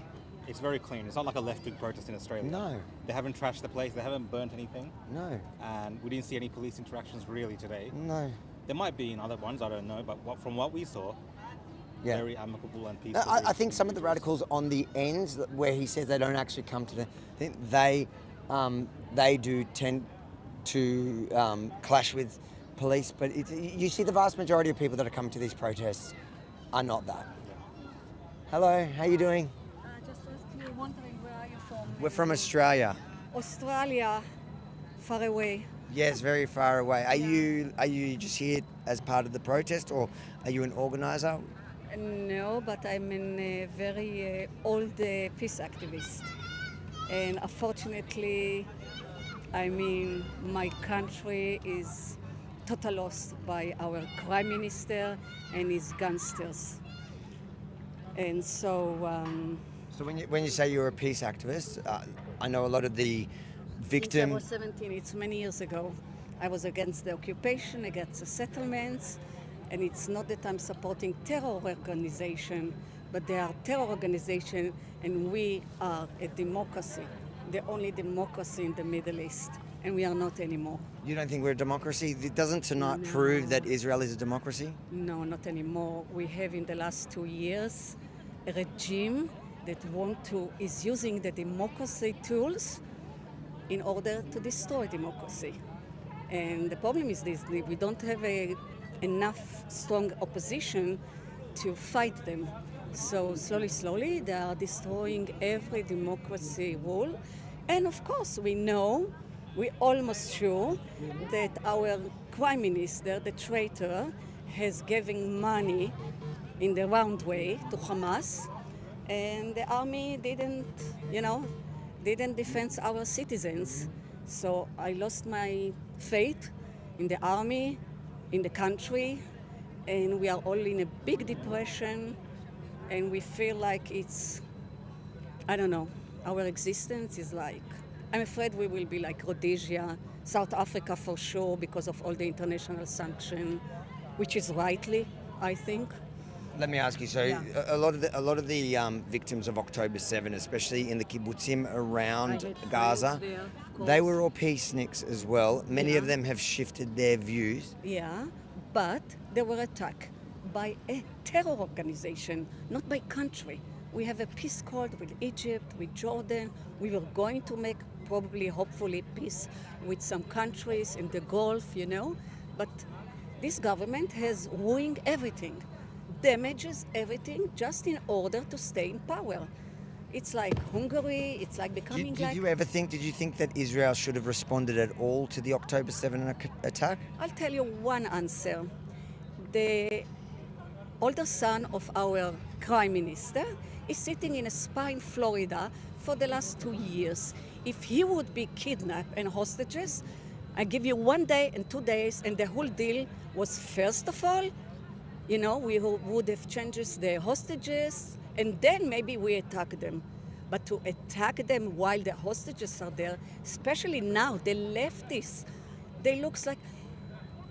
It's very clean. It's not like a left-wing protest in Australia. No. They haven't trashed the place. They haven't burnt anything. No. And we didn't see any police interactions really today. No. There might be in other ones, I don't know. But from what we saw, very amicable and peaceful. I think some of the radicals on the ends where he says they don't actually come to the, I think they do tend to clash with police. But you see the vast majority of people that are coming to these protests are not that. Hello, how you doing? Wondering where are you from? We're from Australia. Australia, far away. Yes, very far away. Are you just here as part of the protest, or are you an organizer? No, but I'm a very old peace activist. And unfortunately, I mean, my country is total lost by our prime minister and his gangsters. And so, So when you say you're a peace activist, I know a lot of the since I victim. was 17, it's many years ago, I was against the occupation, against the settlements, and it's not that I'm supporting terror organization, but they are terror organization, and we are a democracy, the only democracy in the Middle East, and we are not anymore. You don't think we're a democracy? Doesn't tonight prove that Israel is a democracy? No, not anymore. We have in the last 2 years a regime that is using the democracy tools in order to destroy democracy. And the problem is this, we don't have enough strong opposition to fight them. So slowly, they are destroying every democracy rule. And of course, we're almost sure that our prime minister, the traitor, has given money in the round way to Hamas. And the army didn't defend our citizens. So I lost my faith in the army, in the country, and we are all in a big depression, and we feel like our existence is like, I'm afraid we will be like Rhodesia, South Africa for sure, because of all the international sanction, which is rightly, I think. Let me ask you. So, a lot of the victims of October 7, especially in the kibbutzim around Gaza, they were all peaceniks as well. Many of them have shifted their views. Yeah, but they were attacked by a terror organization, not by country. We have a peace accord with Egypt, with Jordan. We were going to make hopefully peace with some countries in the Gulf, But this government has ruined everything, damages everything just in order to stay in power. It's like Hungary, it's like becoming Did you think that Israel should have responded at all to the October 7 attack? I'll tell you one answer. The older son of our prime minister is sitting in a spa in Florida for the last 2 years. If he would be kidnapped and hostages, I give you 1 day and 2 days, and the whole deal was, first of all, we would have changed the hostages, and then maybe we attack them. But to attack them while the hostages are there, especially now, the leftists, they look like,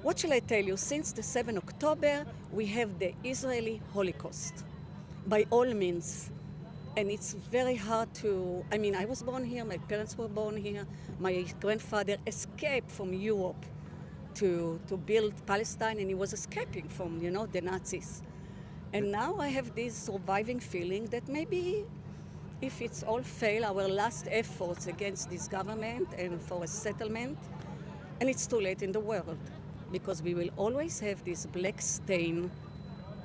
what shall I tell you? Since the 7th October, we have the Israeli Holocaust, by all means. And it's very hard I was born here, my parents were born here, my grandfather escaped from Europe to build Palestine, and he was escaping from, the Nazis. And now I have this surviving feeling that maybe if it's all fail, our last efforts against this government and for a settlement, and it's too late in the world, because we will always have this black stain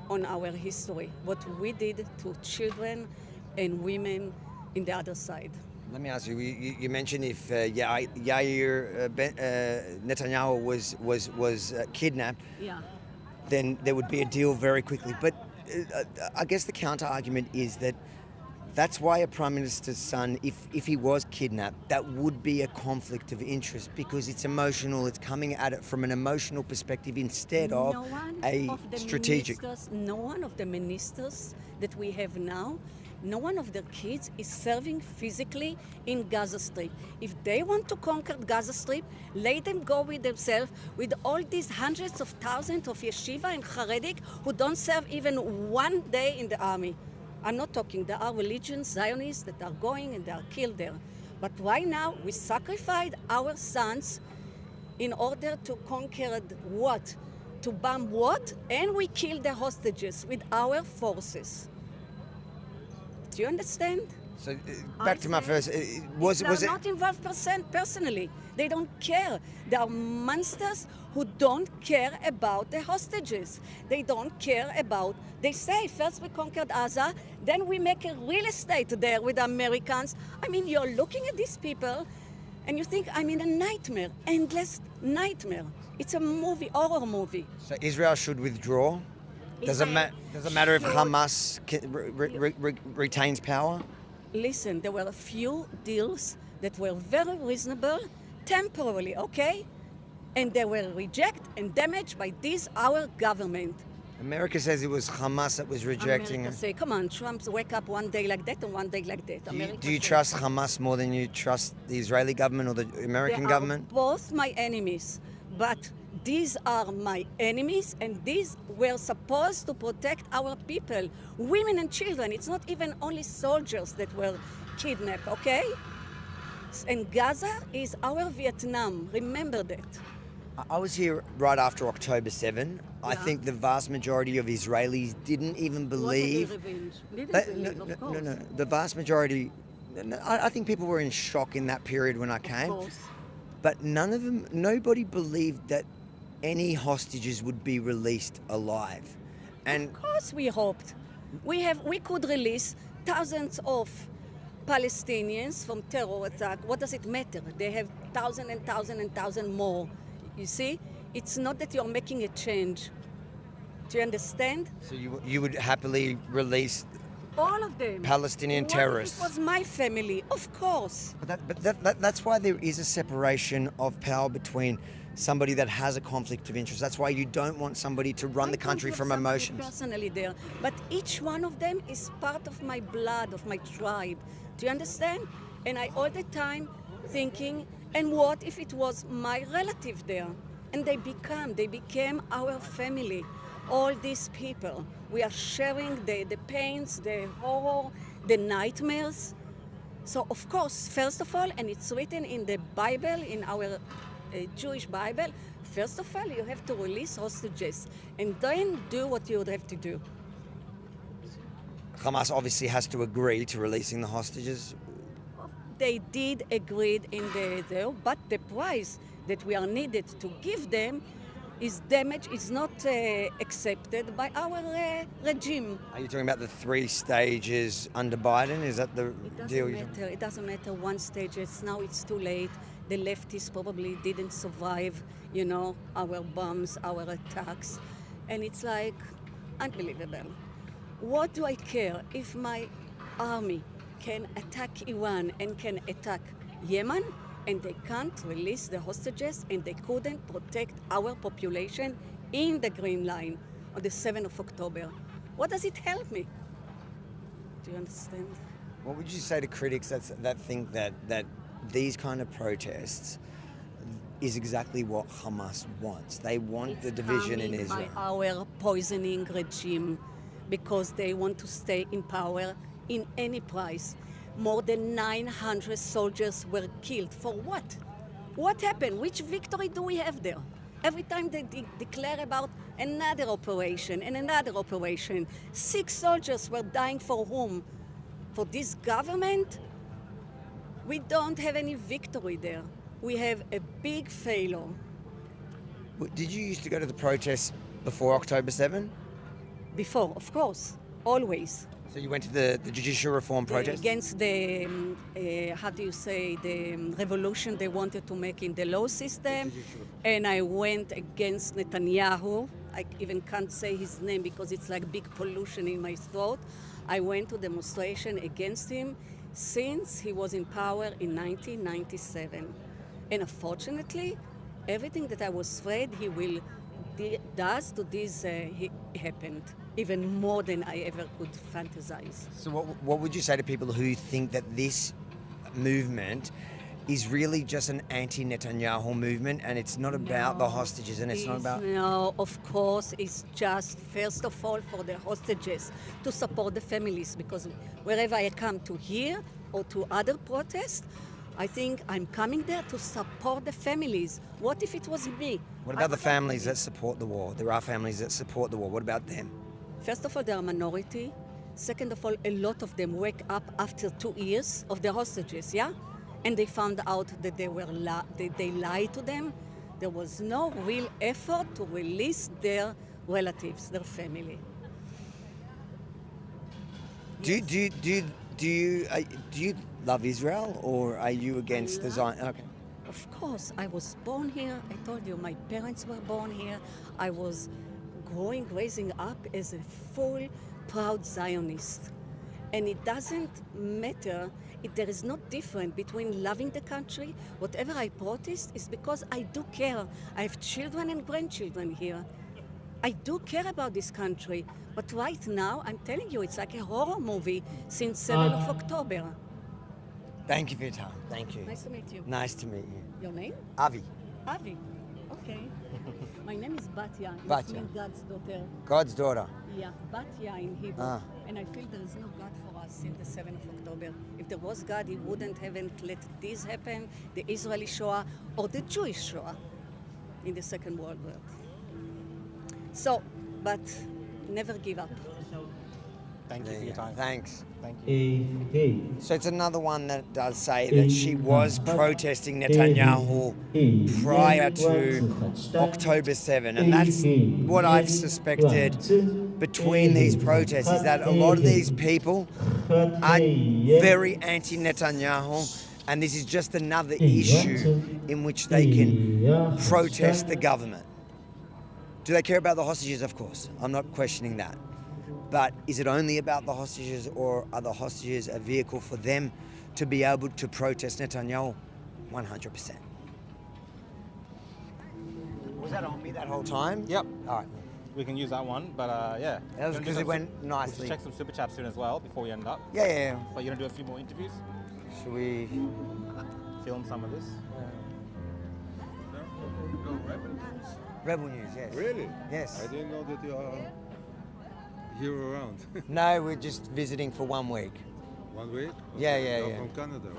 on our history, what we did to children and women in the other side. Let me ask you. You mentioned if Yair Netanyahu was kidnapped, then there would be a deal very quickly. But I guess the counter argument is that that's why a prime minister's son, if he was kidnapped, that would be a conflict of interest, because it's emotional. It's coming at it from an emotional perspective instead of a strategic. No one of the ministers that we have now, no one of their kids is serving physically in Gaza Strip. If they want to conquer Gaza Strip, let them go with themselves, with all these hundreds of thousands of yeshiva and Haredik who don't serve even 1 day in the army. I'm not talking, there are religious Zionists that are going and they are killed there. But right now, we sacrificed our sons in order to conquer what? To bomb what? And we killed the hostages with our forces. Do you understand? So back to my first, was They are it? not involved personally. They don't care. They are monsters who don't care about the hostages. They don't care about. They say first we conquered Gaza, then we make a real estate there with the Americans. I mean, you're looking at these people, and you think I'm in a nightmare, endless nightmare. It's a movie, horror movie. So Israel should withdraw. Does it matter if Hamas retains power? Listen, there were a few deals that were very reasonable, temporarily, okay? And they were rejected and damaged by our government. America says it was Hamas that was rejecting America it. say, come on, Trump's wake up one day like that and one day like that. Do you trust Hamas more than you trust the Israeli government or the American government? They are both my enemies, but these are my enemies, and these were supposed to protect our people, women and children. It's not even only soldiers that were kidnapped, okay? And Gaza is our Vietnam. Remember that. I was here right after October 7. I think the vast majority of Israelis didn't even believe. No. The vast majority. I think people were in shock in that period when I came. But nobody believed that any hostages would be released alive. And of course we hoped. We could release thousands of Palestinians from terror attack. What does it matter? They have thousands and thousands and thousands more. You see? It's not that you're making a change. Do you understand? So you would happily release all of them. Palestinian terrorists. It was my family, of course. But that's why there is a separation of power between somebody that has a conflict of interest. That's why you don't want somebody to run the country from emotions. Personally there, but each one of them is part of my blood, of my tribe. Do you understand? And I all the time thinking, and what if it was my relative there? And they became our family. All these people, we are sharing the pains, the horror, the nightmares. So of course, first of all, and it's written in the Bible, in our Jewish Bible, first of all, you have to release hostages and then do what you would have to do. Hamas obviously has to agree to releasing the hostages. They did agree in the but the price that we are needed to give them is not accepted by our regime. Are you talking about the 3 stages under Biden? Is that the deal? It doesn't matter. One stage. Now it's too late. The leftists probably didn't survive, our bombs, our attacks. And it's like unbelievable. What do I care if my army can attack Iran and can attack Yemen and they can't release the hostages and they couldn't protect our population in the Green Line on the 7th of October? What does it help me? Do you understand? What would you say to critics that think that these kind of protests is exactly what Hamas wants? They want the division in Israel. By our poisoning regime, because they want to stay in power in any price. More than 900 soldiers were killed. For what? What happened? Which victory do we have there? Every time they declare about another operation and another operation, 6 soldiers were dying for whom? For this government? We don't have any victory there. We have a big failure. Did you used to go to the protests before October 7? Before, of course, always. So you went to the judicial reform protest? Against the, the revolution they wanted to make in the law system. And I went against Netanyahu. I even can't say his name because it's like big pollution in my throat. I went to demonstration against him since he was in power in 1997. And unfortunately, everything that I was afraid he will does to this happened, even more than I ever could fantasize. So what would you say to people who think that this movement is really just an anti-Netanyahu movement and it's not about the hostages and it's not about... No, of course, it's just, first of all, for the hostages, to support the families, because wherever I come to here or to other protests, I think I'm coming there to support the families. What if it was me? What about the families that support the war? There are families that support the war. What about them? First of all, they are a minority. Second of all, a lot of them wake up after 2 years of the hostages, yeah? And they found out that they lied to them. There was no real effort to release their relatives, their family. Do you love Israel, or are you against the Zion? Okay. Of course, I was born here. I told you, my parents were born here. I was raising up as a full, proud Zionist. And it doesn't matter, there is no difference between loving the country. Whatever I protest is because I do care. I have children and grandchildren here. I do care about this country, but right now, I'm telling you, it's like a horror movie since 7th of October. Thank you for your time. Thank you. Nice to meet you. Nice to meet you. Your name? Avi. Avi. Okay. My name is Batya. It Batya. means God's daughter. God's daughter. Yeah, Batya in Hebrew. Ah. And I feel there is no God for us in the 7th of October. If there was God, He wouldn't have let this happen, the Israeli Shoah or the Jewish Shoah in the Second World War. So, but never give up. Thank you for your time. Thanks. Thank you. So it's another one that does say that she was protesting Netanyahu prior to October 7, and that's what I've suspected between these protests, is that a lot of these people are very anti-Netanyahu, and this is just another issue in which they can protest the government. Do they care about the hostages? Of course. I'm not questioning that. But is it only about the hostages, or are the hostages a vehicle for them to be able to protest Netanyahu? 100%. Was that on me that whole time? Yep. All right. We can use that one, but yeah. That was because it went We nicely. should check some super chats soon as well before we end up. Yeah. But you're gonna do a few more interviews? Should we film some of this? Rebel News, yes. Really? Yes. I didn't know that you are here around. No, we're just visiting for 1 week. 1 week? Yeah. You're from Canada,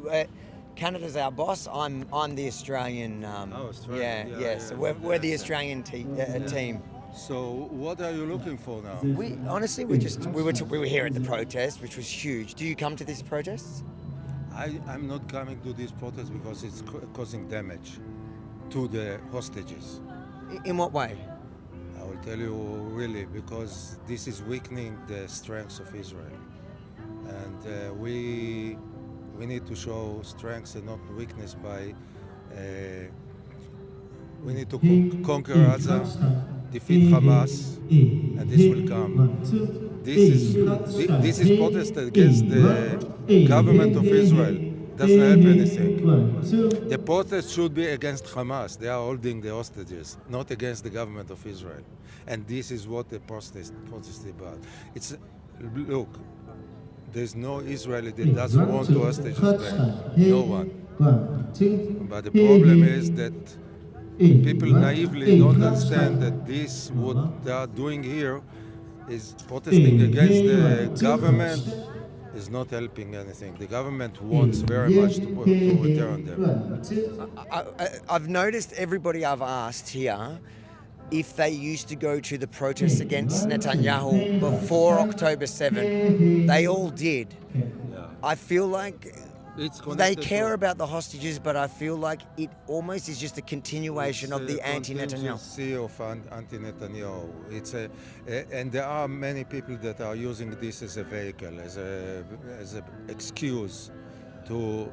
right? Canada's our boss. I'm the Australian. Australian. Yeah. So we're the Australian team. So what are you looking for now? We honestly, we were here at the protest, which was huge. Do you come to these protests? I'm not coming to this protest because it's causing damage to the hostages. In what way? I will tell you really, because this is weakening the strength of Israel. And we need to show strength and not weakness by, we need to conquer Gaza, defeat Hamas, and this will come. This is protest against the government of Israel. Doesn't help anything. The protest should be against Hamas. They are holding the hostages, not against the government of Israel. And this is what the protest is about. Look, there's no Israeli that doesn't want the hostages back. No one. But the problem is that people naively don't understand that this, what they are doing here, is protesting against the government, is not helping anything. The government wants very much to return them. I've noticed everybody I've asked here if they used to go to the protests against Netanyahu before October 7. They all did. I feel like they care about the hostages, but I feel like it almost is just a continuation of the anti-Netanyahu. Of anti-Netanyahu. And there are many people that are using this as a vehicle, as an excuse to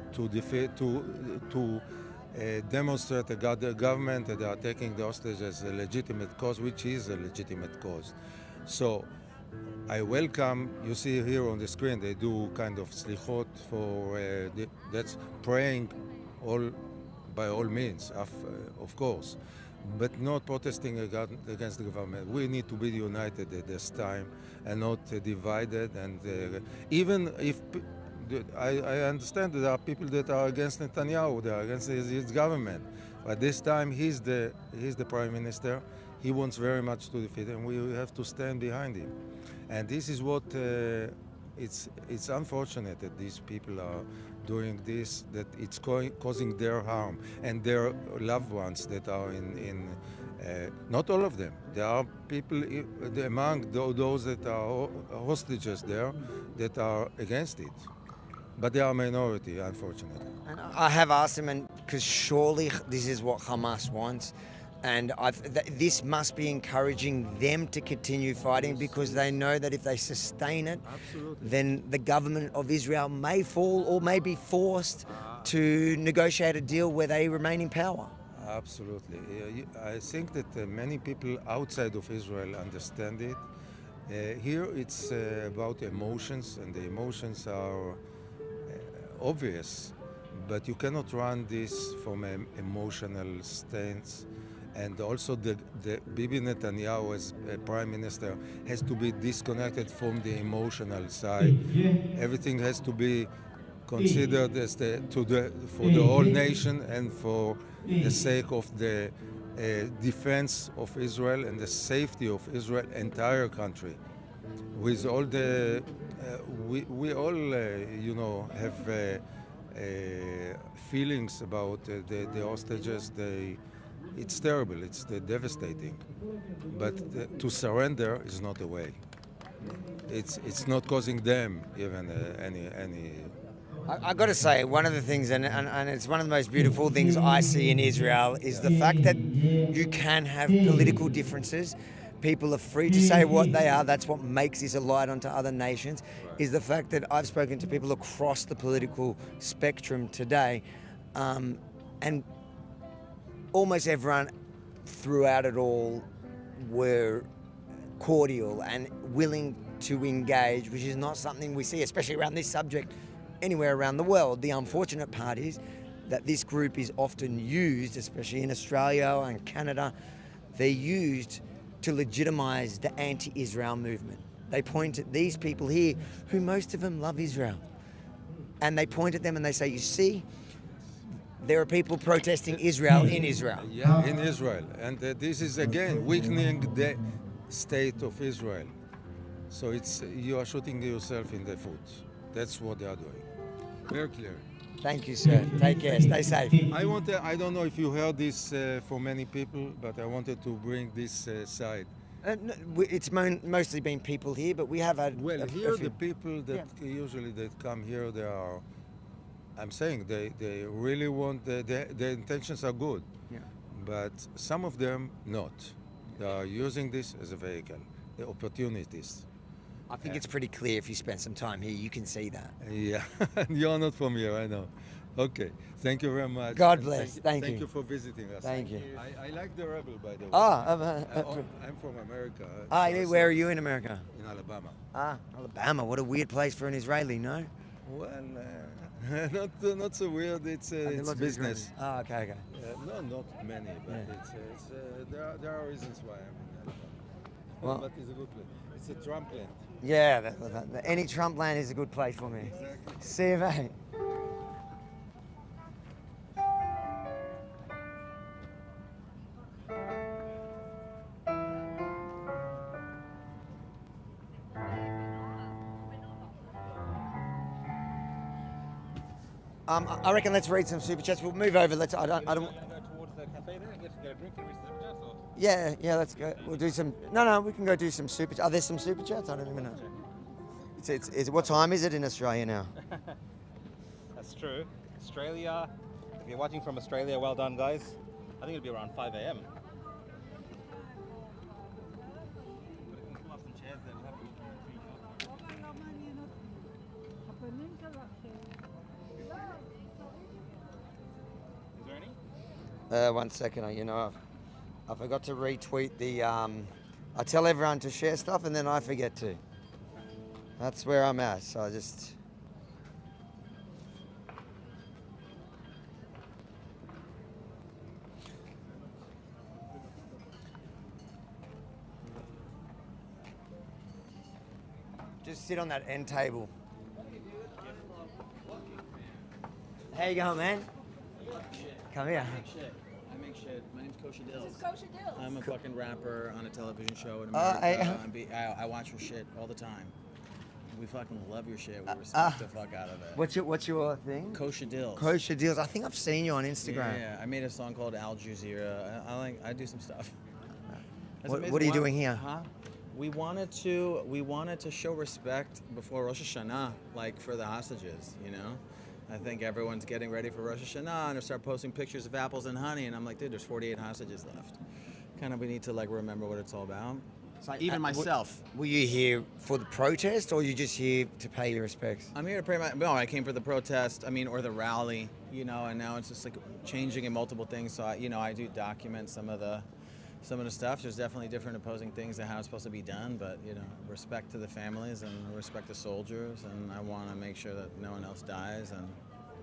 demonstrate the government that they are taking the hostages as a legitimate cause, which is a legitimate cause. So I welcome, you see here on the screen, they do kind of slichot for, that's praying by all means, of course, but not protesting against the government. We need to be united at this time and not divided. And even if, I understand that there are people that are against Netanyahu, they are against his government. But this time he's the prime minister. He wants very much to defeat him. We have to stand behind him. And this is what, it's unfortunate that these people are doing this, that it's causing their harm and their loved ones that are in not all of them. There are people among those that are hostages there that are against it. But they are a minority, unfortunately. And I have asked them, because surely this is what Hamas wants. And this must be encouraging them to continue fighting, because they know that if they sustain it, then the government of Israel may fall or may be forced to negotiate a deal where they remain in power. Absolutely. I think that many people outside of Israel understand it. Here it's about emotions, and the emotions are obvious, but you cannot run this from an emotional stance. And also the Bibi Netanyahu as Prime Minister has to be disconnected from the emotional side. Everything has to be considered as for the whole nation and for the sake of the defense of Israel and the safety of Israel entire country. With all the we all have feelings about the hostages. It's terrible. It's devastating. But to surrender is not the way. It's not causing them even any. I got to say, one of the things, and it's one of the most beautiful things I see in Israel, is the fact that you can have political differences. People are free to say what they are. That's what makes this a light onto other nations, is the fact that I've spoken to people across the political spectrum today, and almost everyone throughout it all were cordial and willing to engage, which is not something we see, especially around this subject, anywhere around the world. The unfortunate part is that this group is often used, especially in Australia and Canada, they're used to legitimize the anti-Israel movement. They point at these people here, who most of them love Israel, and they point at them and they say, you see, there are people protesting Israel in Israel. Yeah, in Israel. And this is again weakening the state of Israel. So you are shooting yourself in the foot. That's what they are doing. Very clear. Thank you, sir. Take care. Stay safe. I don't know if you heard this for many people, but I wanted to bring this side. It's mostly been people here, but we have had. Well, here the people that usually that come here, they are. I'm saying they really want their intentions are good, but some of them not. They are using this as a vehicle, the opportunities. I think it's pretty clear if you spend some time here, you can see that. Yeah, you're not from here, I know. Okay, thank you very much. God bless. Thank you. Thank you for visiting us. Thank you. I like the Rebel, by the way. I'm from America. Where are you in America? In Alabama. Alabama. What a weird place for an Israeli, no? Well, not so weird. It's business. Okay. No, not many, but there are reasons why I'm in Alabama. Well, but it's a good place. It's a Trump land. Yeah, any Trump land is a good place for me. Exactly. See you, mate. I reckon let's read some super chats. We'll move over. I don't. Towards the cafe there and get a drink and read super chats, or? Yeah, let's go. We'll do some. No, we can go do some super. Are there some super chats? I don't even know. It's what time is it in Australia now? That's true. Australia. If you're watching from Australia, well done, guys. I think it'll be around 5 a.m. One second. I forgot to retweet the. I tell everyone to share stuff and then I forget to. That's where I'm at. So I just. Just sit on that end table. How you going, man? Come here. I make shit. My name's Kosher Dills. This is Kosher Dills. I'm a fucking rapper on a television show in I watch your shit all the time. We fucking love your shit. We respect the fuck out of it. What's your thing? Kosher Dills. Kosher Dills. I think I've seen you on Instagram. Yeah. I made a song called Al Jazeera. I do some stuff. What are you doing here? Huh? We wanted to show respect before Rosh Hashanah, like for the hostages, you know? I think everyone's getting ready for Rosh Hashanah and they start posting pictures of apples and honey, and I'm like, dude, there's 48 hostages left. Kind of, we need to like remember what it's all about. Even myself. Were you here for the protest, or you just here to pay your respects? I'm here to pay I came for the protest, or the rally, and now it's just like changing in multiple things. So I do document some of the stuff. There's definitely different opposing things to how it's supposed to be done, but respect to the families and respect the soldiers, and I want to make sure that no one else dies, and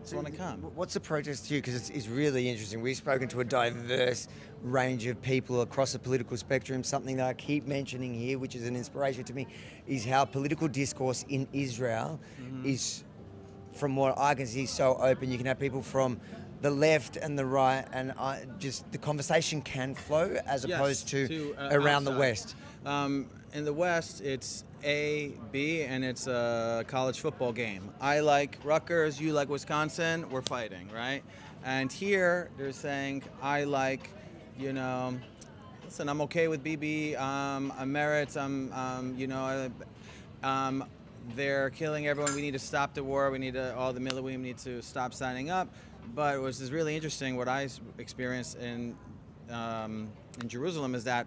just want to come. What's the protest to you? Because it's really interesting. We've spoken to a diverse range of people across the political spectrum. Something that I keep mentioning here, which is an inspiration to me, is how political discourse in Israel is, from what I can see, so open. You can have people from the left and the right, and just the conversation can flow as opposed to around the West. In the West, it's A, B, and it's a college football game. I like Rutgers, you like Wisconsin, we're fighting, right? And here, they're saying, I like, listen, I'm okay with BB, Meretz, they're killing everyone, we need to stop the war, all the military need to stop signing up. But what was really interesting, what I experienced in Jerusalem is that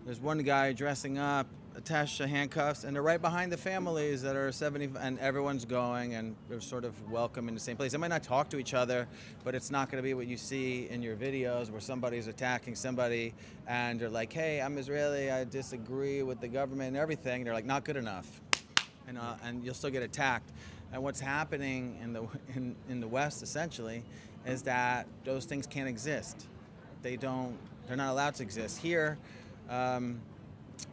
there's one guy dressing up, attached to handcuffs, and they're right behind the families that are 70, and everyone's going, and they're sort of welcome in the same place. They might not talk to each other, but it's not going to be what you see in your videos where somebody's attacking somebody, and they're like, hey, I'm Israeli, I disagree with the government and everything. They're like, not good enough, and you'll still get attacked. And what's happening in the West, essentially, is that those things can't exist. They're not allowed to exist. Here,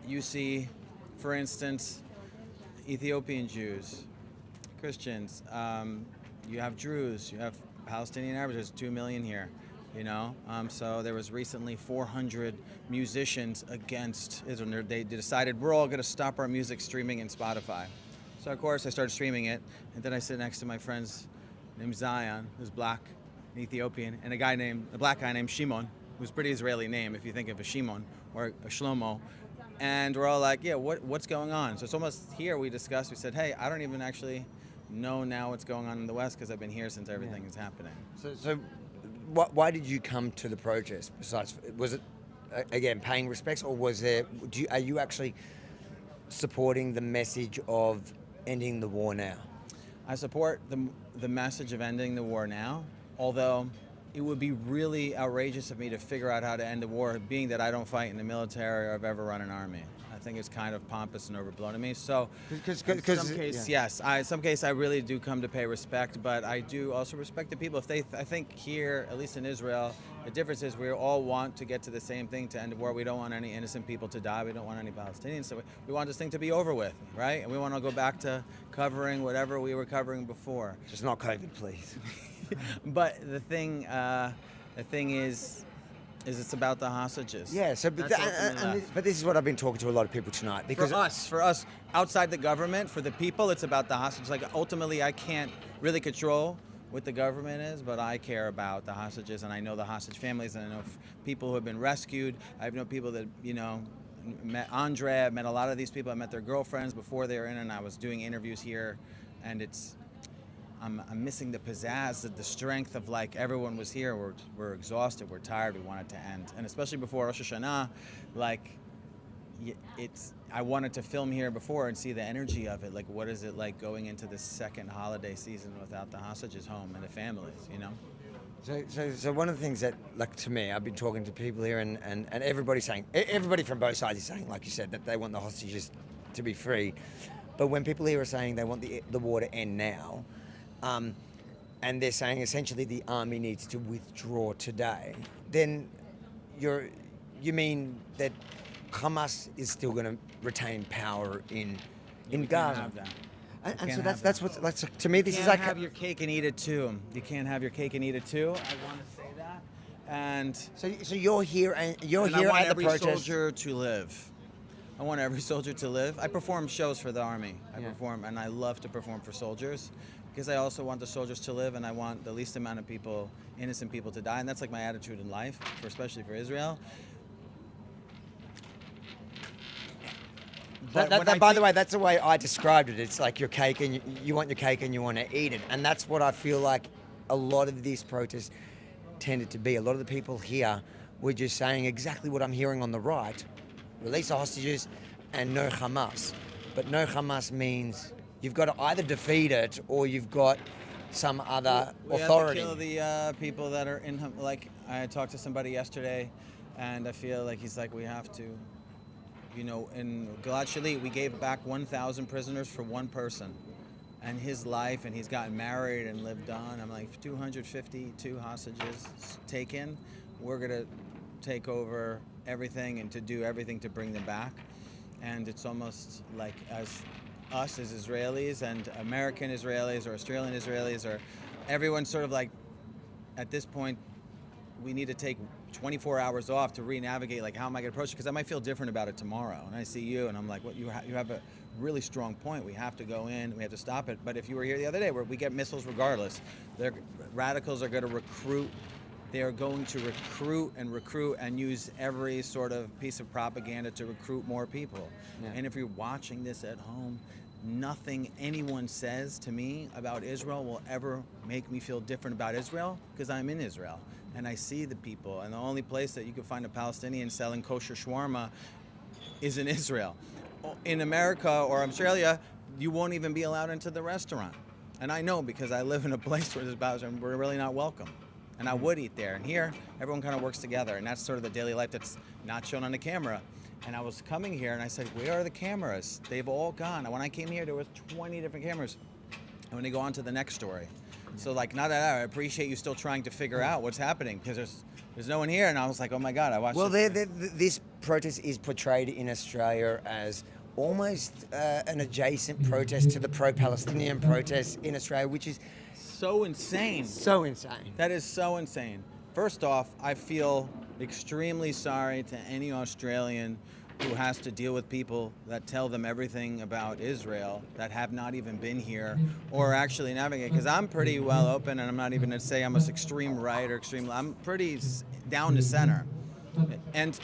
you see, for instance, Ethiopian Jews, Christians, you have Druze, you have Palestinian Arabs, there's 2 million here, So there was recently 400 musicians against Israel. They decided we're all going to stop our music streaming in Spotify. So of course I started streaming it, and then I sit next to my friends named Zion, who's black, Ethiopian, and a black guy named Shimon, who's a pretty Israeli name if you think of a Shimon or a Shlomo. And we're all like, yeah, what's going on? So it's almost here we said, hey, I don't even actually know now what's going on in the West because I've been here since everything is happening. So why did you come to the protest? Besides, was it, again, paying respects, or are you actually supporting the message of ending the war now? I support the message of ending the war now, although it would be really outrageous of me to figure out how to end the war, being that I don't fight in the military or I've ever run an army. I think it's kind of pompous and overblown to me. So, in some case, yes, in some case I really do come to pay respect, but I do also respect the people. I think here, at least in Israel, the difference is we all want to get to the same thing, to end the war. We don't want any innocent people to die. We don't want any Palestinians. So we want this thing to be over with, right? And we want to go back to covering whatever we were covering before. Just not COVID, please. But the thing is it's about the hostages. Yeah. So, but this is what I've been talking to a lot of people tonight. Because for us, outside the government, for the people, it's about the hostages. Like ultimately, I can't really control what the government is, but I care about the hostages, and I know the hostage families, and I know people who have been rescued. I know people that met Andre. I met a lot of these people. I met their girlfriends before they were in, and I was doing interviews here, and I'm missing the pizzazz, the strength of like everyone was here. We're exhausted, we're tired, we want it to end. And especially before Rosh Hashanah, I wanted to film here before and see the energy of it. Like, what is it like going into the second holiday season without the hostages home and the families, So one of the things that, like, to me, I've been talking to people here, and everybody's saying, everybody from both sides is saying, like you said, that they want the hostages to be free. But when people here are saying they want the war to end now, and they're saying essentially the army needs to withdraw today, then you mean that Hamas is still going to retain power in Gaza? Have that. And so that's what's to me. This is like have your cake and eat it too. You can't have your cake and eat it too. I want to say that. And so you're here and I want every soldier to live. I want every soldier to live. I perform shows for the army. I perform, and I love to perform for soldiers, because I also want the soldiers to live, and I want the least amount of people, innocent people, to die. And that's like my attitude in life, especially for Israel. By the way, that's the way I described it. It's like your cake, and you want your cake and you want to eat it. And that's what I feel like a lot of these protests tended to be. A lot of the people here were just saying exactly what I'm hearing on the right: release the hostages and no Hamas. But no Hamas means you've got to either defeat it or you've got some other authority. We have to kill the people that are in. Like, I talked to somebody yesterday, and I feel like he's like, we have to. In Gilad Shalit, we gave back 1,000 prisoners for one person. and his life, and he's gotten married and lived on. I'm like, 252 hostages taken. We're gonna take over everything and to do everything to bring them back. And it's almost like us as Israelis and American Israelis or Australian Israelis, or everyone sort of like, at this point, we need to take 24 hours off to re-navigate, like, how am I going to approach it? Because I might feel different about it tomorrow. And I see you, and I'm like, well, you have a really strong point. We have to go in, we have to stop it. But if you were here the other day, where we get missiles regardless, radicals are going to recruit. They are going to recruit and use every sort of piece of propaganda to recruit more people. Yeah. And if you're watching this at home, nothing anyone says to me about Israel will ever make me feel different about Israel, because I'm in Israel and I see the people, and the only place that you can find a Palestinian selling kosher shawarma is in Israel. In America or Australia, you won't even be allowed into the restaurant. And I know, because I live in a place where we're really not welcome. And I would eat there. And here, everyone kind of works together, and that's sort of the daily life that's not shown on the camera. And I was coming here, and I said, where are the cameras? They've all gone. And when I came here, there was 20 different cameras. And when they go on to the next story. So, like, not that I appreciate you still trying to figure out what's happening, because there's no one here. And I was like, oh my God, I watched this protest is portrayed in Australia as almost an adjacent protest to the pro-Palestinian protest in Australia, which is so insane. So insane. That is so insane. First off, I feel extremely sorry to any Australian who has to deal with people that tell them everything about Israel that have not even been here or actually navigate. Because I'm pretty well open, and I'm not even going to say I'm an extreme right or extreme. I'm pretty down to center. And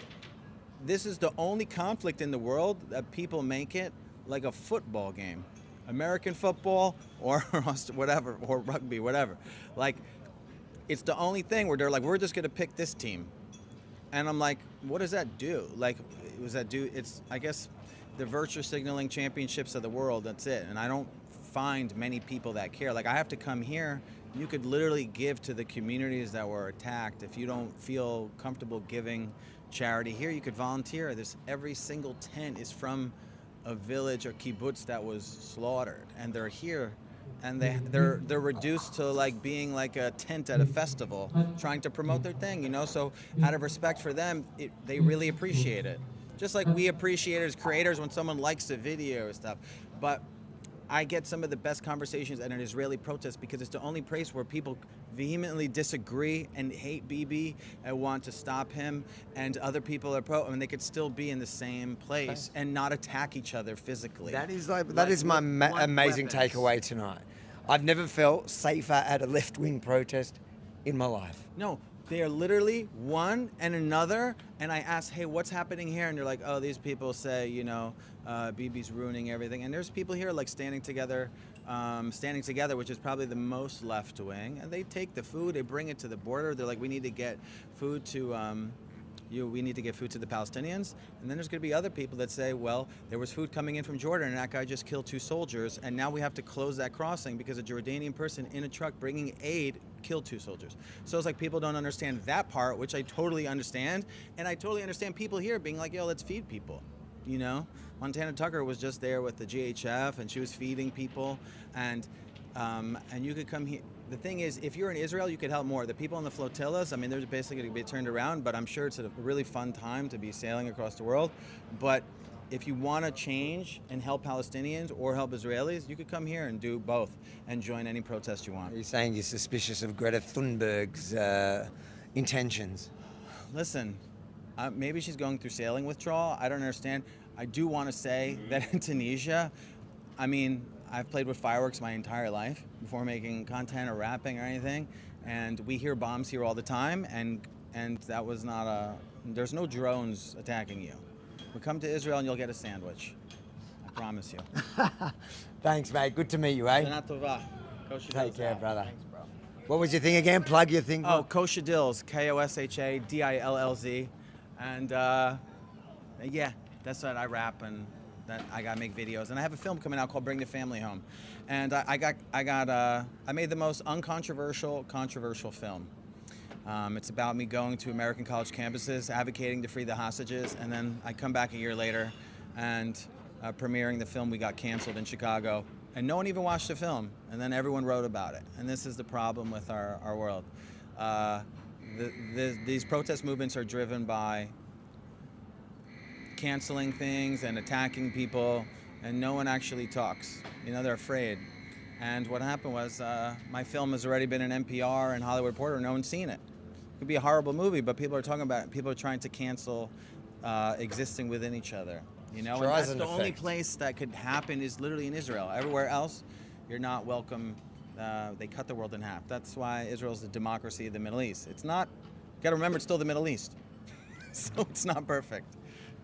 this is the only conflict in the world that people make it like a football game. American football or whatever, or rugby, whatever. Like, it's the only thing where they're like, we're just going to pick this team. And I'm like, what does that do? Like, was that do? It's, I guess, the virtue signaling championships of the world. That's it. And I don't find many people that care. Like, I have to come here. You could literally give to the communities that were attacked. If you don't feel comfortable giving charity here, you could volunteer. Every single tent is from a village or kibbutz that was slaughtered, and they're here, and they're reduced to like being like a tent at a festival, trying to promote their thing, you know. So out of respect for them, they really appreciate it, just like we appreciate it as creators when someone likes a video or stuff. But I get some of the best conversations at an Israeli protest because it's the only place where people vehemently disagree and hate Bibi and want to stop him, and other people are pro, and they could still be in the same place and not attack each other physically. That is my amazing takeaway tonight. I've never felt safer at a left-wing protest in my life. No, they are literally one and another. And I asked, hey, what's happening here? And they're like, oh, these people say, you know, Bibi's ruining everything. And there's people here like standing together, which is probably the most left wing. And they take the food, they bring it to the border. They're like, we need to get food to we need to get food to the Palestinians. And then there's going to be other people that say, well, there was food coming in from Jordan, and that guy just killed 2 soldiers, and now we have to close that crossing because a Jordanian person in a truck bringing aid killed 2 soldiers. So it's like people don't understand that part, which I totally understand. And I totally understand people here being like, yo, let's feed people, you know? Montana Tucker was just there with the GHF, and she was feeding people, and you could come here. The thing is, if you're in Israel, you could help more. The people on the flotillas, I mean, they're basically going to be turned around, but I'm sure it's a really fun time to be sailing across the world. But if you want to change and help Palestinians or help Israelis, you could come here and do both and join any protest you want. Are you saying you're suspicious of Greta Thunberg's intentions? Listen, maybe she's going through sailing withdrawal. I don't understand. I do want to say that in Tunisia, I mean, I've played with fireworks my entire life before making content or rapping or anything, and we hear bombs here all the time, and that was not there's no drones attacking you. But come to Israel and you'll get a sandwich. I promise you. Thanks, mate. Good to meet you, eh? Shana tova. Kosher Take Dills care, out. brother. Thanks, bro. What was your thing again? Plug your thing. Oh, Kosher Dills, KOSHADILLZ, and yeah, that's what I rap and that I gotta make videos, and I have a film coming out called Bring the Family Home, and I made the most controversial film. It's about me going to American college campuses, advocating to free the hostages, and then I come back a year later, and premiering the film, we got canceled in Chicago, and no one even watched the film, and then everyone wrote about it. And this is the problem with our world. These protest movements are driven by canceling things and attacking people, and no one actually talks. You know, they're afraid. And what happened was my film has already been in NPR and Hollywood Reporter, no one's seen it. It could be a horrible movie, but people are talking about it. People are trying to cancel existing within each other. You know, and that's the only place that could happen is literally in Israel. Everywhere else, you're not welcome. They cut the world in half. That's why Israel's the democracy of the Middle East. It's not, you gotta remember, it's still the Middle East. So it's not perfect,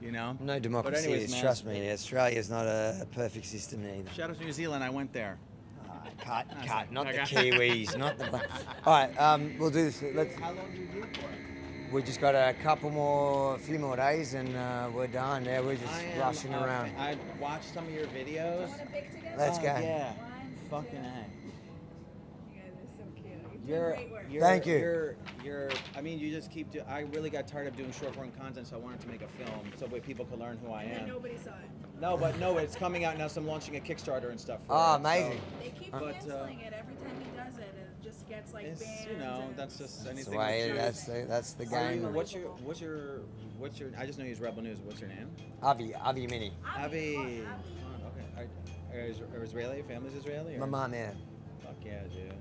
you know? No democracy anyways, is, man, trust me, Australia's not a perfect system either. Shout out to New Zealand, I went there. Cut, not the Okay. Kiwis, not the... All right, we'll do this. Let's, How long do you do for? we just got a few more days and we're done. Yeah, we're just rushing around. I watched some of your videos. Let's go. Yeah, fucking A. Thank you. I mean, you just keep I really got tired of doing short form content, so I wanted to make a film so way people could learn who I am. Nobody saw it. No, it's coming out now, so I'm launching a Kickstarter and stuff for Oh, it, amazing. They keep canceling it every time he does it. It just gets like It's, banned. you know, that's just That's anything. the way, with that's the So game. what's your, I just know you use Rebel News. What's your name? Avi Mini. Avi. Okay. Are Israeli? Family's Israeli? My mom, yeah. Fuck yeah, dude.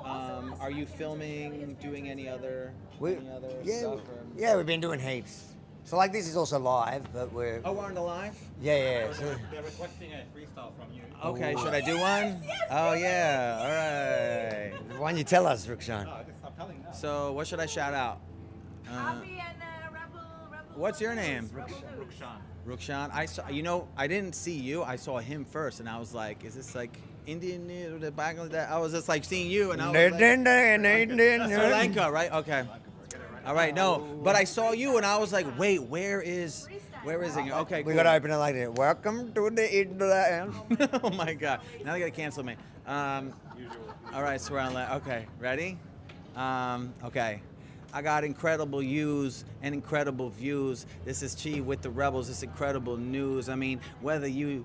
Are you filming, doing any other Yeah, stuff? yeah, we've been doing heaps. So like this is also live, but we're... Oh, we're on the live? Yeah. So, They're requesting a freestyle from you. Okay, should I do one? Oh, yeah, all right. why don't you tell us, Rukshan? I'm telling you now. So, what should I shout out? What's your name? Rukshan. I saw. You know, I didn't see you. I saw him first, and I was like, "Is this like Indian or the Bangladesh?" I was just like seeing you, and I was like, Sri Lanka, right? Okay. All right. No, but I saw you, and I was like, "Wait, where is it?" Okay. We cool. gotta open it like that. Welcome to the Israel. Oh my God! Now they gotta cancel me. All right, so we're on. Okay, ready? Okay. I got incredible views and incredible views. This is Chi with the Rebels. It's incredible news. I mean, whether you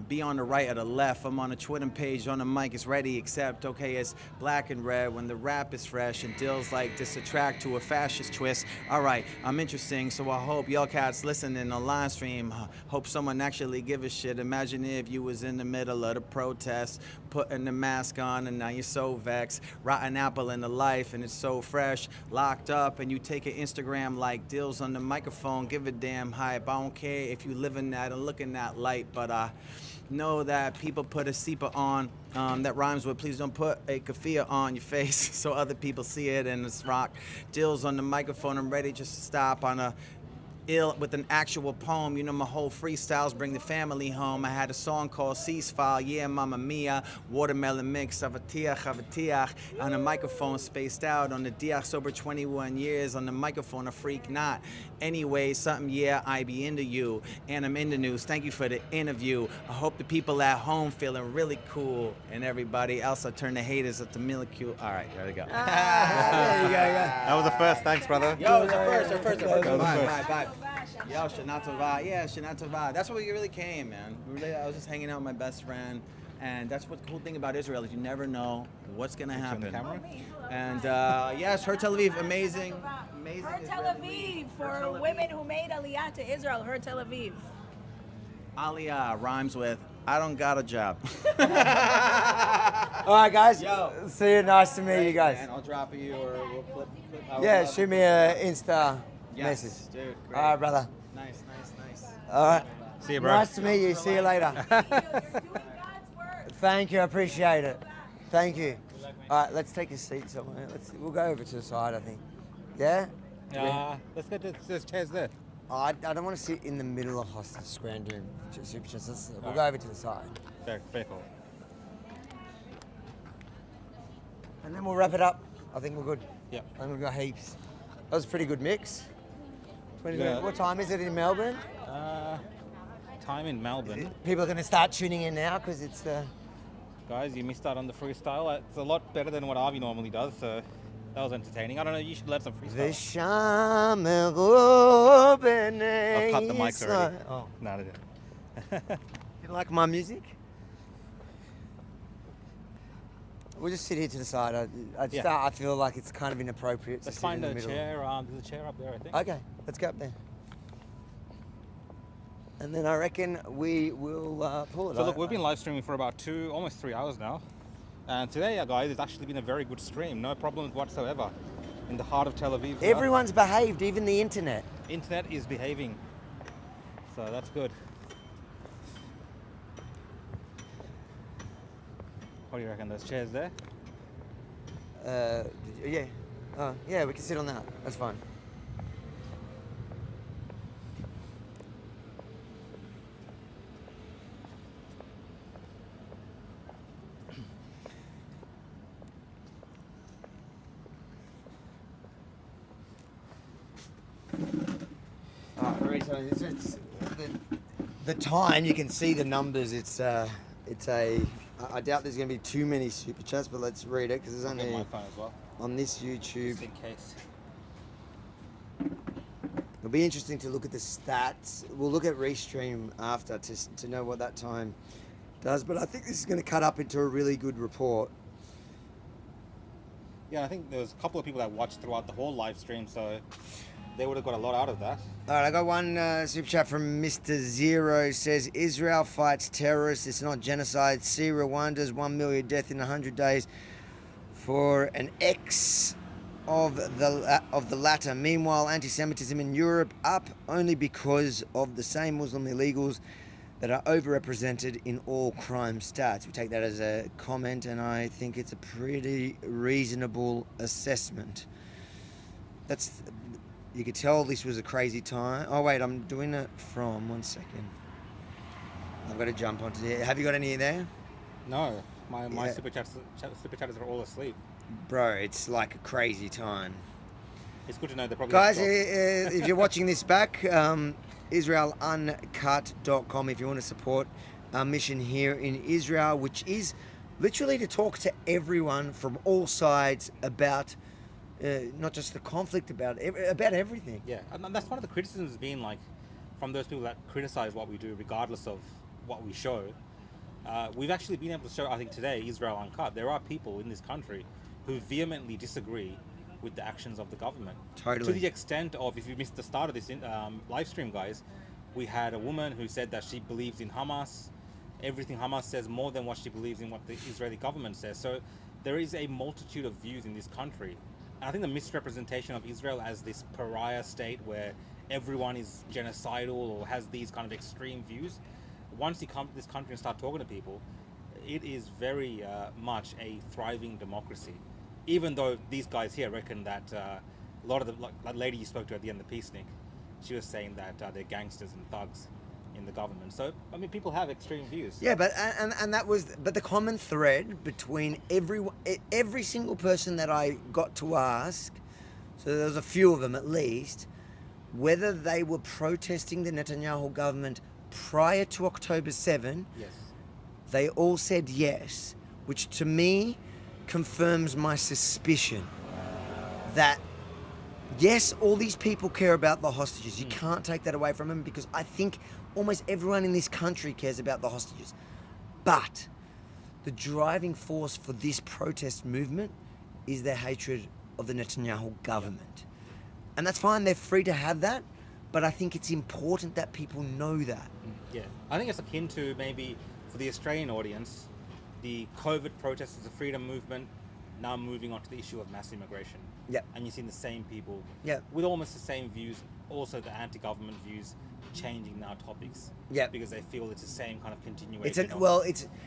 be on the right or the left, I'm on a Twitter page, on the mic, it's ready, except, okay, it's black and red when the rap is fresh and deals like this attract to a fascist twist. All right, I'm interesting, so I hope y'all cats listening on live stream. Hope someone actually give a shit. Imagine if you was in the middle of the protest, putting the mask on, and now you're so vexed. Rotten apple in the life, and it's so fresh, locked up, and you take an Instagram like deals on the microphone, give a damn hype. I don't care if you live in that and look in that light, but know that people put a SEPA on that rhymes with please don't put a kafia on your face so other people see it, and it's rock. Deals on the microphone, I'm ready just to stop on a ill with an actual poem. You know, my whole freestyles bring the family home. I had a song called Ceasefire, yeah, Mamma Mia, watermelon mix, avatiach, on the microphone, spaced out on the diach, sober 21 years, on the microphone, a freak not. Anyway, something, yeah, I be into you, and I'm in the news. Thank you for the interview. I hope the people at home feeling really cool, and everybody else, I turn the haters at the molecule. All right, there we go. There you go, That was the first. Thanks, brother. Yo, it's the first. Bye. first. Yo, Shana Tova. Yeah, Shana Tova. That's what we really came, man. I was just hanging out with my best friend. And that's what the cool thing about Israel is you never know what's going to happen. And yes, Her Tel Aviv, amazing. Her Tel Aviv, for women who made Aliyah to Israel, Her Tel Aviv. Aliyah rhymes with, I don't got a job. All right, guys. Yo. See you. Nice to meet you guys. And I'll drop you or we'll clip. Yeah, shoot me a Insta Yes, message. dude, great. All right, brother. Nice. All right. See you, bro. Nice to meet you. See you later. Thank you. I appreciate it. Thank you. All right, let's take a seat somewhere. We'll go over to the side, I think. Yeah? Let's go to there's chairs there. I don't want to sit in the middle of hostage square doing super chats. We'll go over to the side. Fair cool. And then we'll wrap it up. I think we're good. Yeah. I think we've got heaps. That was a pretty good mix. 20 Yeah. What time is it in Melbourne? Time in Melbourne. People are going to start tuning in now because it's... Guys, you missed out on the freestyle. It's a lot better than what Avi normally does, so that was entertaining. I don't know, you should let some freestyle. I've cut the mics already. Oh. No, I didn't. You like my music? We'll just sit here to the side. I feel like it's kind of inappropriate to Let's sit find in the a middle. chair. There's a chair up there, I think. Okay, let's go up there. And then I reckon we will pull it. So look, we've been live streaming for about almost 3 hours now. And today, guys, it's actually been a very good stream. No problems whatsoever. In the heart of Tel Aviv. Everyone's behaved, even the internet. Internet is behaving. So that's good. What do you reckon? Those chairs there? Yeah. Yeah, we can sit on that. That's fine. It's the time, you can see the numbers. I doubt there's going to be too many super chats, but let's read it because there's only my phone as well. On this YouTube. Just in case. It'll be interesting to look at the stats. We'll look at Restream after to know what that time does, but I think this is going to cut up into a really good report. Yeah, I think there was a couple of people that watched throughout the whole live stream, so they would have got a lot out of that. All right, I got one super chat from Mr. Zero. Says Israel fights terrorists. It's not genocide. See Rwanda's 1 million death in 100 days for an X of the latter. Meanwhile, anti-Semitism in Europe up only because of the same Muslim illegals that are overrepresented in all crime stats. We take that as a comment, and I think it's a pretty reasonable assessment. You could tell this was a crazy time. Oh wait, I'm doing it from 1 second. I've got to jump onto there. Have you got any there? No, my super chatters are all asleep. Bro, it's like a crazy time. It's good to know they're probably... Guys, if you're watching this back, IsraelUncut.com if you want to support our mission here in Israel, which is literally to talk to everyone from all sides about not just the conflict, about everything. Yeah, and that's one of the criticisms being like from those people that criticize what we do regardless of what we show. We've actually been able to show, I think today, Israel Uncut. There are people in this country who vehemently disagree with the actions of the government. Totally. To the extent of, if you missed the start of this live stream, guys, we had a woman who said that she believes in Hamas. Everything Hamas says more than what she believes in what the Israeli government says. So there is a multitude of views in this country. And I think the misrepresentation of Israel as this pariah state where everyone is genocidal or has these kind of extreme views, once you come to this country and start talking to people, it is very much a thriving democracy. Even though these guys here reckon that a lot of that lady you spoke to at the end of the piece, Nick, she was saying that they're gangsters and thugs in the government. So, I mean, people have extreme views. Yeah, but the common thread between every single person that I got to ask, so there was a few of them at least, whether they were protesting the Netanyahu government prior to October 7, yes, they all said yes, which to me confirms my suspicion that yes, all these people care about the hostages. You can't take that away from them because I think almost everyone in this country cares about the hostages. But the driving force for this protest movement is their hatred of the Netanyahu government. And that's fine, they're free to have that, but I think it's important that people know that. Yeah, I think it's akin to maybe for the Australian audience, the COVID protests, the freedom movement, now moving on to the issue of mass immigration. Yeah. And you're seeing the same people with almost the same views, also the anti-government views, changing now topics. Yeah. Because they feel it's the same kind of continuation.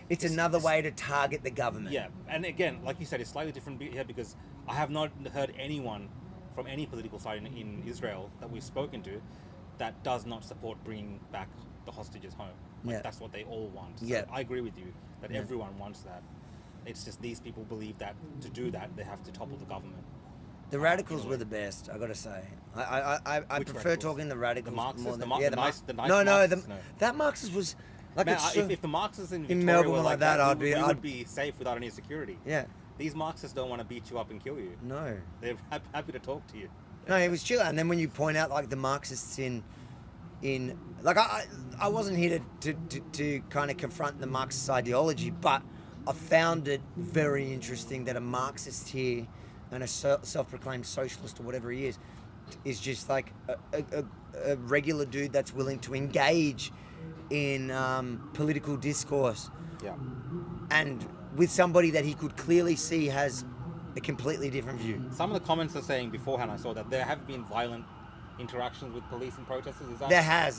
It's another way to target the government. Yeah, and again, like you said, it's slightly different here because I have not heard anyone from any political side in Israel that we've spoken to that does not support bringing back the hostages home. Like, that's what they all want. So I agree with you that everyone wants that. It's just these people believe that to do that, they have to topple the government. The radicals were the best, I gotta say. I prefer talking to the radicals. The Marxists? more than, The nice no, Marxists? No. That Marxist was like Man, if the Marxists in Victoria Melbourne were like that, we would be safe without any security. Yeah. These Marxists don't want to beat you up and kill you. No. They're happy to talk to you. No, it was chill. And then when you point out like the Marxists in like I wasn't here to kind of confront the Marxist ideology, but I found it very interesting that a Marxist here and a self-proclaimed socialist or whatever he is just like a regular dude that's willing to engage in political discourse. Yeah. And with somebody that he could clearly see has a completely different view. Some of the comments are saying beforehand, I saw that there have been violent interactions with police and protesters. Is that There has.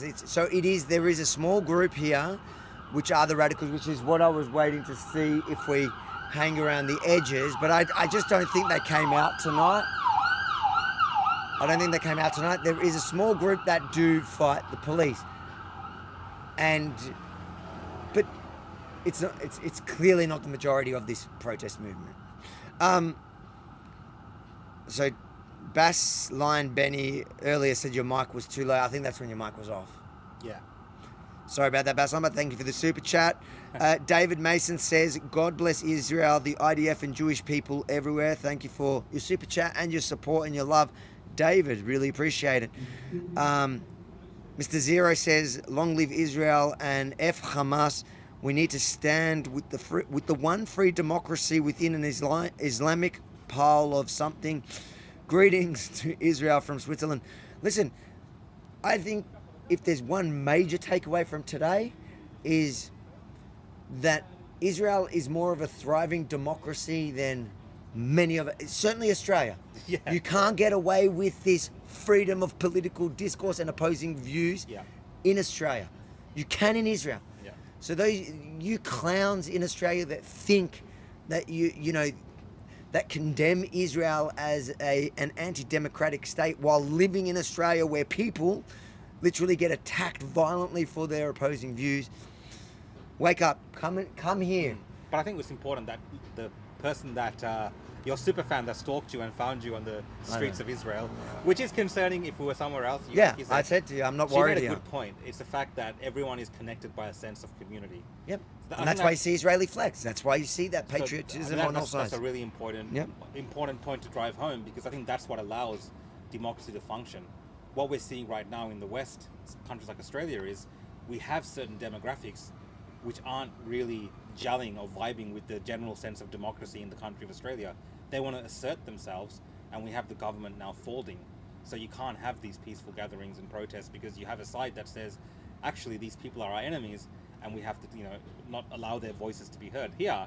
There is a small group here, which are the radicals, which is what I was waiting to see if we hang around the edges. But I just don't think they came out tonight. There is a small group that do fight the police, but it's clearly not the majority of this protest movement. So Bass Lion Benny earlier said your mic was too low. I think that's when your mic was off. Yeah. Sorry about that, Bass Lion, but thank you for the super chat. David Mason says, God bless Israel, the IDF and Jewish people everywhere. Thank you for your super chat and your support and your love. David, really appreciate it. Mr. Zero says, long live Israel and F Hamas. We need to stand with the one free democracy within an Islamic pile of something. Greetings to Israel from Switzerland. Listen, I think if there's one major takeaway from today is that Israel is more of a thriving democracy than many of it, certainly Australia. Yeah. You can't get away with this freedom of political discourse and opposing views in Australia. You can in Israel. Yeah. So those you clowns in Australia that think that that condemn Israel as an anti-democratic state while living in Australia where people literally get attacked violently for their opposing views. Wake up, come here. But I think it's important that the person that your super fan that stalked you and found you on the streets of Israel, which is concerning if we were somewhere else. I said to you, I'm not she worried made a here. good point. It's the fact that everyone is connected by a sense of community. Yep. So And that's why you see Israeli flags. That's why you see that patriotism on all sides. That's a really important point to drive home, because I think that's what allows democracy to function. What we're seeing right now in the West, countries like Australia, is we have certain demographics which aren't really gelling or vibing with the general sense of democracy in the country of Australia. They want to assert themselves, and we have the government now folding. So you can't have these peaceful gatherings and protests because you have a side that says, actually, these people are our enemies, and we have to, not allow their voices to be heard. Here,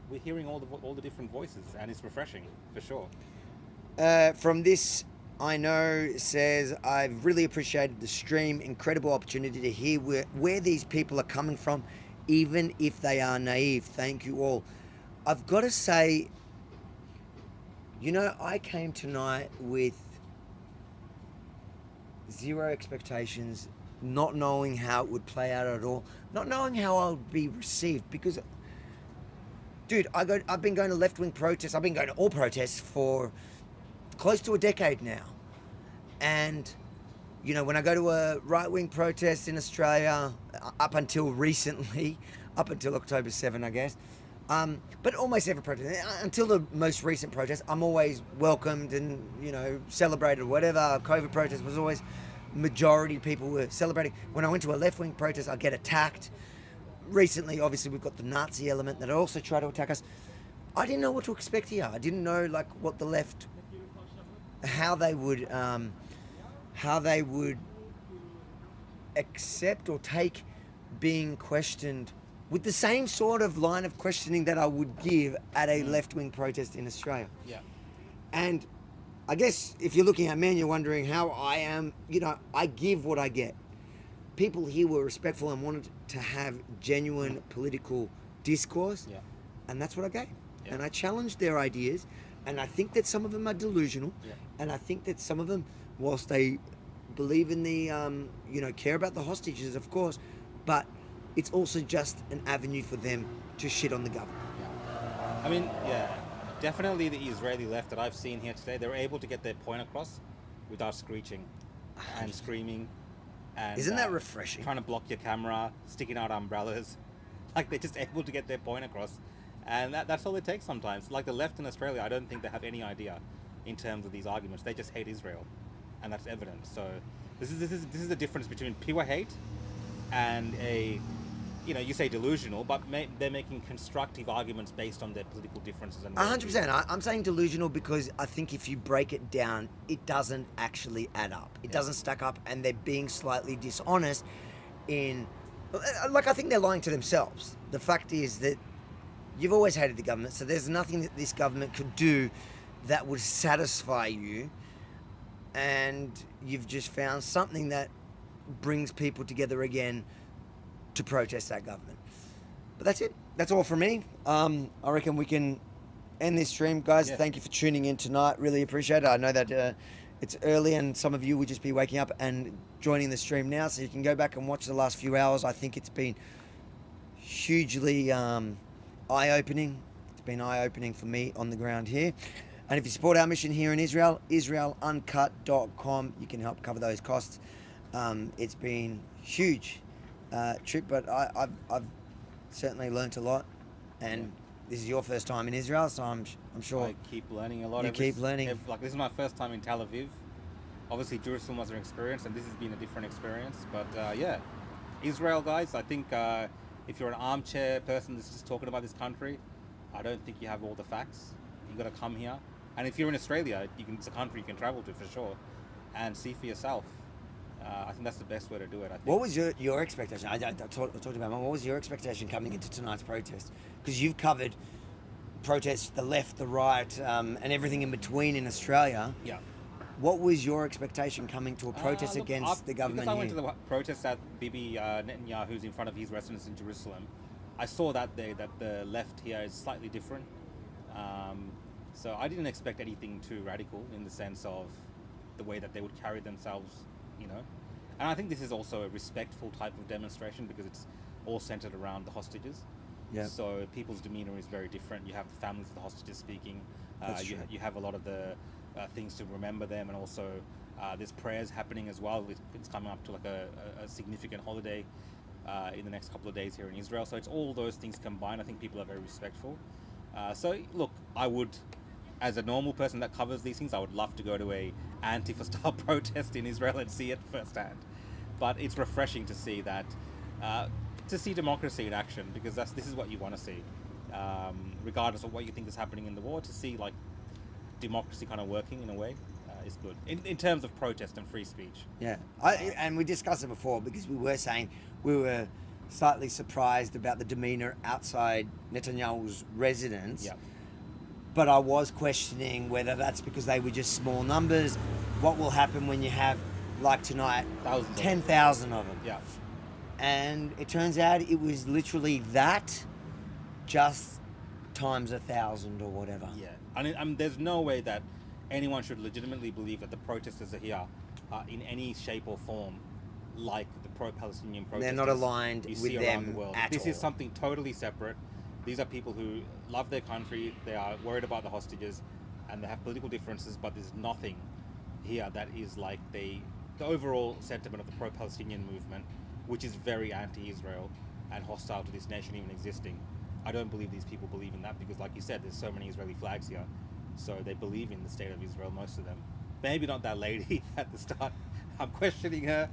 we're hearing all the different voices, and it's refreshing for sure. From this, I know says, I've really appreciated the stream. Incredible opportunity to hear where these people are coming from, even if they are naive. Thank you all. I've got to say, I came tonight with zero expectations, not knowing how it would play out at all, not knowing how I would be received, because, dude, I've been going to left-wing protests, I've been going to all protests for close to a decade now. And, when I go to a right-wing protest in Australia, up until recently, up until October 7, I guess, but almost every protest, until the most recent protest, I'm always welcomed and, celebrated. Whatever COVID protest was always, majority people were celebrating. When I went to a left-wing protest, I get attacked. Recently, obviously, we've got the Nazi element that also try to attack us. I didn't know what to expect here. I didn't know, what the left, how they would accept or take being questioned with the same sort of line of questioning that I would give at a left-wing protest in Australia. Yeah. And I guess if you're looking at me and you're wondering how I am, I give what I get. People here were respectful and wanted to have genuine political discourse, and that's what I gave. Yeah. And I challenged their ideas, and I think that some of them are delusional, and I think that some of them, whilst they believe in the, care about the hostages, of course, but it's also just an avenue for them to shit on the government. I mean, definitely the Israeli left that I've seen here today, they're able to get their point across without screeching and screaming. And, isn't that refreshing? Trying to block your camera, sticking out umbrellas. They're just able to get their point across. And that's all it takes sometimes. Like the left in Australia, I don't think they have any idea in terms of these arguments. They just hate Israel. And that's evident. So this is the difference between pure hate and a you know, you say delusional, but they're making constructive arguments based on their political differences. And 100%. I'm saying delusional because I think if you break it down, it doesn't actually add up. It doesn't stack up, and they're being slightly dishonest in, like, I think they're lying to themselves. The fact is that you've always hated the government, so there's nothing that this government could do that would satisfy you, and you've just found something that brings people together again to protest that government. But that's it. That's all from me. I reckon we can end this stream. Guys, thank you for tuning in tonight. Really appreciate it. I know that it's early and some of you will just be waking up and joining the stream now, so you can go back and watch the last few hours. I think it's been hugely eye-opening. It's been eye-opening for me on the ground here. And if you support our mission here in Israel, israeluncut.com, you can help cover those costs. It's been huge trip, but I've certainly learnt a lot, and this is your first time in Israel, so I'm sure I keep learning a lot. You keep learning. Like, this is my first time in Tel Aviv. Obviously, Jerusalem was an experience, and this has been a different experience. But yeah, Israel, guys, I think if you're an armchair person that's just talking about this country, I don't think you have all the facts. You've got to come here. And if you're in Australia, it's a country you can travel to for sure and see for yourself. I think that's the best way to do it. I think. What was your expectation? I talked about what was your expectation coming into tonight's protest? Because you've covered protests, the left, the right, and everything in between in Australia. Yeah. What was your expectation coming to a protest against the government Because I here? went to the protest at Bibi Netanyahu's in front of his residence in Jerusalem. I saw that the left here is slightly different. So I didn't expect anything too radical in the sense of the way that they would carry themselves, you know. And I think this is also a respectful type of demonstration because it's all centered around the hostages. Yeah. So people's demeanor is very different. You have the families of the hostages speaking. That's true. You have a lot of the things to remember them, and also there's prayers happening as well. It's coming up to like a significant holiday in the next couple of days here in Israel. So it's all those things combined. I think people are very respectful. So look, I would, as a normal person that covers these things, I would love to go to a Antifa-style protest in Israel and see it firsthand. But it's refreshing to see that, to see democracy in action, because this is what you want to see, regardless of what you think is happening in the war. To see like democracy kind of working in a way is good in terms of protest and free speech. Yeah, and we discussed it before because we were saying we were slightly surprised about the demeanor outside Netanyahu's residence. Yeah. But I was questioning whether that's because they were just small numbers. What will happen when you have, like tonight, 10,000 of them? Yeah. And it turns out it was literally that, just times 1,000 or whatever. Yeah, and there's no way that anyone should legitimately believe that the protesters are here in any shape or form like the pro-Palestinian protesters. They're not aligned you with see them around the world. at This all. is something totally separate. These are people who love their country, they are worried about the hostages, and they have political differences, but there's nothing here that is like the overall sentiment of the pro-Palestinian movement, which is very anti-Israel and hostile to this nation even existing. I don't believe these people believe in that because, like you said, there's so many Israeli flags here. So they believe in the state of Israel, most of them. Maybe not that lady at the start. I'm questioning her.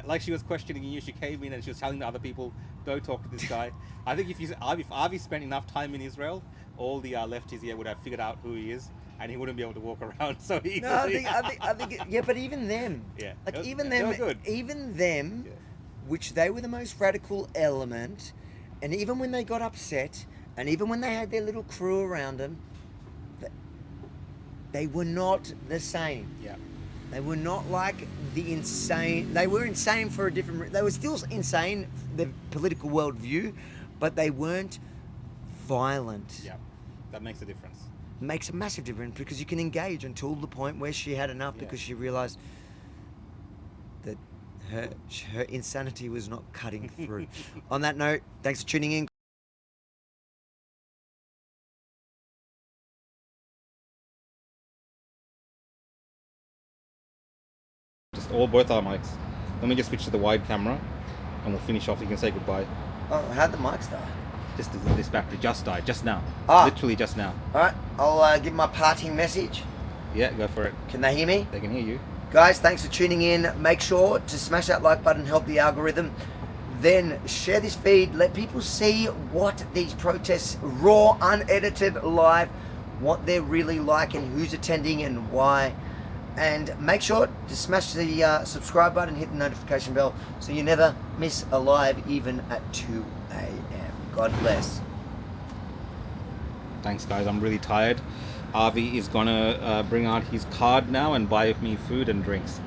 Like she was questioning you. She came in and she was telling the other people, don't talk to this guy. I think if Avi spent enough time in Israel, all the lefties here would have figured out who he is, and he wouldn't be able to walk around so easily. No, I think, yeah, but even them, Yeah. like They even were them, good. even them, which they were the most radical element, and even when they got upset, and even when they had their little crew around them, they were not the same. Yeah. They were not like the insane. They were insane for a different. They were still insane, their political worldview, but they weren't violent. Yeah, that makes a difference. Makes a massive difference because you can engage until the point where she had enough because she realized that her insanity was not cutting through. On that note, thanks for tuning in. Just both our mics. Let me just switch to the wide camera, and we'll finish off. You can say goodbye. Oh, how'd the mics die? Just this battery just died, just now. Literally just now. All right, I'll give my parting message. Yeah, go for it. Can they hear me? They can hear you. Guys, thanks for tuning in. Make sure to smash that like button, help the algorithm. then share this feed. Let people see what these protests, raw, unedited, live, what they're really like and who's attending and why. And make sure to smash the subscribe button, hit the notification bell so you never miss a live even at 2 a.m. God bless. Thanks, guys. I'm really tired. Avi is gonna bring out his card now and buy me food and drinks.